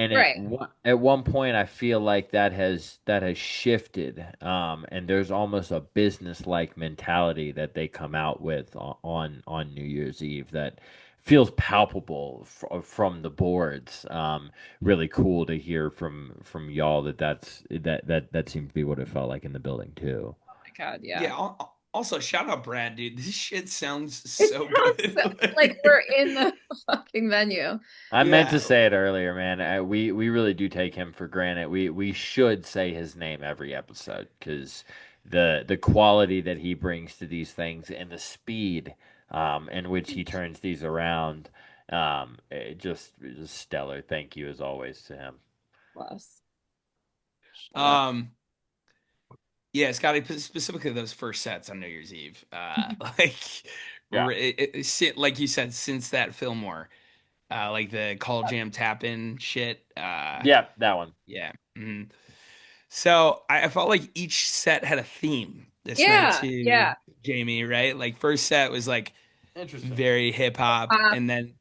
[SPEAKER 4] And
[SPEAKER 3] Right.
[SPEAKER 4] at one point, I feel like that has shifted. And there's almost a business like mentality that they come out with on New Year's Eve that feels palpable from the boards. Really cool to hear from y'all that seems to be what it felt like in the building too.
[SPEAKER 3] Oh my God, yeah.
[SPEAKER 1] Yeah. Also, shout out Brad, dude. This shit sounds
[SPEAKER 3] It
[SPEAKER 1] so
[SPEAKER 3] sounds
[SPEAKER 1] good.
[SPEAKER 3] like we're in the fucking venue.
[SPEAKER 4] I meant to
[SPEAKER 1] Yeah.
[SPEAKER 4] say it earlier, man. We really do take him for granted. We should say his name every episode because the quality that he brings to these things and the speed in which he turns these around, it just stellar. Thank you as always to him.
[SPEAKER 3] Plus, shut up.
[SPEAKER 1] Um. Yeah, Scotty, specifically those first sets on New Year's Eve. Like,
[SPEAKER 4] Yeah.
[SPEAKER 1] like you said, since that Fillmore, like the call jam tap in shit.
[SPEAKER 4] Yeah, that one.
[SPEAKER 1] Yeah. So I felt like each set had a theme this night
[SPEAKER 3] Yeah,
[SPEAKER 1] too,
[SPEAKER 3] yeah.
[SPEAKER 1] Jamie, right? Like first set was like
[SPEAKER 4] Interesting.
[SPEAKER 1] very hip hop,
[SPEAKER 3] Pop.
[SPEAKER 1] and then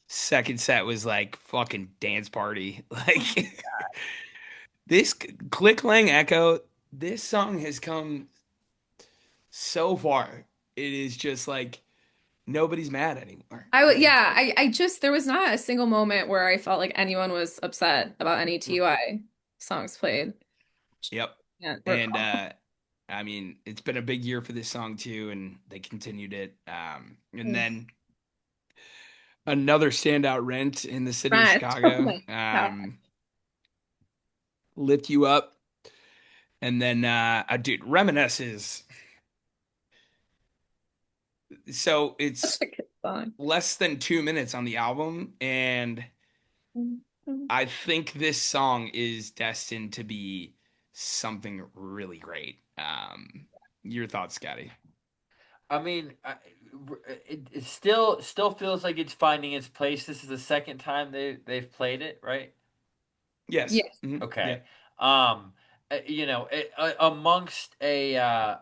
[SPEAKER 1] second set was like fucking dance party. Like this Click Lang Echo, this song has come so far. It is just like nobody's mad anymore. Like,
[SPEAKER 3] Yeah, I just there was not a single moment where I felt like anyone was upset about any TUI songs played.
[SPEAKER 1] yep.
[SPEAKER 3] Can't
[SPEAKER 1] And
[SPEAKER 3] recall.
[SPEAKER 1] I mean, it's been a big year for this song too, and they continued it. And
[SPEAKER 3] Mm.
[SPEAKER 1] then another standout rent in the city of
[SPEAKER 3] Right. Oh
[SPEAKER 1] Chicago.
[SPEAKER 3] my God.
[SPEAKER 1] Lift you up. And then dude, Reminisce is so
[SPEAKER 3] Such
[SPEAKER 1] it's
[SPEAKER 3] a good song.
[SPEAKER 1] less than 2 minutes on the album, and I think this song is destined to be something really great. Your thoughts, Scotty?
[SPEAKER 4] I mean, it still feels like it's finding its place. This is the second time they've played it, right?
[SPEAKER 1] Yes.
[SPEAKER 3] Yes.
[SPEAKER 4] Okay.
[SPEAKER 1] Yeah.
[SPEAKER 4] Um, amongst a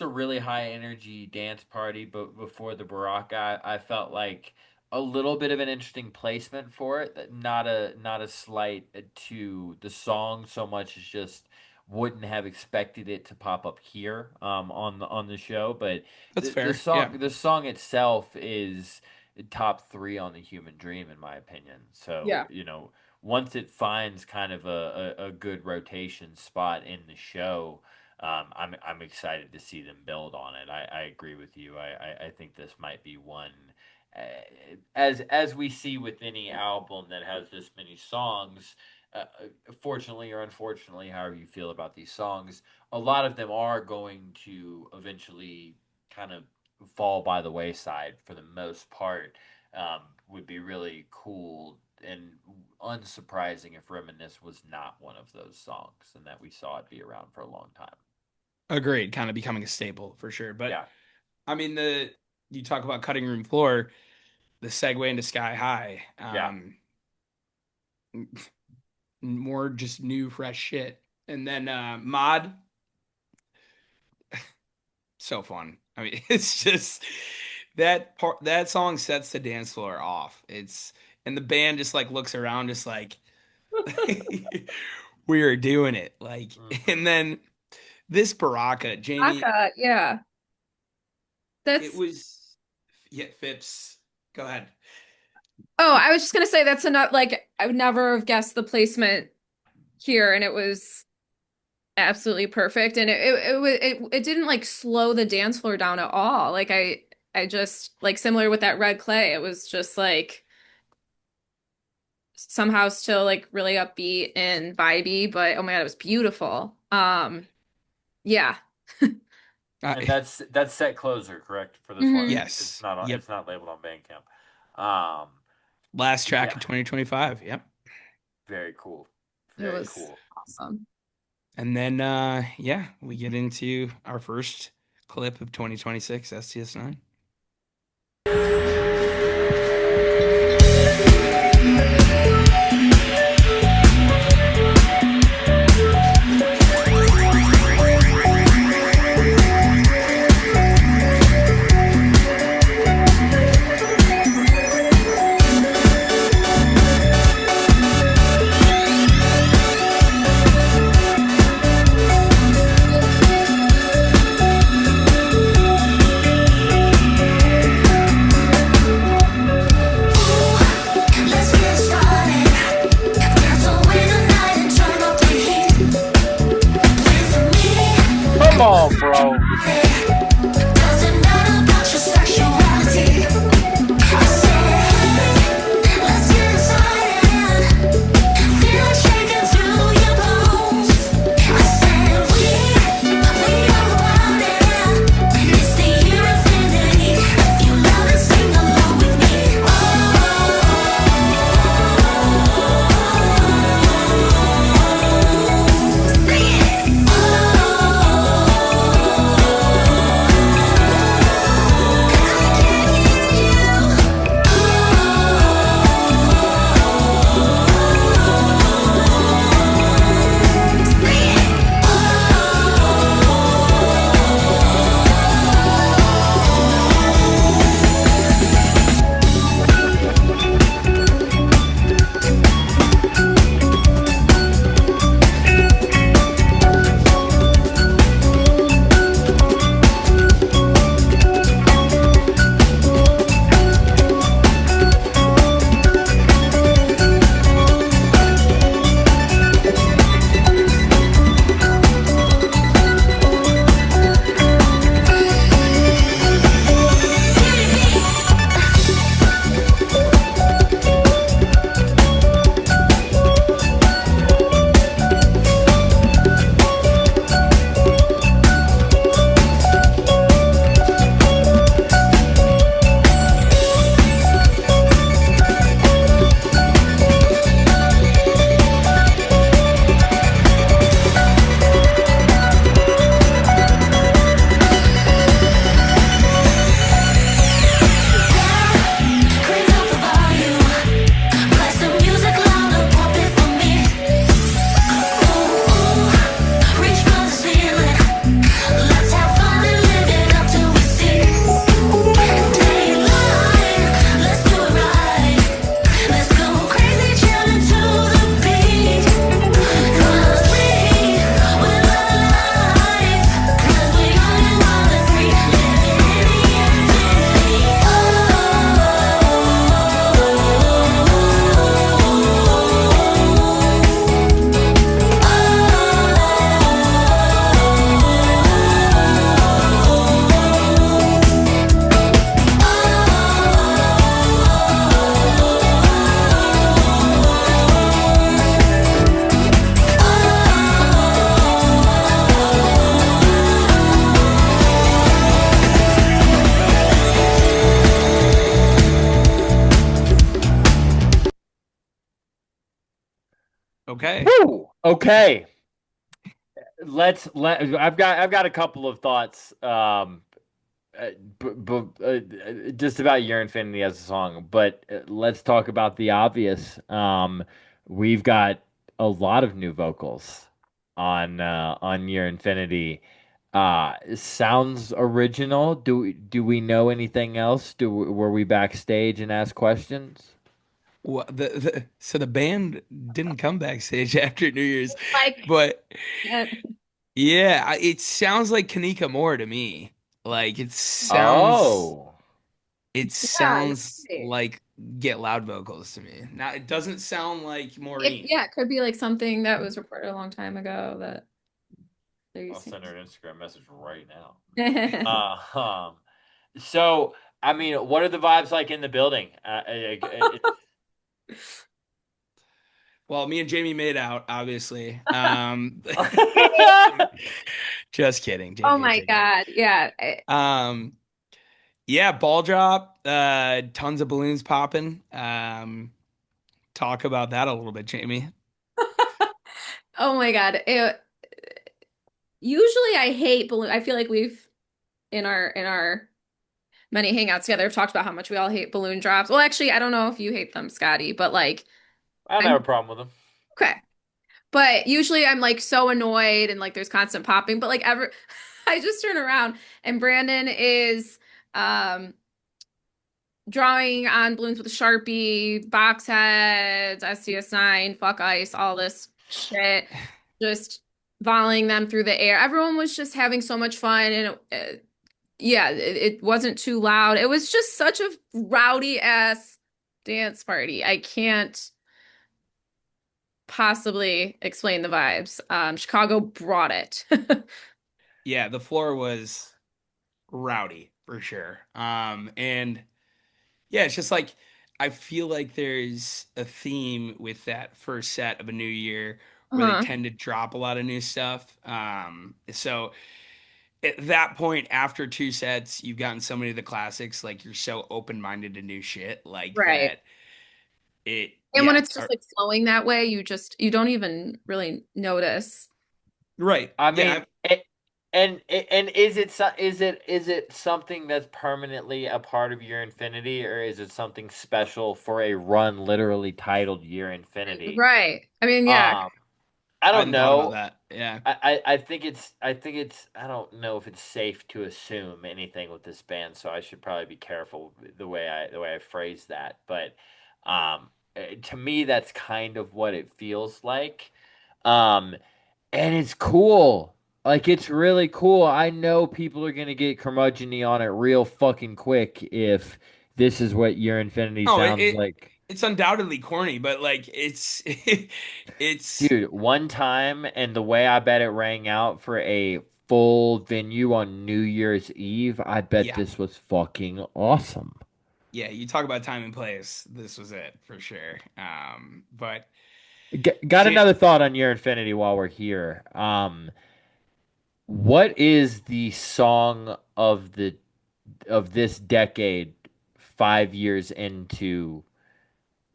[SPEAKER 4] really high energy dance party, but before the Baraka, I felt like a little bit of an interesting placement for it. Not a slight to the song so much as just wouldn't have expected it to pop up here on the show, but
[SPEAKER 1] That's
[SPEAKER 4] the
[SPEAKER 1] fair. Yeah.
[SPEAKER 4] song itself is top three on the Human Dream in my opinion. So
[SPEAKER 3] Yeah.
[SPEAKER 4] once it finds kind of a good rotation spot in the show, I'm excited to see them build on it. I agree with you. I think this might be one, uh, as we see with any album that has this many songs. Fortunately or unfortunately, however you feel about these songs, a lot of them are going to eventually kind of fall by the wayside for the most part. Would be really cool and unsurprising if Reminisce was not one of those songs and that we saw it be around for a long time.
[SPEAKER 1] Agreed, kind of becoming a staple for sure. But
[SPEAKER 4] Yeah.
[SPEAKER 1] I mean, you talk about cutting room floor, the segue into Sky High. More just new, fresh shit. And then Mod, so fun. I mean, it's just that song sets the dance floor off. And the band just like looks around, just like we are doing it. Like, and then this Baraka, Jamie,
[SPEAKER 3] yeah.
[SPEAKER 1] it was Phipps. Go ahead.
[SPEAKER 3] Oh, I was just gonna say that's enough. Like, I would never have guessed the placement here, and it was absolutely perfect. And it didn't like slow the dance floor down at all. Like I just like similar with that Red Clay. It was just like somehow still like really upbeat and vibey, but oh my God, it was beautiful. Yeah.
[SPEAKER 4] And that's set closer, correct, for this
[SPEAKER 3] Mhm.
[SPEAKER 4] one?
[SPEAKER 1] Yes.
[SPEAKER 4] It's not on,
[SPEAKER 1] Yep.
[SPEAKER 4] it's not labeled on Bandcamp.
[SPEAKER 1] Last track
[SPEAKER 4] Yeah.
[SPEAKER 1] in 2025. Yep.
[SPEAKER 4] Very cool.
[SPEAKER 3] It
[SPEAKER 4] Very
[SPEAKER 3] was
[SPEAKER 4] cool.
[SPEAKER 3] awesome.
[SPEAKER 1] And then we get into our first clip of 2026 STS9. Okay.
[SPEAKER 4] Woo! Okay. I've got a couple of thoughts uh, just about Your Infinity as a song, but let's talk about the obvious. We've got a lot of new vocals on Your Infinity. Sounds original. Do we know anything else? Were we backstage and asked questions?
[SPEAKER 1] Well, so the band didn't come backstage after New Year's,
[SPEAKER 3] Like,
[SPEAKER 1] but
[SPEAKER 3] uh,
[SPEAKER 1] yeah, it sounds like Kanika Moore to me. Like
[SPEAKER 4] Oh,
[SPEAKER 1] it
[SPEAKER 3] yeah,
[SPEAKER 1] sounds
[SPEAKER 3] right.
[SPEAKER 1] like Get Loud vocals to me. Now it doesn't sound like Maureen.
[SPEAKER 3] Yeah, it could be like something that was recorded a long time ago that they're
[SPEAKER 4] I'll
[SPEAKER 3] using.
[SPEAKER 4] send her an Instagram message right now. So, I mean, what are the vibes like in the building?
[SPEAKER 1] Well, me and Jamie made out, obviously. Just kidding,
[SPEAKER 3] Oh
[SPEAKER 1] JK,
[SPEAKER 3] my
[SPEAKER 1] JK.
[SPEAKER 3] God. Yeah.
[SPEAKER 1] Um, yeah, ball drop, tons of balloons popping. Talk about that a little bit, Jamie.
[SPEAKER 3] Oh my God. Usually I hate balloon. I feel like we've in our many hangouts together have talked about how much we all hate balloon drops. Well, actually, I don't know if you hate them, Scotty, but like
[SPEAKER 4] I don't have
[SPEAKER 3] I'm
[SPEAKER 4] a problem with them.
[SPEAKER 3] okay. But usually I'm like so annoyed and like there's constant popping, but like ever I just turn around and Brandon is um drawing on balloons with a Sharpie, box heads, SCS9, fuck ice, all this shit, just volleying them through the air. Everyone was just having so much fun, and yeah, it wasn't too loud. It was just such a rowdy ass dance party. I can't possibly explain the vibes. Chicago brought it.
[SPEAKER 1] Yeah, the floor was rowdy for sure. And yeah, it's just like I feel like there's a theme with that first set of a new year where they
[SPEAKER 3] Uh-huh.
[SPEAKER 1] tend to drop a lot of new stuff. So at that point, after two sets, you've gotten so many of the classics, like you're so open-minded to new shit, like
[SPEAKER 3] Right.
[SPEAKER 1] that it,
[SPEAKER 3] And when
[SPEAKER 1] yeah,
[SPEAKER 3] it's just like flowing that way, you don't even really notice.
[SPEAKER 1] right.
[SPEAKER 4] I
[SPEAKER 1] Yeah,
[SPEAKER 4] mean, and is it something that's permanently a part of Your Infinity, or is it something special for a run literally titled Your Infinity?
[SPEAKER 3] Right. I mean, yeah.
[SPEAKER 4] Um, I
[SPEAKER 1] I
[SPEAKER 4] don't
[SPEAKER 1] hadn't thought about
[SPEAKER 4] know.
[SPEAKER 1] that. Yeah.
[SPEAKER 4] I think it's I don't know if it's safe to assume anything with this band, so I should probably be careful with the way I phrase that. But to me, that's kind of what it feels like. Um, and it's cool. Like it's really cool. I know people are gonna get curmudgeon on it real fucking quick if this is what Your Infinity
[SPEAKER 1] Oh,
[SPEAKER 4] sounds like.
[SPEAKER 1] it's undoubtedly corny, but like it's it's
[SPEAKER 4] Dude, one time, and the way I bet it rang out for a full venue on New Year's Eve, I bet
[SPEAKER 1] yeah.
[SPEAKER 4] this was fucking awesome.
[SPEAKER 1] Yeah, you talk about time and place. This was it for sure. But
[SPEAKER 4] Got
[SPEAKER 1] shit.
[SPEAKER 4] another thought on Your Infinity while we're here. What is the song of this decade 5 years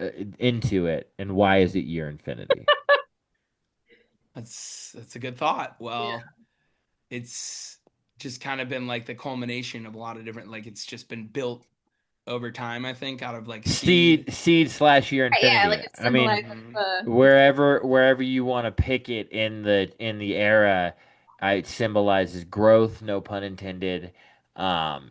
[SPEAKER 4] uh, into it, and why is it Your Infinity?
[SPEAKER 1] That's a good thought.
[SPEAKER 3] Yeah.
[SPEAKER 1] Well, it's just kind of been like the culmination of a lot of different like it's just been built over time, I think, out of like seed.
[SPEAKER 4] Seed slash Your
[SPEAKER 3] Yeah, like
[SPEAKER 4] Infinity.
[SPEAKER 3] it
[SPEAKER 4] I mean,
[SPEAKER 3] symbolizes
[SPEAKER 1] Hmm.
[SPEAKER 3] the
[SPEAKER 4] wherever you want to pick it in the era, it symbolizes growth, no pun intended, um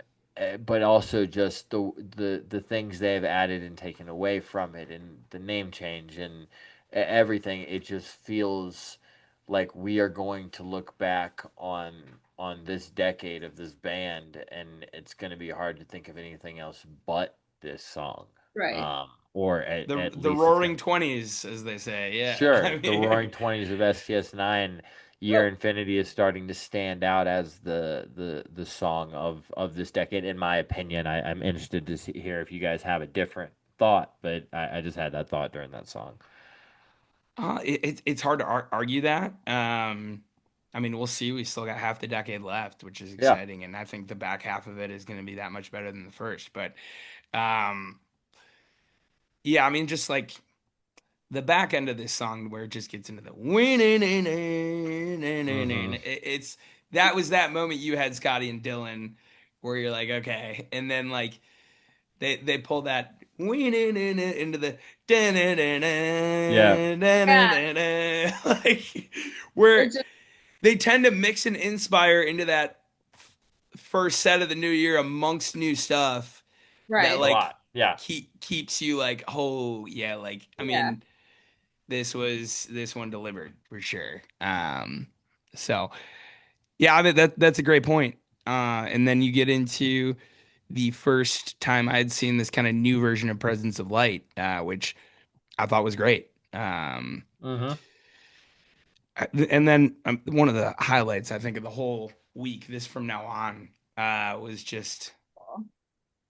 [SPEAKER 4] but also just the things they've added and taken away from it, and the name change and everything. It just feels like we are going to look back on this decade of this band, and it's going to be hard to think of anything else but this song,
[SPEAKER 3] right.
[SPEAKER 4] or at
[SPEAKER 1] The
[SPEAKER 4] least
[SPEAKER 1] roaring
[SPEAKER 4] attempt.
[SPEAKER 1] 20s, as they say. Yeah. I
[SPEAKER 4] Sure, the Roaring
[SPEAKER 1] mean,
[SPEAKER 4] Twenties of STS9, Year Infinity is starting to stand out as the song of this decade, in my opinion. I'm interested to hear if you guys have a different thought, but I just had that thought during that song.
[SPEAKER 1] it's hard to argue that. I mean, we'll see. We still got half the decade left, which is
[SPEAKER 4] Yeah.
[SPEAKER 1] exciting, and I think the back half of it is going to be that much better than the first. But um, yeah, I mean, just like the back end of this song where it just gets into the winning,
[SPEAKER 4] Hmm.
[SPEAKER 1] it's that was that moment you had Scotty and Dylan where you're like, okay, and then like they pull that winning into the
[SPEAKER 4] Yeah.
[SPEAKER 3] Yeah.
[SPEAKER 1] like where
[SPEAKER 3] It just
[SPEAKER 1] they tend to mix and inspire into that first set of the new year amongst new stuff that
[SPEAKER 3] right.
[SPEAKER 4] A
[SPEAKER 1] like
[SPEAKER 4] lot. Yeah.
[SPEAKER 1] keeps you like, oh yeah, like I
[SPEAKER 3] Yeah.
[SPEAKER 1] mean this one delivered for sure. So yeah, I mean that's a great point. And then you get into the first time I had seen this kind of new version of Presence of Light, which I thought was great.
[SPEAKER 4] Hmm.
[SPEAKER 1] And then one of the highlights I think of the whole week, this from now on, was just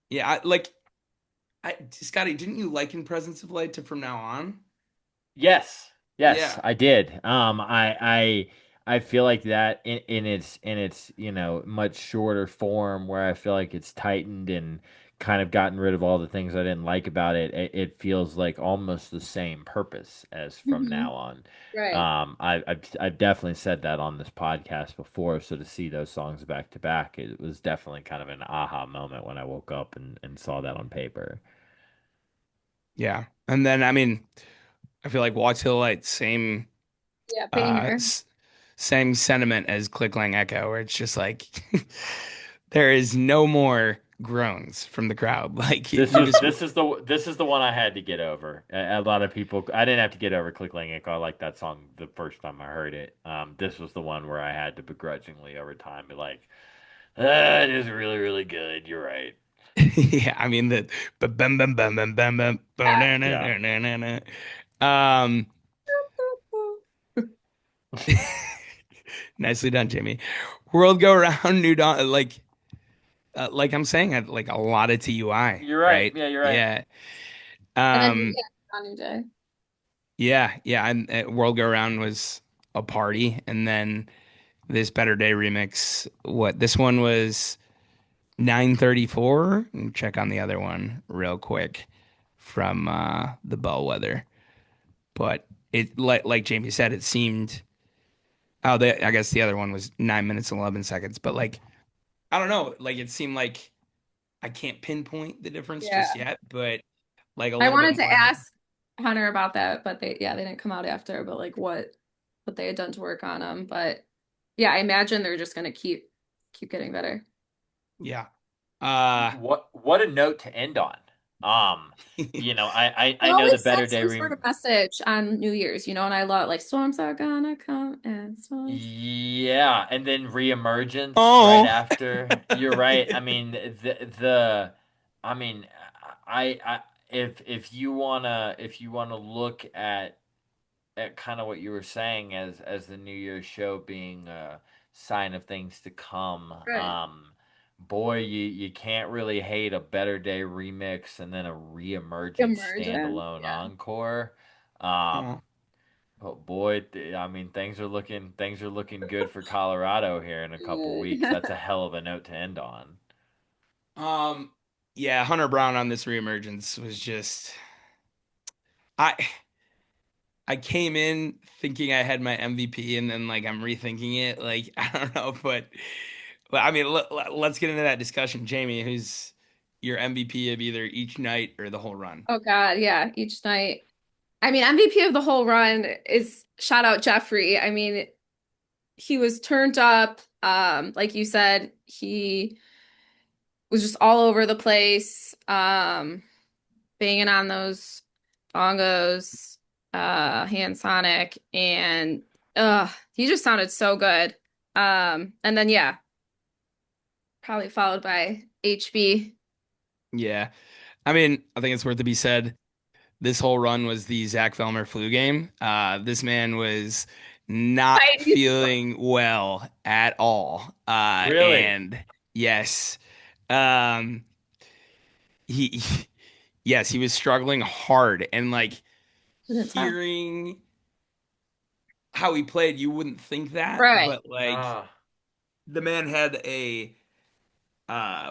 [SPEAKER 1] yeah, Scotty, didn't you liken Presence of Light to From Now On?
[SPEAKER 4] Yes, yes,
[SPEAKER 1] Yeah.
[SPEAKER 4] I did. I feel like that in its much shorter form, where I feel like it's tightened and kind of gotten rid of all the things I didn't like about it. It feels like almost the same purpose as From
[SPEAKER 3] Hmm.
[SPEAKER 4] Now On.
[SPEAKER 3] Right.
[SPEAKER 4] I've definitely said that on this podcast before. So to see those songs back to back, it was definitely kind of an aha moment when I woke up and saw that on paper.
[SPEAKER 1] Yeah. And then I mean, I feel like Walk to the Light, same
[SPEAKER 3] Yeah.
[SPEAKER 1] uh
[SPEAKER 3] Banger.
[SPEAKER 1] s- same sentiment as Click Clang Echo, where it's just like there is no more groans from the crowd. Like you just
[SPEAKER 4] This is the one I had to get over. A lot of people, I didn't have to get over Click Lang Echo. I liked that song the first time I heard it. This was the one where I had to begrudgingly over time be like, it is really really good. You're right.
[SPEAKER 1] yeah, I mean the bum bum bum bum bum bum bum
[SPEAKER 3] Yeah.
[SPEAKER 1] na na
[SPEAKER 4] Yeah,
[SPEAKER 1] na na na na. Um nicely done, Jimmy. World Go Round, New Dawn, like I'm saying, like a lot of TUI,
[SPEAKER 4] you're right.
[SPEAKER 1] right?
[SPEAKER 4] Yeah, you're right.
[SPEAKER 1] Yeah.
[SPEAKER 3] And then
[SPEAKER 1] Um,
[SPEAKER 3] yeah, on your day.
[SPEAKER 1] yeah. And World Go Round was a party, and then this Better Day remix. What this one was 9:34. Check on the other one real quick from the Bellwether. But it like Jamie said, it seemed. Oh, I guess the other one was 9 minutes and 11 seconds. But like I don't know, like it seemed like I can't pinpoint the difference just
[SPEAKER 3] Yeah.
[SPEAKER 1] yet, but like a
[SPEAKER 3] I
[SPEAKER 1] little bit
[SPEAKER 3] wanted to
[SPEAKER 1] more than
[SPEAKER 3] ask Hunter about that, but they didn't come out after, but like what they had done to work on them. But yeah, I imagine they're just gonna keep getting better.
[SPEAKER 1] yeah. Uh
[SPEAKER 4] What a note to end on. Um,
[SPEAKER 3] They
[SPEAKER 4] I know the
[SPEAKER 3] always
[SPEAKER 4] Better
[SPEAKER 3] send
[SPEAKER 4] Day
[SPEAKER 3] some sort
[SPEAKER 4] re
[SPEAKER 3] of message on New Year's, and I love like storms are gonna come and storms.
[SPEAKER 4] Yeah, and then reemergence right
[SPEAKER 1] oh
[SPEAKER 4] after. You're right. I mean, I mean, I if you wanna look at kind of what you were saying as the New Year's show being a sign of things to come.
[SPEAKER 3] Right.
[SPEAKER 4] Boy, you can't really hate a Better Day remix and then a reemergent
[SPEAKER 3] Emergent.
[SPEAKER 4] standalone
[SPEAKER 3] Yeah.
[SPEAKER 4] encore. Um,
[SPEAKER 1] oh
[SPEAKER 4] but boy, I mean things are looking good for Colorado here in a couple weeks.
[SPEAKER 3] Yeah.
[SPEAKER 4] That's a hell of a note to end on.
[SPEAKER 1] um yeah, Hunter Brown on this reemergence was just I I came in thinking I had my MVP and then like I'm rethinking it. Like I don't know, but I mean let's get into that discussion. Jamie, who's your MVP of either each night or the whole run?
[SPEAKER 3] Oh God, yeah. Each night. I mean, MVP of the whole run is shout out Jeffrey. I mean, he was turned up. Like you said, he was just all over the place, banging on those bongos, hand sonic, and he just sounded so good. And then yeah, probably followed by HB.
[SPEAKER 1] Yeah. I mean, I think it's worth to be said. This whole run was the Zach Velmer flu game. This man was not
[SPEAKER 3] Right.
[SPEAKER 1] feeling well at all.
[SPEAKER 4] Really?
[SPEAKER 1] And yes, um, he, yes, he was struggling hard. And like
[SPEAKER 3] Didn't stop.
[SPEAKER 1] hearing how he played, you wouldn't think that,
[SPEAKER 3] Right.
[SPEAKER 1] but like
[SPEAKER 4] Ah,
[SPEAKER 1] the man had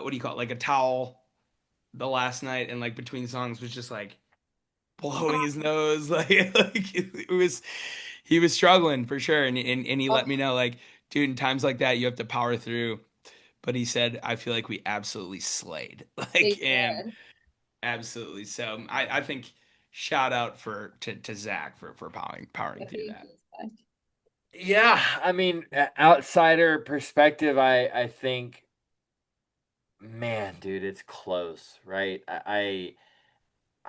[SPEAKER 1] what do you call it? Like a towel the last night, and like between songs was just like blowing his nose, like it was he was struggling for sure, and he
[SPEAKER 3] Oh,
[SPEAKER 1] let me know like, dude, in times like that, you have to power through. But he said, I feel like we absolutely slayed,
[SPEAKER 3] they
[SPEAKER 1] like, and
[SPEAKER 3] did.
[SPEAKER 1] absolutely. So I think shout out to Zach for powering
[SPEAKER 3] Yeah,
[SPEAKER 1] through
[SPEAKER 3] he
[SPEAKER 1] that.
[SPEAKER 3] did.
[SPEAKER 4] Yeah, I mean, outsider perspective, I think, man, dude, it's close, right? I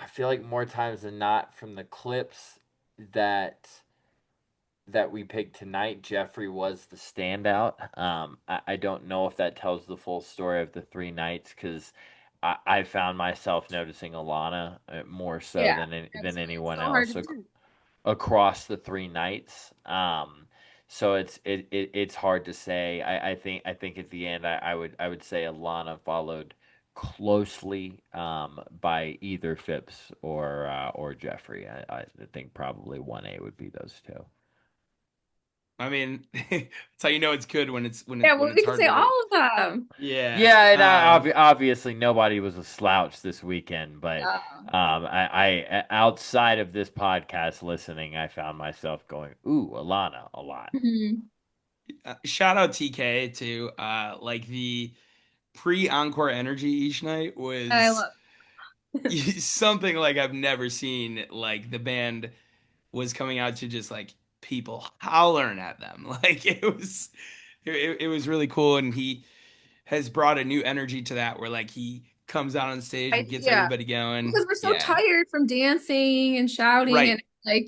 [SPEAKER 4] feel like more times than not from the clips that that we picked tonight, Jeffrey was the standout. I don't know if that tells the full story of the three nights because I found myself noticing Alana more so
[SPEAKER 3] Yeah,
[SPEAKER 4] than
[SPEAKER 3] absolutely. It's
[SPEAKER 4] anyone
[SPEAKER 3] so hard
[SPEAKER 4] else
[SPEAKER 3] to do.
[SPEAKER 4] across the three nights. So it's hard to say. I think at the end I would say Alana followed closely by either Phipps or Jeffrey. I think probably 1A would be those two.
[SPEAKER 1] I mean, that's how you know it's good when
[SPEAKER 3] Yeah,
[SPEAKER 1] when
[SPEAKER 3] well,
[SPEAKER 1] it's
[SPEAKER 3] we could
[SPEAKER 1] hard
[SPEAKER 3] say
[SPEAKER 1] to rate.
[SPEAKER 3] all of them.
[SPEAKER 1] Yeah.
[SPEAKER 4] Yeah, and obviously nobody was a slouch this weekend, but
[SPEAKER 3] Um,
[SPEAKER 4] outside of this podcast listening, I found myself going, "Ooh, Alana," a lot.
[SPEAKER 3] mhm.
[SPEAKER 1] Shout out TK to like the pre-encore energy each night
[SPEAKER 3] I
[SPEAKER 1] was
[SPEAKER 3] love.
[SPEAKER 1] something like I've never seen. Like the band was coming out to just like people hollering at them. Like it was really cool, and he has brought a new energy to that where like he comes out on stage and gets
[SPEAKER 3] Yeah,
[SPEAKER 1] everybody going.
[SPEAKER 3] because we're so
[SPEAKER 1] Yeah.
[SPEAKER 3] tired from dancing and shouting
[SPEAKER 1] Right.
[SPEAKER 3] and like,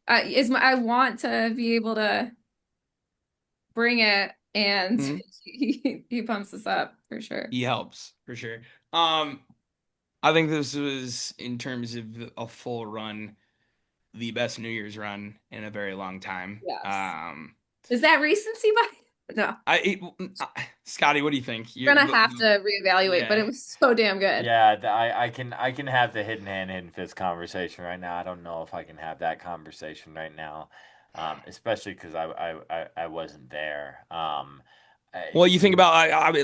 [SPEAKER 3] I want to be able to bring it, and
[SPEAKER 1] Mhm.
[SPEAKER 3] he pumps us up for sure.
[SPEAKER 1] He helps for sure. Um I think this was in terms of a full run, the best New Year's run in a very long time.
[SPEAKER 3] Yes. Is that recency bias? No,
[SPEAKER 1] Scotty, what do you think?
[SPEAKER 3] we're gonna have to reevaluate, but
[SPEAKER 1] Yeah.
[SPEAKER 3] it was so damn good.
[SPEAKER 4] Yeah, I can have the hidden hand, hidden fist conversation right now. I don't know if I can have that conversation right now, especially because I wasn't there.
[SPEAKER 1] Well, you think about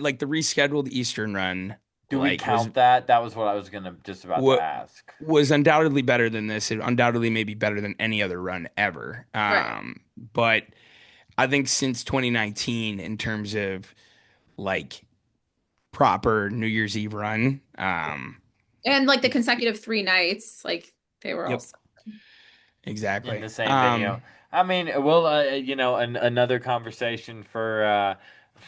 [SPEAKER 1] like the rescheduled Eastern run,
[SPEAKER 4] Do we
[SPEAKER 1] like was
[SPEAKER 4] count that? That was what I was gonna just about to
[SPEAKER 1] what
[SPEAKER 4] ask.
[SPEAKER 1] was undoubtedly better than this. It undoubtedly maybe better than any other run ever.
[SPEAKER 3] Right.
[SPEAKER 1] But I think since 2019, in terms of like proper New Year's Eve run,
[SPEAKER 3] And like the consecutive 3 nights, like they were
[SPEAKER 1] yep,
[SPEAKER 3] also.
[SPEAKER 4] In
[SPEAKER 1] exactly.
[SPEAKER 4] the same venue. I mean, well, another conversation for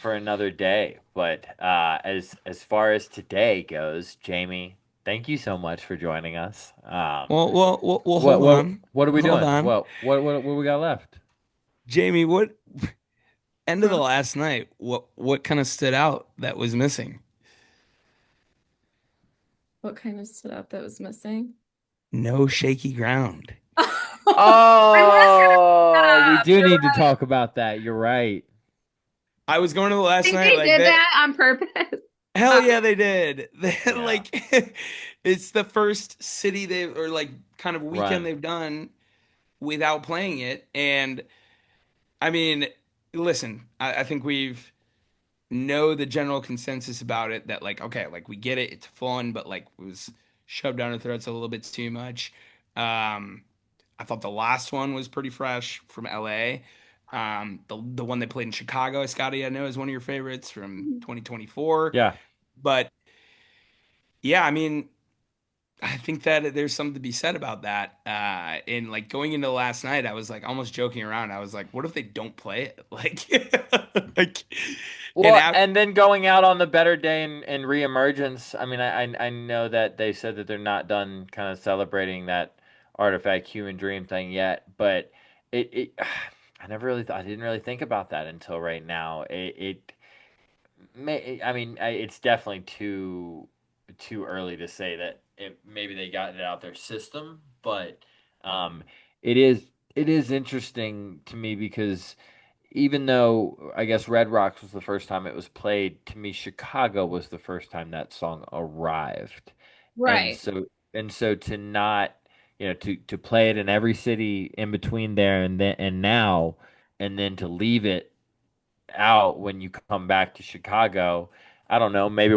[SPEAKER 4] another day. But as far as today goes, Jamie, thank you so much for joining us.
[SPEAKER 1] Hold on,
[SPEAKER 4] What are we
[SPEAKER 1] hold
[SPEAKER 4] doing?
[SPEAKER 1] on,
[SPEAKER 4] What we got left?
[SPEAKER 1] Jamie. What end of the
[SPEAKER 3] Huh?
[SPEAKER 1] last night? What kind of stood out that was missing?
[SPEAKER 3] What kind of setup that was missing?
[SPEAKER 1] No shaky ground.
[SPEAKER 3] I was gonna
[SPEAKER 4] Oh, we
[SPEAKER 3] stop.
[SPEAKER 4] do
[SPEAKER 3] You're
[SPEAKER 4] need to
[SPEAKER 3] right.
[SPEAKER 4] talk about that. You're right.
[SPEAKER 1] I was going to the
[SPEAKER 3] I
[SPEAKER 1] last
[SPEAKER 3] think
[SPEAKER 1] night
[SPEAKER 3] they
[SPEAKER 1] like
[SPEAKER 3] did
[SPEAKER 1] that.
[SPEAKER 3] that on purpose.
[SPEAKER 1] Hell
[SPEAKER 3] Uh,
[SPEAKER 1] yeah, they did. They,
[SPEAKER 4] Yeah.
[SPEAKER 1] like it's the first city they or like kind of weekend
[SPEAKER 4] Run.
[SPEAKER 1] they've done without playing it. And I mean, listen, I think we've know the general consensus about it that like okay, like we get it, it's fun, but like it was shoved down our throats a little bit too much. Um, I thought the last one was pretty fresh from LA. The one they played in Chicago, Scotty, I know is one of your favorites from 2024.
[SPEAKER 4] Yeah.
[SPEAKER 1] But yeah, I mean, I think that there's something to be said about that. And like going into last night, I was like almost joking around. I was like, what if they don't play it? Like, like, and
[SPEAKER 4] Well, and then going out on the better day and reemergence. I mean, I know that they said that they're not done kind of celebrating that artifact human dream thing yet, but it I didn't really think about that until right now. It may I mean it's definitely too early to say that maybe they got it out their system, but um, it is it is interesting to me because even though I guess Red Rocks was the first time it was played, to me Chicago was the first time that song arrived. And
[SPEAKER 3] right.
[SPEAKER 4] so to not, to play it in every city in between there and now and then to leave it out when you come back to Chicago, I don't know, maybe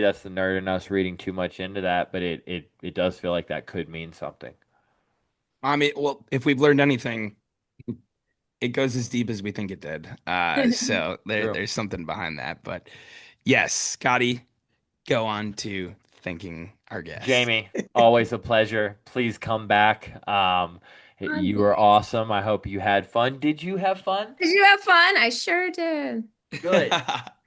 [SPEAKER 4] that's the nerd in us reading too much into that, but it does feel like that could mean something.
[SPEAKER 1] I mean, well, if we've learned anything, it goes as deep as we think it did. So
[SPEAKER 4] True.
[SPEAKER 1] there's something behind that. But yes, Scotty, go on to thanking our guests.
[SPEAKER 4] Jamie, always a pleasure. Please come back. You were
[SPEAKER 3] Monday.
[SPEAKER 4] awesome. I hope you had fun. Did you have fun?
[SPEAKER 3] Did you have fun? I sure did.
[SPEAKER 4] Good.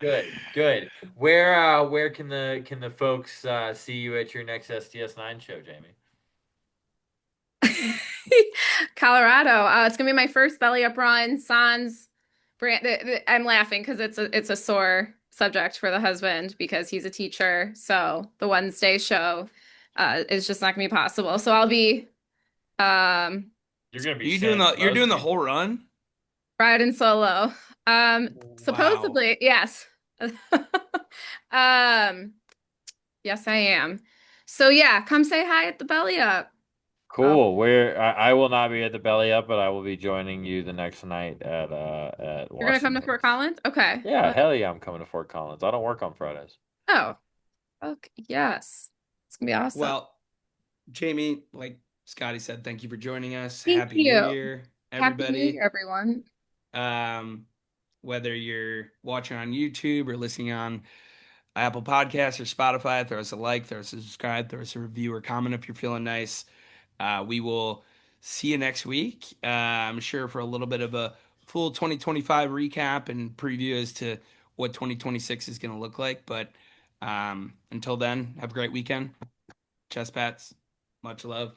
[SPEAKER 4] Good. Good. Where can the folks see you at your next STS9 show, Jamie?
[SPEAKER 3] Colorado. It's gonna be my first belly up run. Sans brand. I'm laughing because it's a sore subject for the husband because he's a teacher. So the Wednesday show is just not gonna be possible. So I'll be um
[SPEAKER 4] You're gonna be
[SPEAKER 1] You doing
[SPEAKER 4] saying
[SPEAKER 1] the you're doing
[SPEAKER 4] most
[SPEAKER 1] the whole
[SPEAKER 4] people.
[SPEAKER 1] run?
[SPEAKER 3] riding solo.
[SPEAKER 1] Wow.
[SPEAKER 3] Supposedly, yes. Um, yes, I am. So yeah, come say hi at the belly up. Oh,
[SPEAKER 4] Cool. I will not be at the belly up, but I will be joining you the next night at
[SPEAKER 3] you're gonna come to
[SPEAKER 4] Washington.
[SPEAKER 3] Fort Collins? Okay.
[SPEAKER 4] Yeah, hell yeah, I'm coming to Fort Collins. I don't work on Fridays.
[SPEAKER 3] Oh, okay. Yes. It's gonna be awesome.
[SPEAKER 1] Well, Jamie, like Scotty said, thank you for joining us.
[SPEAKER 3] Thank
[SPEAKER 1] Happy New
[SPEAKER 3] you.
[SPEAKER 1] Year,
[SPEAKER 3] Happy New Year,
[SPEAKER 1] everybody.
[SPEAKER 3] everyone.
[SPEAKER 1] Um, whether you're watching on YouTube or listening on Apple Podcasts or Spotify, throw us a like, throw us a subscribe, throw us a review or comment if you're feeling nice. We will see you next week. I'm sure for a little bit of a full 2025 recap and preview as to what 2026 is going to look like. But until then, have a great weekend. Chest pats. Much love.